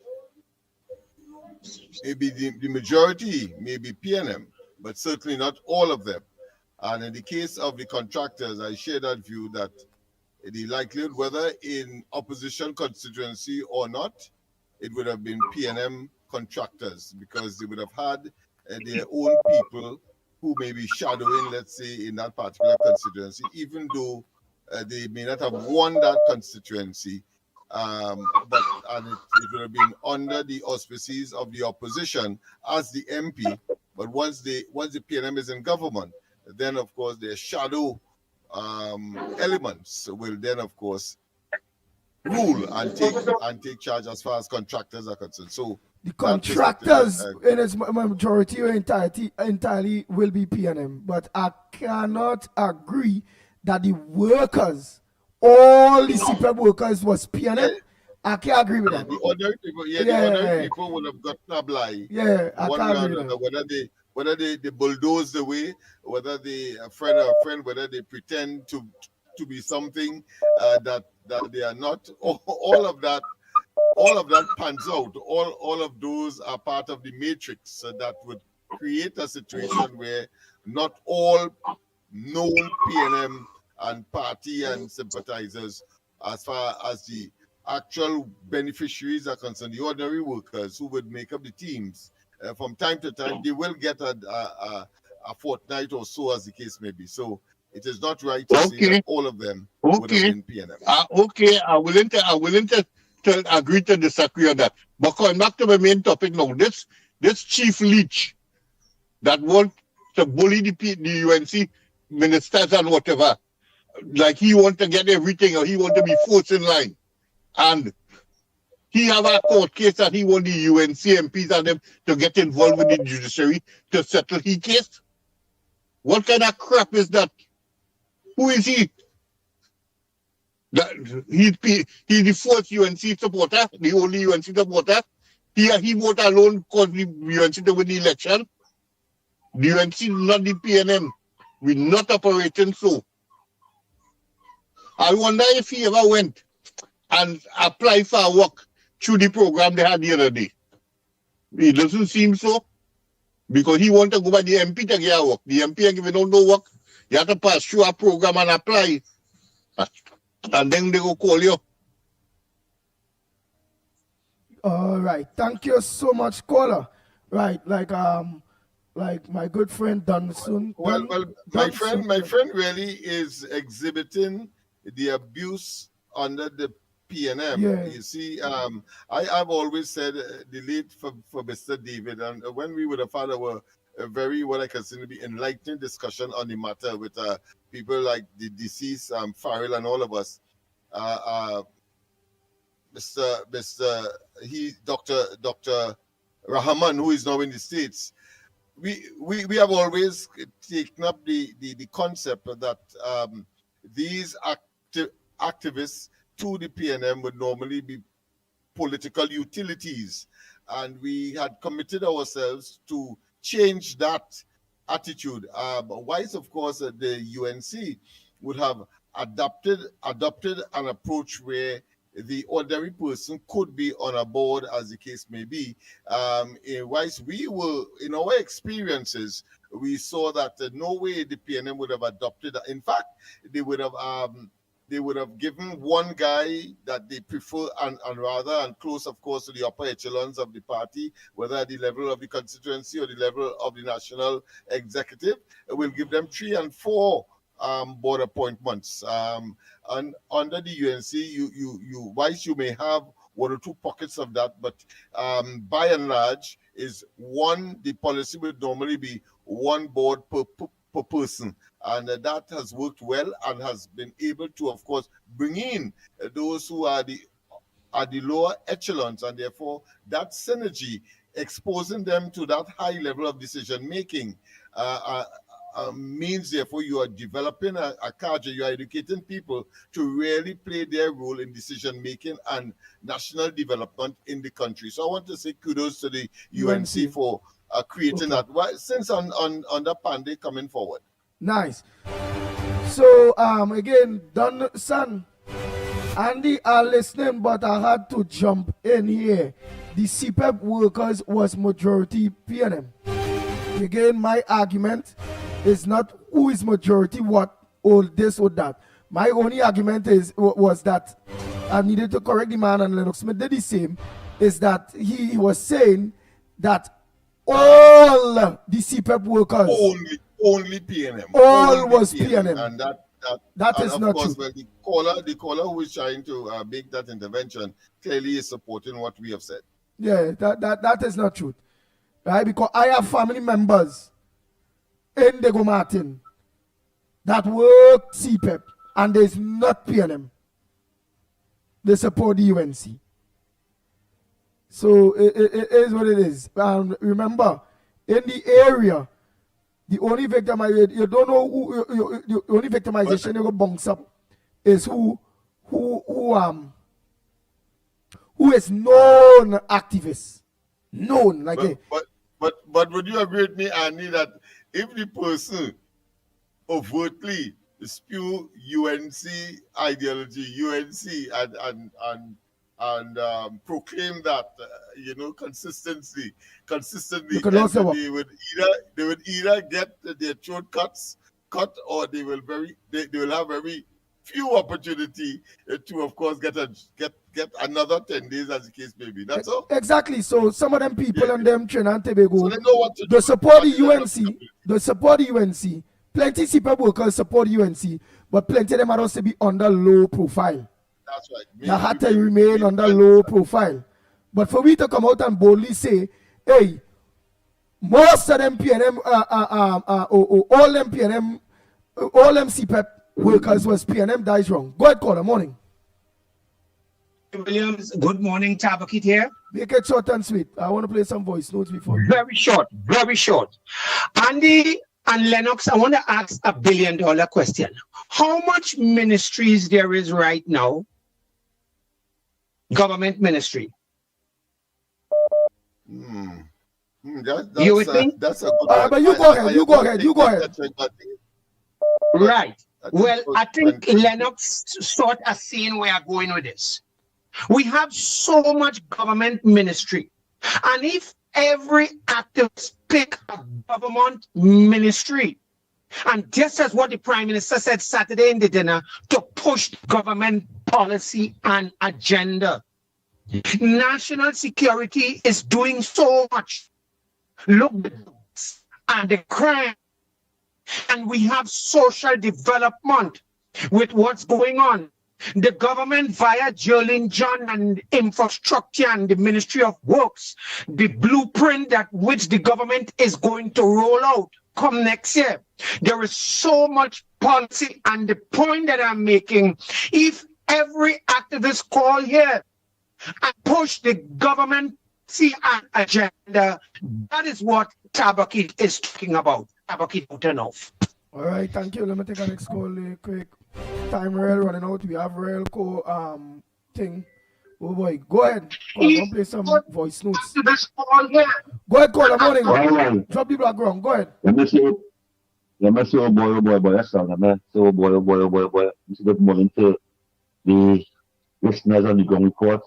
maybe the majority may be PNM, but certainly not all of them. And in the case of the contractors, I share that view that the likelihood, whether in opposition constituency or not, it would have been PNM contractors, because they would have had their own people who may be shadowing, let's say, in that particular constituency, even though they may not have won that constituency. But it would have been under the auspices of the opposition as the MP. But once the PNM is in government, then of course their shadow elements will then of course rule and take charge as far as contractors are concerned. So the contractors in its majority or entirely will be PNM, but I cannot agree that the workers, all the CPEP workers was PNM. I can't agree with that. The ordinary people would have got tabli. Yeah, I can't agree with that. Whether they bulldoze the way, whether they a friend, whether they pretend to be something that they are not. All of that pans out. All of those are part of the matrix that would create a situation where not all known PNM and party and sympathizers, as far as the actual beneficiaries are concerned, the ordinary workers who would make up the teams, from time to time, they will get a a fortnight or so, as the case may be. So it is not right to say that all of them would have been PNM. Okay, I'm willing to agree to disagree on that. But going back to the main topic now, this chief leech that wants to bully the UNC ministers and whatever, like he want to get everything, or he want to be first in line, and he have a court case that he want the UNC MPs and them to get involved with the judiciary to settle his case. What kind of crap is that? Who is he? He's the first UNC supporter, the only UNC supporter. He voted alone because the UNC to win the election. The UNC is not the PNM. We're not operating so. I wonder if he ever went and applied for work through the program they had the other day. It doesn't seem so. Because he want to go by the MP to get work. The MP ain't giving no work. You have to pass through a program and apply. And then they go call you. All right. Thank you so much, caller. Right, like my good friend Dunson. My friend really is exhibiting the abuse under the PNM. Yeah. You see, I've always said the late for Mr. David, and when we would have had a very, what I consider to be enlightening discussion on the matter with people like the deceased Farrell and all of us, Dr. Rahman, who is now in the States, we have always taken up the concept that these activists to the PNM would normally be political utilities, and we had committed ourselves to change that attitude. Wise, of course, the UNC would have adopted an approach where the ordinary person could be on a board, as the case may be. Wise, we were, in our experiences, we saw that no way the PNM would have adopted. In fact, they would have given one guy that they prefer and close, of course, to the upper echelons of the party, whether at the level of the constituency or the level of the national executive. We'll give them 3 and 4 board appointments. And under the UNC, Wise, you may have 1 or 2 pockets of that, but by and large, the policy would normally be 1 board per person. And that has worked well and has been able to, of course, bring in those who are the lower echelons, and therefore that synergy, exposing them to that high level of decision making, means therefore you are developing a cadre, you are educating people to really play their role in decision making and national development in the country. So I want to say kudos to the UNC for creating that. Since on the Pandey coming forward. Nice. So again, Don Son, Andy are listening, but I had to jump in here. The CPEP workers was majority PNM. Again, my argument is not who is majority, what, or this or that. My only argument was that I needed to correct the man, and Lennox Smith did the same, is that he was saying that all the CPEP workers only PNM. All was PNM. And that is not course, true. Well, the caller who is trying to make that intervention clearly is supporting what we have said. Yeah, that is not true. Right? Because I have family members in Dego Martin that work CPEP and there's not PNM. They support the UNC. So it is what it is. Remember, in the area, the only victimization, you don't know who, the only victimization you go bounce up is who is known activists. Known, like but would you agree with me, Andy, that if the person overtly spew UNC ideology, UNC and proclaim that consistently, they would either get their throat cut, or they will have very few opportunity to, of course, get another 10 days, as the case may be. That's all. Exactly. So some of them people and them Trinidad and Tobago, so they know what to they support the UNC. they support the UNC. Plenty CPAP workers support the UNC, but plenty of them are also be under low profile. That's right. They had to remain under low profile. But for me to come out and boldly say, hey, most of them PNM, all them PNM, all them CPAP workers was PNM dies wrong. Go ahead, caller, morning. Williams, good morning, Tabakit here. Make it short and sweet. I want to play some voice notes before. Very short, very short. Andy and Lennox, I want to ask $1 billion question. How much ministries there is right now? Government ministry. You would think? That's a good but you go ahead, you go ahead, you go ahead. Right. Well, I think Lennox sort of seeing where I'm going with this. We have so much government ministry. And if every activist pick a government ministry, and just as what the Prime Minister said Saturday in the dinner, to push government policy and agenda. National security is doing so much. Look at the crime. And we have social development with what's going on. The government via Jolin John and infrastructure and the Ministry of Works, the blueprint that which the government is going to roll out come next year. There is so much policy, and the point that I'm making, if every activist call here and push the government agenda, that is what Tabakit is talking about. Tabakit don't turn off. All right, thank you. Let me take a next call quick. Time rail running out. We have rail thing. Oh boy, go ahead. Go play some voice notes. Go ahead, call. Morning. Right. Drop the background. Go ahead. Let me see, oh boy, that's all. So, boy. Good morning to the listeners on the ground report.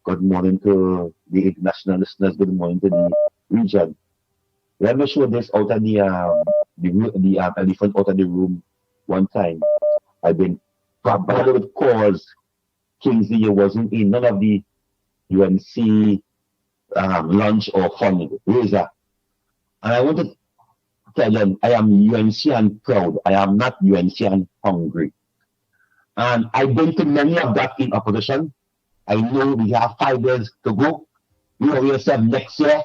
Good morning to the international listeners. Good morning to the region. Let me show this out of the elephant out of the room one time. I've been bombarded with calls. Kingsley wasn't in none of the UNC lunch or fundraiser. And I want to tell them I am UNCian proud. I am not UNCian hungry. And I've been to many of that in opposition. I know we have 5 years to go. You know yourself next year.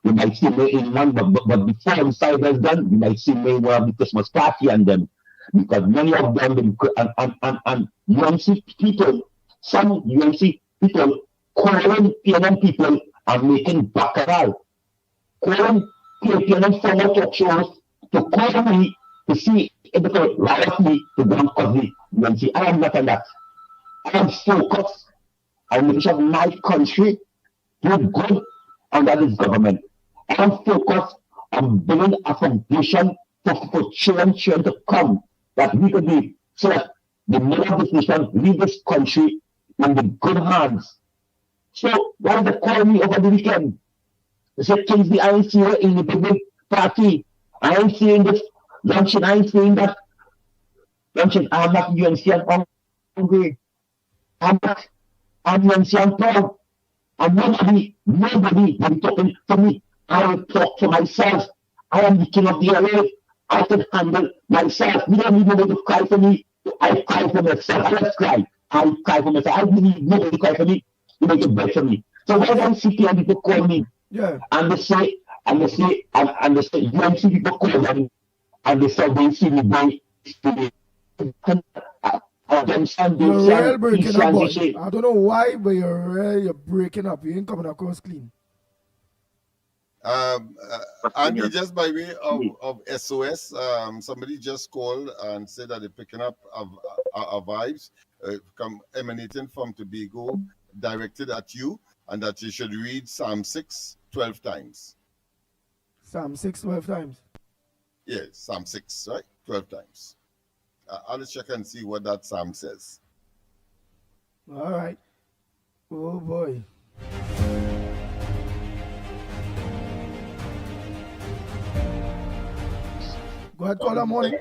You might see me in one, but before the 5 years done, you might see me in one of the Christmas party and them. Because many of them and UNC people, some UNC people calling PNM people are making baccarat. Calling PNM former talk shows to call me to see if they could rile me to go of the UNC. I am not on that. I am focused on making sure my country do good under this government. I am focused on building a foundation for children to come, that we could be, so that the men of this nation leave this country in the good hands. So, why did they call me over the weekend? They said, Kingsley, I ain't see you in the big party. I ain't seeing this luncheon. I ain't seeing that luncheon. I'm not UNC, I'm hungry. I'm UNC, I'm proud. And nobody will be talking to me. I will talk to myself. I am the king of the LA. I can handle myself. You don't need nobody to cry for me. I cry for myself. I just cry. I cry for myself. I don't need nobody to cry for me. You make it better for me. So why don't CPM people call me? Yeah. And they say, UNC people call them, and they say they see me going. You're real breaking up, boy. I don't know why, but you're breaking up. You ain't coming across clean. Andy, just by way of SOS, somebody just called and said that they're picking up our vibes emanating from Tobago, directed at you, and that you should read Psalm 6 12 times. Psalm 6 12 times? Yes, Psalm 6, right? 12 times. I'll just check and see what that Psalm says. All right. Oh, boy. Go ahead, call that morning.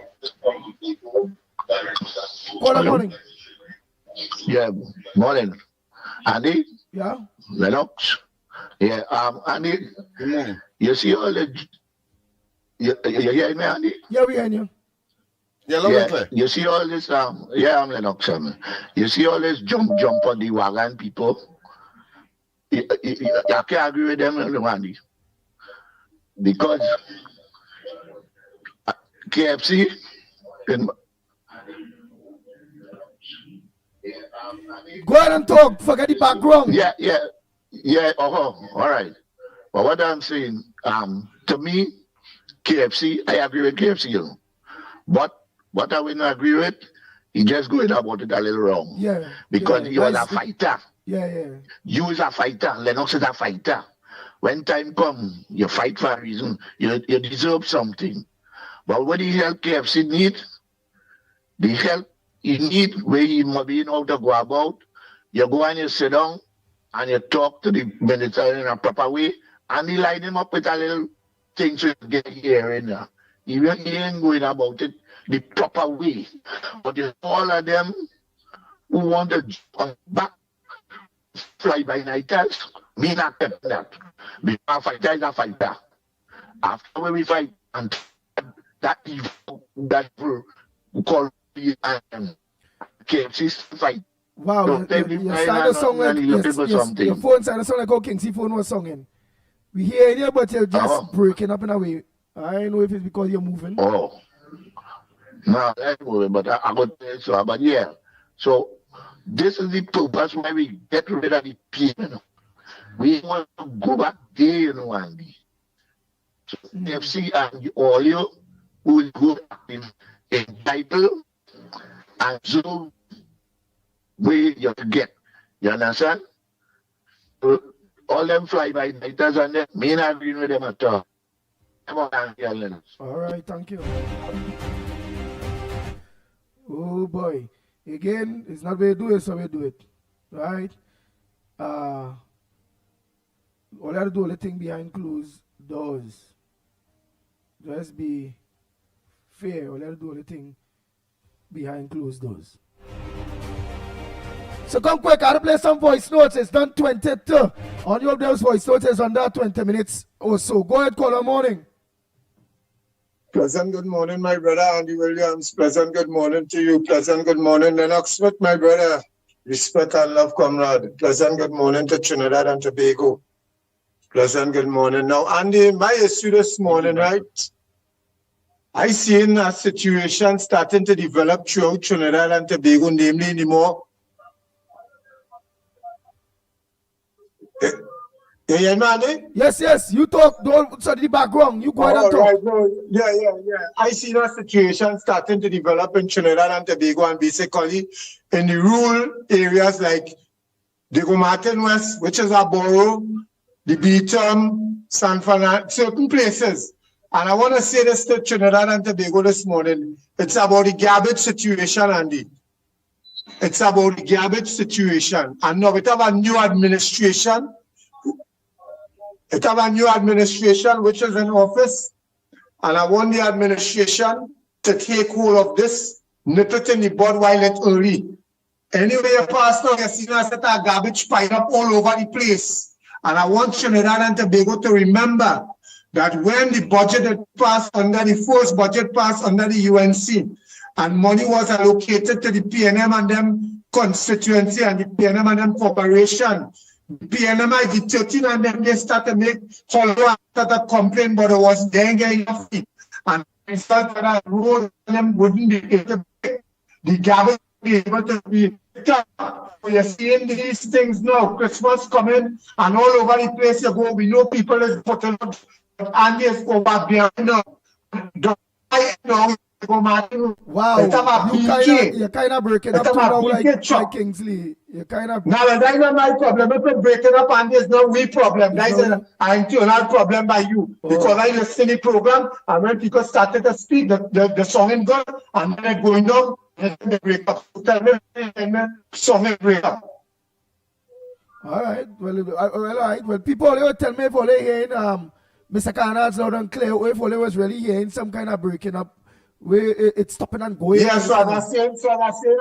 Call that morning. Yeah, morning. Andy? Yeah? Lennox? Yeah, Andy, good morning. You see all the You hear me, Andy? Yeah, we hear you. Yeah, loud and clear. You see all this, yeah, I'm Lennox. You see all this jump on the wagon people. You can't agree with them, Andy. Because KFC, go ahead and talk. Forget the background. Yeah. All right. But what I'm saying, to me, KFC, I agree with KFC, you know. But what I will not agree with, he just going about it a little wrong. Yeah. Because you are a fighter. Yeah. You is a fighter. Lennox is a fighter. When time come, you fight for a reason. You deserve something. But what the help KFC need, the help he need where he might be how to go about, you go and you sit down and you talk to the minister in a proper way and he line him up with a little thing so you get here in there. He ain't going about it the proper way. But it's all of them who want to jump back, fly by nighters, me not get that. Because a fighter is a fighter. After when we fight, and that evil we call the KFC fight. Wow, your song like your phone sounded song like how King's phone was singing. We hear you, but you're just breaking up in a way. I don't know if it's because you're moving. Oh. No, I'm moving, but I got to tell you so. But yeah. So this is the purpose why we get rid of the people. We want to go back there, you know, Andy. So KFC and all you will go back in title and so where you get. You understand? So, all them fly-by-nighters and them, me not agreeing with them at all. All right, thank you. Oh boy. Again, it's not we do it, so we do it. Right? All you have to do, the thing behind closed doors. Just be fair. All you have to do, the thing behind closed doors. So come quick, I have to play some voice notes. It's done 22. On your those voice notes is under 20 minutes or so. Go ahead, caller morning. Pleasant good morning, my brother Andy Williams. Pleasant good morning to you. Pleasant good morning, Lennox Smith, my brother. Respect and love, comrade. Pleasant good morning to Trinidad and Tobago. Pleasant good morning. Now, Andy, my issue this morning, right? I seen a situation starting to develop throughout Trinidad and Tobago, namely anymore. You hear me, Andy? Yes. You talk, don't study the background. You go ahead and talk. Right, no. Yeah. I see that situation starting to develop in Trinidad and Tobago and basically in the rural areas like the Martin West, which is a borough, the Beaton, San Fernando, certain places. And I want to say this to Trinidad and Tobago this morning. It's about the garbage situation, Andy. It's about the garbage situation. And now we have a new administration. It have a new administration which is in office, and I want the administration to take hold of this, nip it in the bud while it's early. Anyway, you pass now, you see a set of garbage pile up all over the place. And I want Trinidad and Tobago to remember that when the budget passed under the first budget passed under the UNC, and money was allocated to the PNM and them constituency and the PNM and them corporation, PNMI, the 13 and them, they start to make follow after the complaint, but it was then getting enough. And instead that road them wouldn't be able to break. The garbage be able to be picked up. So you're seeing these things now, Christmas coming, and all over the place you go, we know people is putting up, and there's over behind now. Wow, you're kind of breaking up now like Kingsley. You're kind of... No, that's not my problem. If you're breaking up and there's no we problem. That's an internal problem by you. Because I listen to the program and when people started to speak, the song is good and then it's going down, they break up. Tell me, song is break up. All right. Well, people always tell me if only hearing Mr. Carnard's loud and clear, if only was really hearing some kind of breaking up it's stopping and going. Yes, so I'm saying,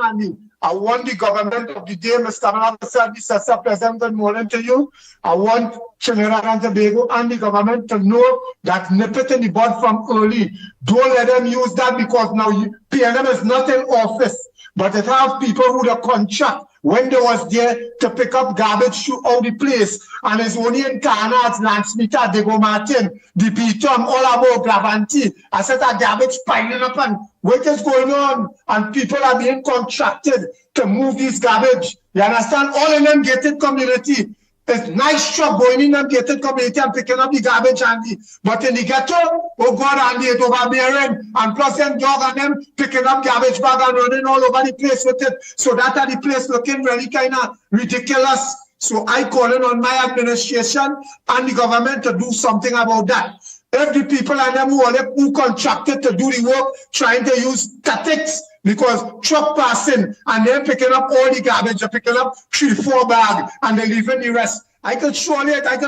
Andy, I want the government of the day, Mr. Mr. President, good morning to you. I want Trinidad and Tobago and the government to know that nip it in the bud from early. Don't let them use that because now PNM is not in office, but it have people who the contract when they was there to pick up garbage throughout the place. And it's only in Carnage, Lansmita, Dego Martin, the Pitom, all about Gravanti. I said that garbage piling up and what is going on? And people are being contracted to move this garbage. You understand? All in them gated community. It's nice job going in them gated community and picking up the garbage, Andy. But in the ghetto, oh God, Andy, it's overbearing. And plus them dog and them picking up garbage bag and running all over the place with it. So that are the place looking really kind of ridiculous. So I calling on my administration and the government to do something about that. If the people and them who contracted to do the work trying to use tactics because truck passing and they're picking up all the garbage, they're picking up 3-4 bags and they're leaving the rest. I could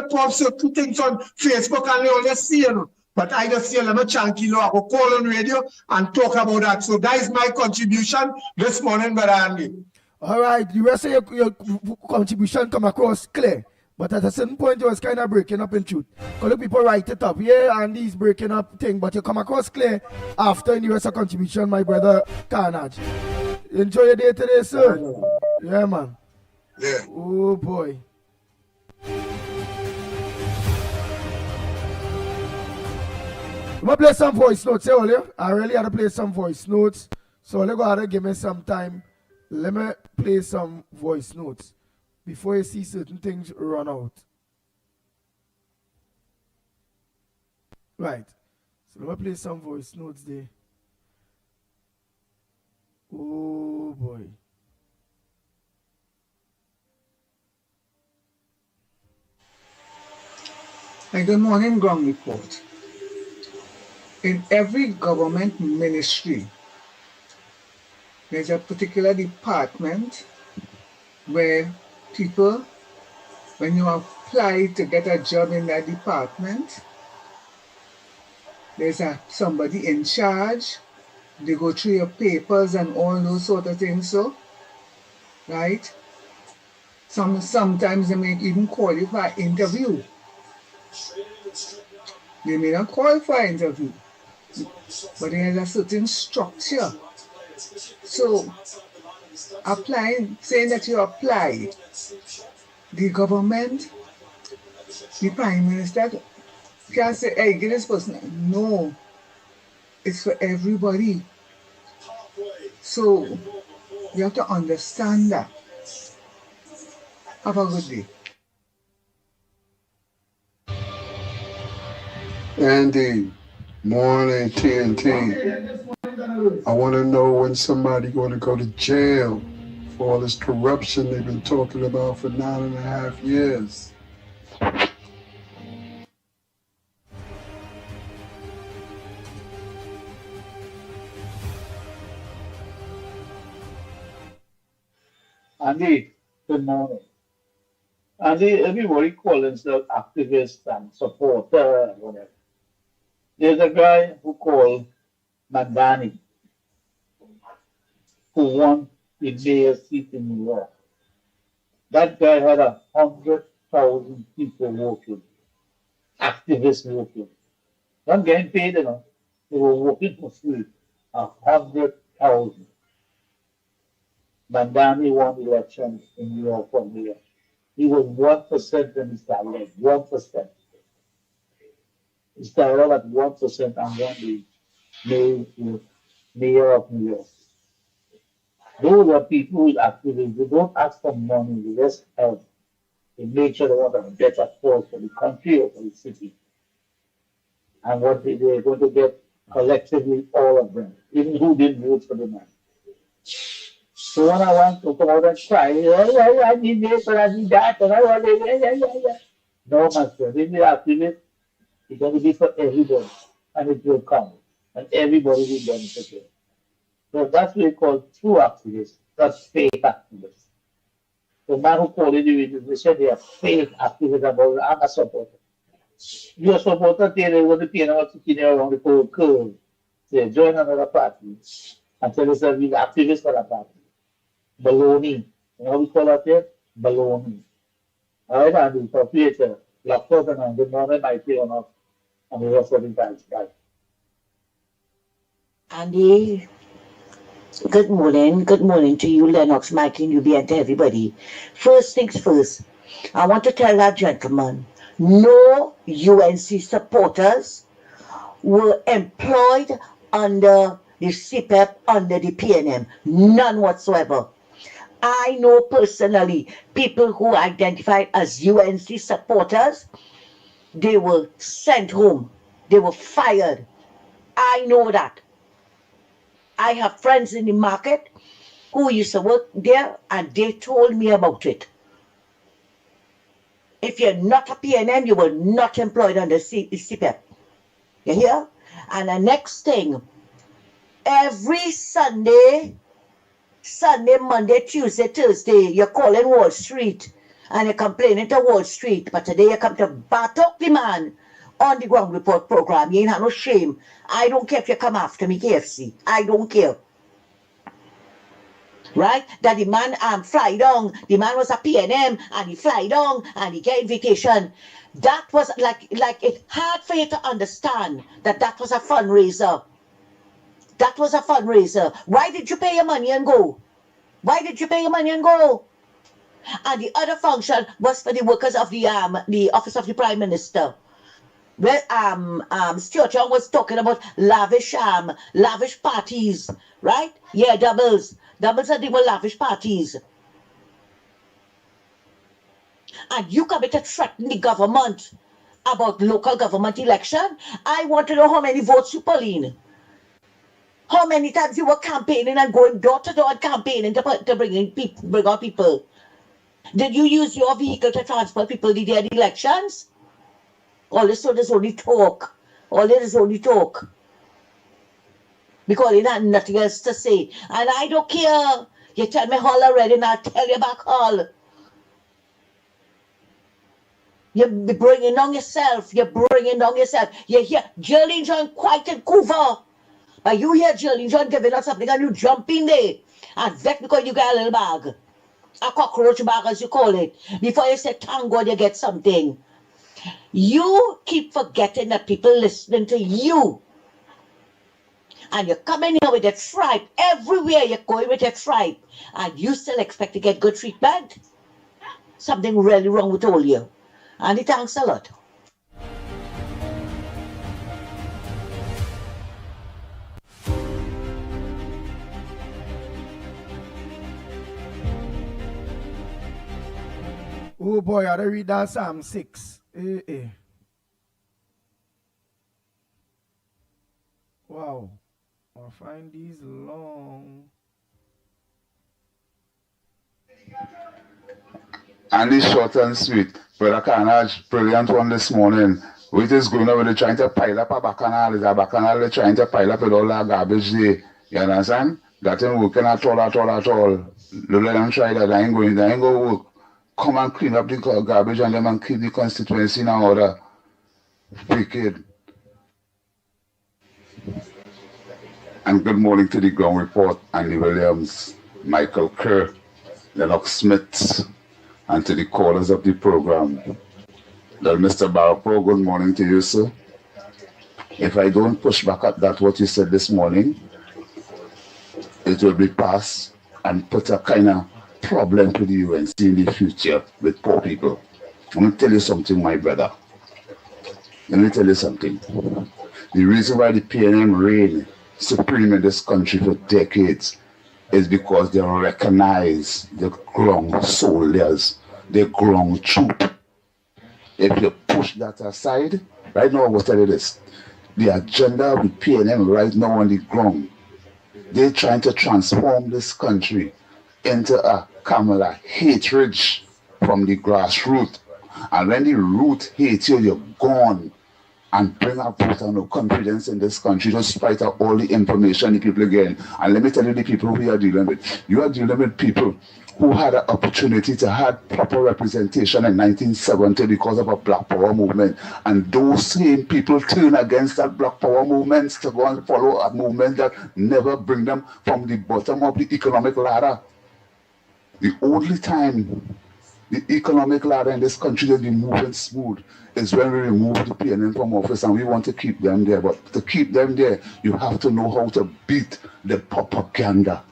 post two things on Facebook and they only see you. But I just say, let me chunky law. I will call on radio and talk about that. So that is my contribution this morning, Brother Andy. All right, the rest of your contribution come across clear. But at a certain point, you was kind of breaking up in truth. Because the people write it up. Yeah, and he's breaking up thing. But you come across clear after in the rest of contribution, my brother Carnage. Enjoy your day today, sir. Yeah, man. Yeah. Oh, boy. I'm going to play some voice notes earlier. I really had to play some voice notes. So let's go ahead and give me some time. Let me play some voice notes before you see certain things run out. Right. So let me play some voice notes there. Oh boy. Hey, good morning, Ground Report. In every government ministry, there's a particular department where people, when you apply to get a job in that department, there's somebody in charge. They go through your papers and all those sort of things, so, right? Sometimes they may even call you for an interview. They may not call for an interview, but there's a certain structure. So, applying, saying that you apply, the government, the Prime Minister can't say, hey, get this person. No, it's for everybody. So, you have to understand that. Have a good day. Andy, morning TNT. I want to know when somebody going to go to jail for all this corruption they've been talking about for 9.5 years. Andy, good morning. Andy, everybody calls themselves activists and supporter and whatever. There's a guy who called Mandani, who won the mayor's seat in New York. That guy had 100,000 people working, activists working. Not getting paid enough. They were working for free. 100,000. Mandani won the election in New York for mayor. He was 1% when he started, 1%. He started off at 1% and won the mayor of New York. Those are people who are activists. They don't ask for money, they just help. They make sure they want a better cause for the country or for the city. And what they're going to get collectively, all of them, even who didn't vote for the man. So when I want to come out and cry, I need this and I need that, and I want it, No, my friend, if you're activist, it's going to be for everybody, and it will come, and everybody will benefit. So that's what we call true activists, not fake activists. The man who called it, they said they are fake activists about I'm a supporter. You're a supporter, they're going to pay about 15 around the whole curve. Say, join another party and tell us that we're activists for that party. Baloney. You know what we call that here? Baloney. All right, Andy, for future. Lock up and good morning, my dear, and we were 45. Bye. Andy, good morning. Good morning to you, Lennox, Mike, and UB, and to everybody. First things first, I want to tell that gentleman, no UNC supporters were employed under the CPEP, under the PNM. None whatsoever. I know personally people who identified as UNC supporters, they were sent home. They were fired. I know that. I have friends in the market who used to work there and they told me about it. If you're not a PNM, you were not employed under CPEP. You hear? And the next thing, every Sunday, Monday, Tuesday, Thursday, you're calling Wall Street and you're complaining to Wall Street, but today you come to bat up the man on the Ground Report program. You ain't have no shame. I don't care if you come after me, KFC. I don't care. Right? That the man fly down. The man was a PNM and he fly down and he get invitation. That was like it's hard for you to understand that was a fundraiser. That was a fundraiser. Why did you pay your money and go? Why did you pay your money and go? And the other function was for the workers of the Office of the Prime Minister. Well, Stuart Young was talking about lavish parties, right? Yeah, doubles and they were lavish parties. And you come to threaten the government about local government election. I want to know how many votes you pull in. How many times you were campaigning and going door to door and campaigning to bring out people? Did you use your vehicle to transport people the day of the elections? All this is only talk. All this is only talk. Because you have nothing else to say. And I don't care. You tell me all already and I'll tell you back all. You're bringing down yourself. You're bringing down yourself. You hear Jerlyn John quiet in Coover. But you hear Jerlyn John giving us something and you jump in there. And vex because you got a little bag. A cockroach bag as you call it. Before you say, thank God you get something. You keep forgetting that people listening to you. And you're coming here with a tribe. Everywhere you're going with a tribe. And you still expect to get good treatment? Something really wrong with all you. And thanks a lot. Oh boy, I read that Psalm 6. Wow. I'll find these long. And it's short and sweet. Brother Carnage, brilliant one this morning. What is going on? They're trying to pile up a bacchanal. Is a bacchanal they're trying to pile up with all that garbage there. You understand? That ain't working at all. Let them try that. They ain't going to work. Come and clean up the garbage and them and keep the constituency in order. Wicked. And good morning to the Ground Report, Andy Williams, Michael Kerr, Lennox Smith, and to the callers of the program. Well, Mr. Barapo, good morning to you, sir. If I don't push back at that, what you said this morning, it will be passed and put a kind of problem to the UNC in the future with poor people. I'm going to tell you something, my brother. Let me tell you something. The reason why the PNM reigned supreme in this country for decades is because they recognize the ground soldiers, the ground troop. If you push that aside, right now I will tell you this, the agenda of the PNM right now on the ground, they're trying to transform this country into a Kamala hatred from the grassroots. And when the root hates you, you're gone. and bring a voter no confidence in this country despite of all the information the people are getting. And let me tell you the people who you are dealing with. You are dealing with people who had an opportunity to have proper representation in 1970 because of a Black Power movement. And those same people turn against that Black Power movement to go and follow a movement that never bring them from the bottom of the economic ladder. The only time the economic ladder in this country will be moving smooth is when we remove the PNN from office, and we want to keep them there. But to keep them there, you have to know how to beat the propaganda.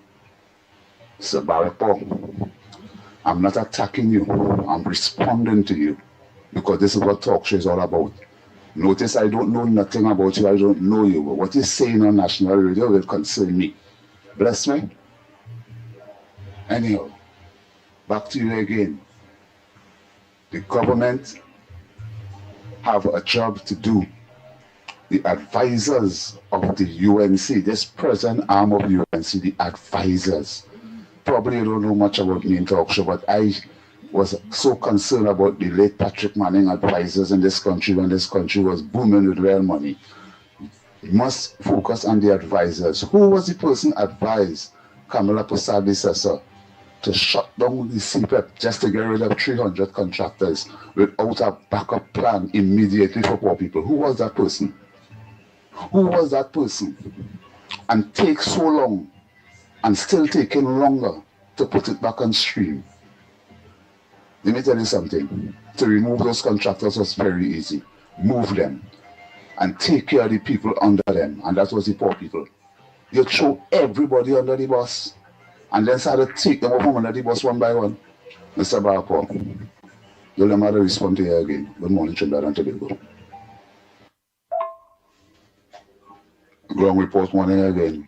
So Barack, I'm not attacking you. I'm responding to you because this is what talk show is all about. Notice I don't know nothing about you. I don't know you. But what you're saying on national radio will concern me. Bless me. Anyhow, back to you again. The government have a job to do. The advisors of the UNC, this present arm of UNC, the advisors. Probably you don't know much about me in talk show, but I was so concerned about the late Patrick Manning advisors in this country when this country was booming with real money. You must focus on the advisors. Who was the person advised Kamala Prasad to shut down the CPEP just to get rid of 300 contractors without a backup plan immediately for poor people? Who was that person? Who was that person? And take so long and still taking longer to put it back on stream. Let me tell you something. To remove those contractors was very easy. Move them and take care of the people under them. And that was the poor people. You throw everybody under the bus and then start to take them off from under the bus one by one. Mr. Barco, you'll let me respond to you again. Good morning, Trinidad and Tobago. Ground report morning again.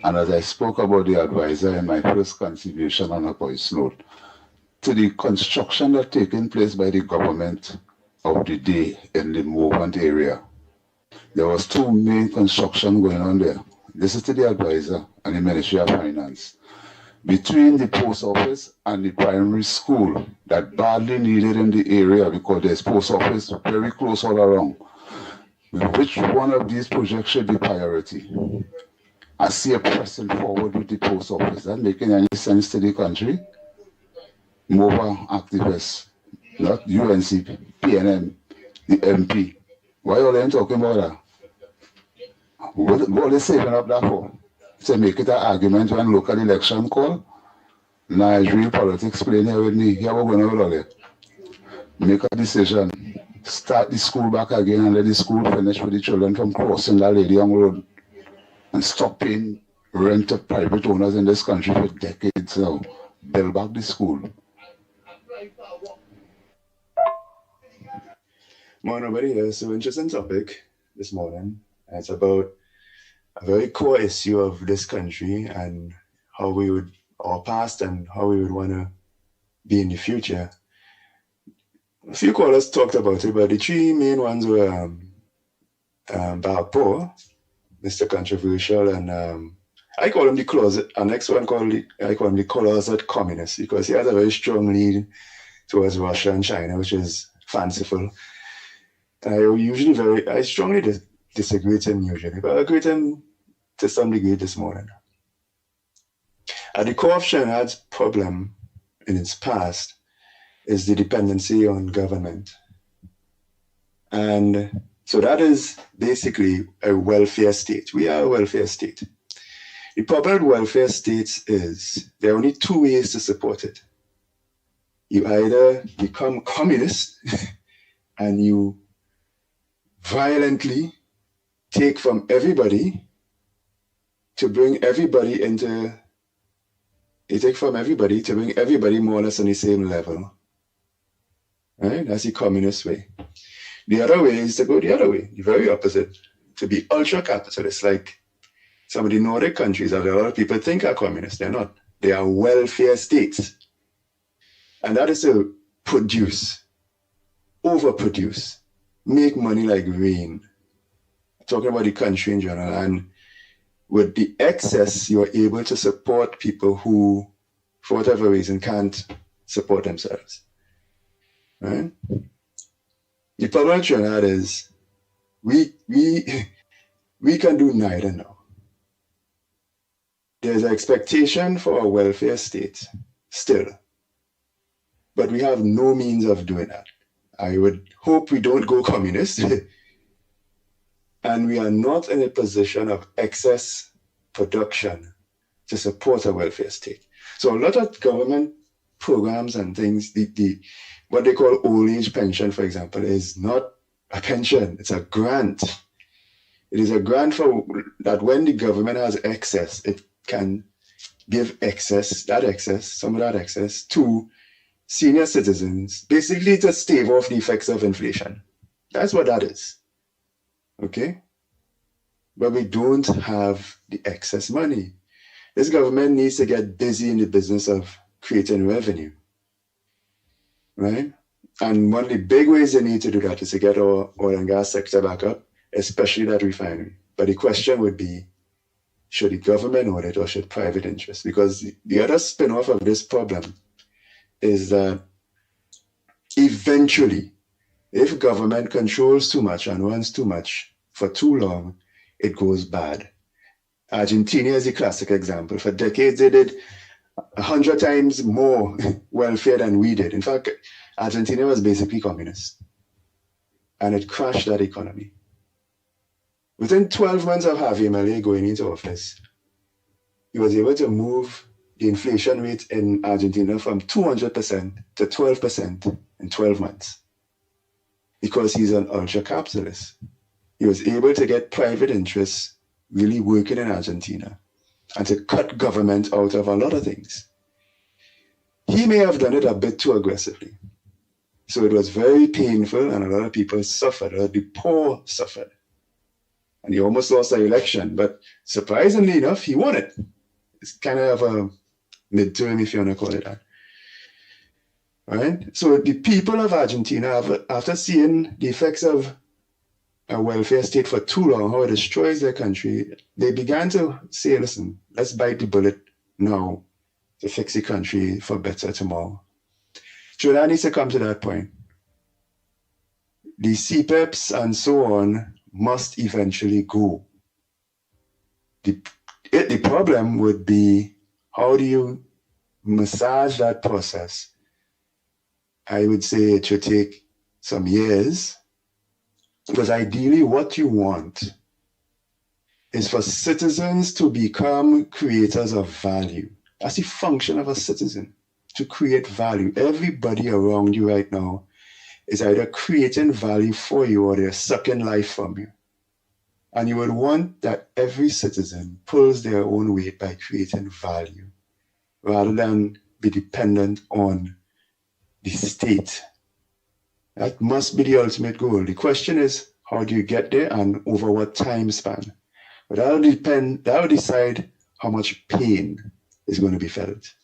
And as I spoke about the advisor in my first contribution on a voice note, to the construction that taken place by the government of the day in the movement area, there was two main construction going on there. This is to the advisor and the Ministry of Finance. Between the post office and the primary school that badly needed in the area because there's post office very close all around. Which one of these projects should be priority? I see a pressing forward with the post office. That making any sense to the country? MOVA activists, not UNC, PNM, the MP. Why are they talking about that? What are they saving up that for? To make it an argument when local election call? Nah, it's real politics playing here with me. Here we're going to do it. Make a decision. Start the school back again and let the school finish with the children from crossing that lady on the road. And stop paying rent to private owners in this country for decades now. Build back the school. Morning, everybody. It's an interesting topic this morning. It's about a very core issue of this country and how we would, our past and how we would want to be in the future. A few callers talked about it, but the three main ones were Balpo, Mr. Controversial, and I call him the closet. Our next one I call him the closet communist because he has a very strong lead towards Russia and China, which is fanciful. I strongly disagree with him usually, but I agree with him to some degree this morning. At the core of Trinidad's problem in its past is the dependency on government. And so that is basically a welfare state. We are a welfare state. The problem with welfare states is there are only two ways to support it. You either become communist and you violently take from everybody to bring everybody into, you take from everybody to bring everybody more or less on the same level. Right? That's the communist way. The other way is to go the other way, the very opposite, to be ultra-capitalist, like some of the Nordic countries that a lot of people think are communist. They're not. They are welfare states. And that is to produce, overproduce, make money like rain. I'm talking about the country in general. And with the excess, you're able to support people who, for whatever reason, can't support themselves. Right? The problem with Trinidad is we can do neither now. There's an expectation for a welfare state still, but we have no means of doing that. I would hope we don't go communist, and we are not in a position of excess production to support a welfare state. So a lot of government programs and things, what they call old age pension, for example, is not a pension, it's a grant. It is a grant for that when the government has excess, it can give some of that excess to senior citizens, basically to stave off the effects of inflation. That's what that is. Okay? But we don't have the excess money. This government needs to get busy in the business of creating revenue, right? And one of the big ways they need to do that is to get our oil and gas sector back up, especially that refinery. But the question would be, should the government own it or should private interests? Because the other spin-off of this problem is that eventually, if government controls too much and runs too much for too long, it goes bad. Argentina is a classic example. For decades, they did 100 times more welfare than we did. In fact, Argentina was basically communist, and it crashed that economy. Within 12 months of Javier Milei going into office, he was able to move the inflation rate in Argentina from 200% to 12% in 12 months because he's an ultra-capitalist. He was able to get private interests really working in Argentina and to cut government out of a lot of things. He may have done it a bit too aggressively. So it was very painful and a lot of people suffered, a lot of the poor suffered. And he almost lost the election, but surprisingly enough, he won it. It's kind of a midterm, if you want to call it that. Right? So the people of Argentina, after seeing the effects of a welfare state for too long, how it destroys their country, they began to say, listen, let's bite the bullet now to fix the country for better tomorrow. Trinidad needs to come to that point. The CPEPs and so on must eventually go. The problem would be, how do you massage that process? I would say it should take some years, because ideally what you want is for citizens to become creators of value. That's the function of a citizen, to create value. Everybody around you right now is either creating value for you or they're sucking life from you. And you would want that every citizen pulls their own weight by creating value rather than be dependent on the state. That must be the ultimate goal. The question is, how do you get there and over what time span? But that will decide how much pain is going to be felt.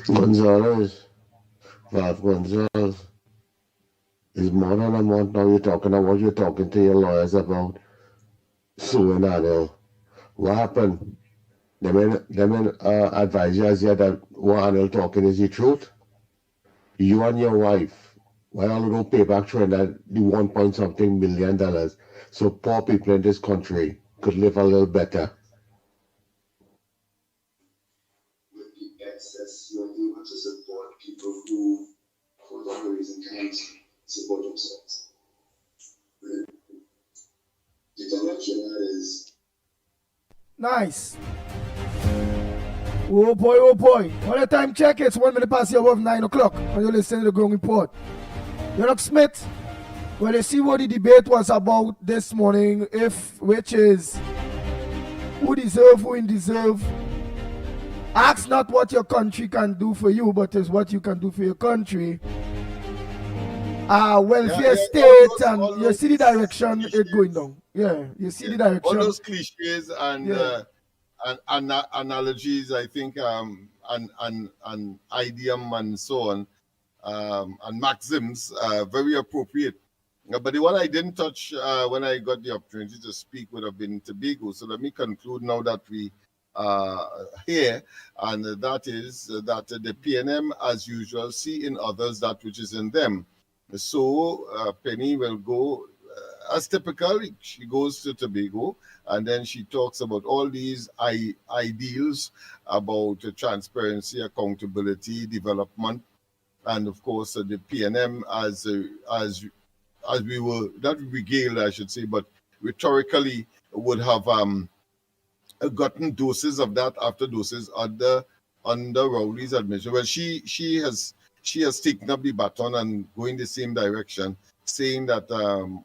Gonzalez, is more than a month now you're talking about, you're talking to your lawyers about suing Anil. What happened? They mean advisors here that what Anil talking is the truth. You and your wife, why all you don't pay back Trinidad the $1.something million so poor people in this country could live a little better? With the excess, you're able to support people who, for whatever reason, can't support themselves. The thing with Trinidad is nice. Oh boy. All the time check, it's 1 minute past the hour of 9 o'clock. And you're listening to the Growing Report. Lennox Smith, well, you see what the debate was about this morning, which is who deserve, who ain't deserve. Ask not what your country can do for you, but is what you can do for your country. Welfare state, and you see the direction it's going down. Yeah, you see the direction. All those cliches and analogies, I think, and idiom and so on, and maxims, very appropriate. But the one I didn't touch when I got the opportunity to speak would have been Tobago. So let me conclude now that we here, and that is that the PNM, as usual, see in others that which is in them. So Penny will go, as typical, she goes to Tobago, and then she talks about all these ideals about transparency, accountability, development, and of course the PNM as we were, not regaled, I should say, but rhetorically would have gotten doses of that after doses under Rowley's administration. Well, she has taken up the baton and going the same direction, saying that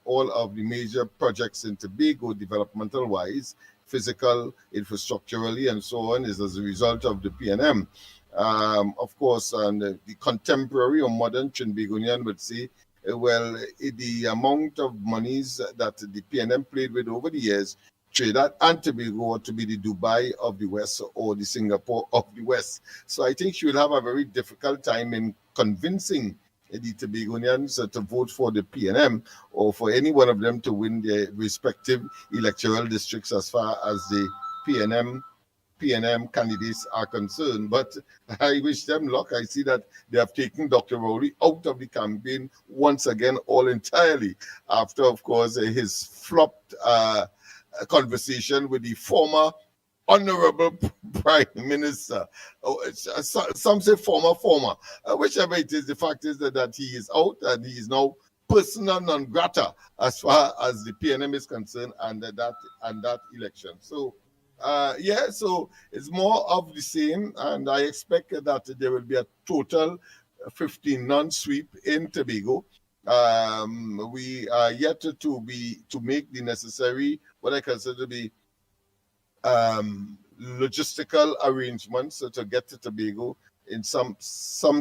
all of the major projects in Tobago, developmental wise, physical, infrastructurally, and so on, is as a result of the PNM. Of course, and the contemporary or modern Trinbagonian would say, well, the amount of monies that the PNM played with over the years, Trinidad and Tobago ought to be the Dubai of the West or the Singapore of the West. So I think she will have a very difficult time in convincing the Tobagonians to vote for the PNM or for any one of them to win their respective electoral districts as far as the PNM candidates are concerned. But I wish them luck. I see that they have taken Dr. Rowley out of the campaign once again, all entirely, after, of course, his flopped conversation with the former Honorable Prime Minister. Some say former. Whichever it is, the fact is that he is out and he is now persona non grata as far as the PNM is concerned and that election. So so it's more of the same, and I expect that there will be a total 15-none sweep in Tobago. We are yet to make the necessary, what I consider to be logistical arrangements to get to Tobago in some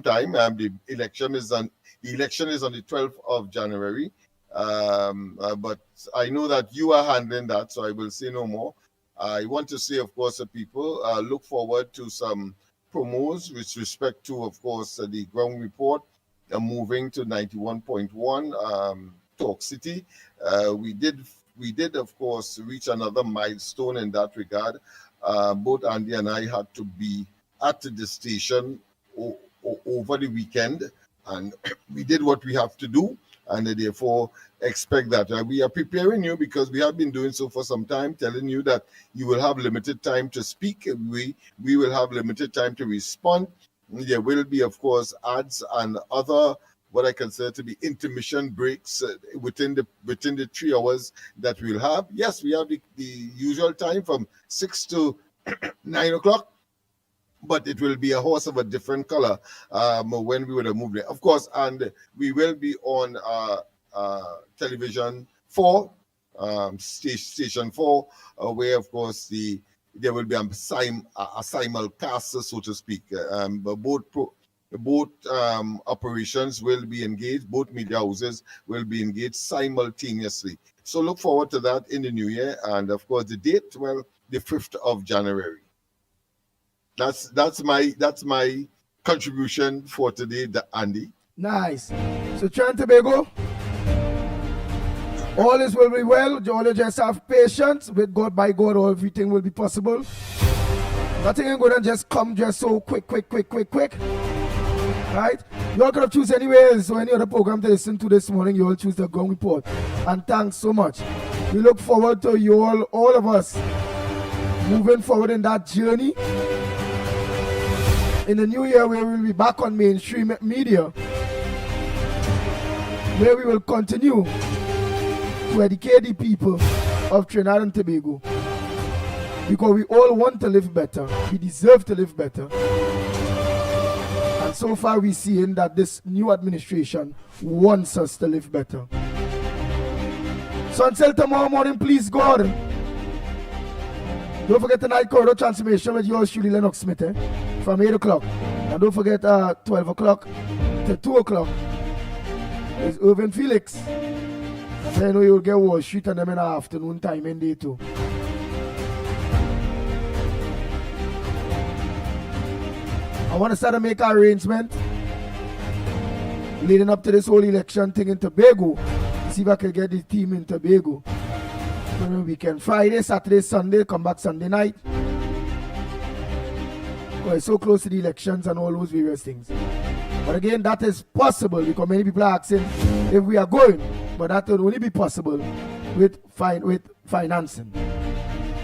time. The election is on the 12th of January. But I know that you are handling that, so I will say no more. I want to say, of course, people look forward to some promos with respect to, of course, the ground report moving to 91.1 Talk City. We did, of course, reach another milestone in that regard. Both Andy and I had to be at the station over the weekend, and we did what we have to do, and therefore expect that. We are preparing you because we have been doing so for some time, telling you that you will have limited time to speak. We will have limited time to respond. There will be, of course, ads and other what I consider to be intermission breaks within the 3 hours that we'll have. Yes, we have the usual time from 6 to 9 o'clock, but it will be a horse of a different color when we would have moved it. Of course, and we will be on television 4, station 4, where, of course, there will be a simulcast, so to speak. Both operations will be engaged, both media houses will be engaged simultaneously. So look forward to that in the new year. And of course, the date, well, the 5th of January. That's my contribution for today, Andy. Nice. So Trinidad Tobago, all is will be well. All just have patience with God. By God, everything will be possible. Nothing ain't gonna just come just so quick. Right? You all could have choose anyways. So any other program to listen to this morning, you all choose the Ground Report. And thanks so much. We look forward to you all of us, moving forward in that journey. In the new year, we will be back on mainstream media, where we will continue to educate the people of Trinidad and Tobago. Because we all want to live better. We deserve to live better. And so far, we're seeing that this new administration wants us to live better. So until tomorrow morning, please God, don't forget tonight corridor transformation with yours truly, Lennox Smith, from 8 o'clock. And don't forget 12 o'clock to 2 o'clock is Irvin Felix. So you know you'll get Wall Street and them in the afternoon time in day too. I want to start to make an arrangement leading up to this whole election thing in Tobago. See if I can get the team in Tobago. So weekend, Friday, Saturday, Sunday, come back Sunday night. Well, it's so close to the elections and all those various things. But again, that is possible because many people are asking if we are going, but that will only be possible with financing.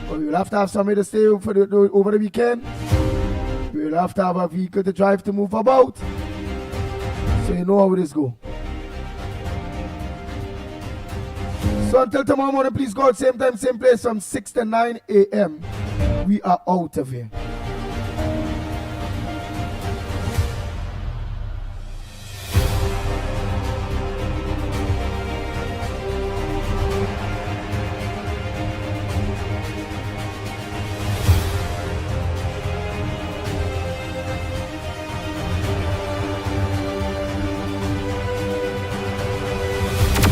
But we will have to have somewhere to stay over the weekend. We will have to have a vehicle to drive to move about. So you know how this go. So until tomorrow morning, please God, same time, same place from 6 to 9 a.m. We are out of here.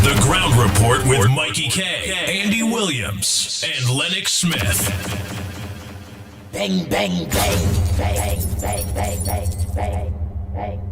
The Ground Report with Mikey K, Andy Williams, and Lennox Smith. Bang, bang, bang, bang, bang, bang, bang, bang, bang.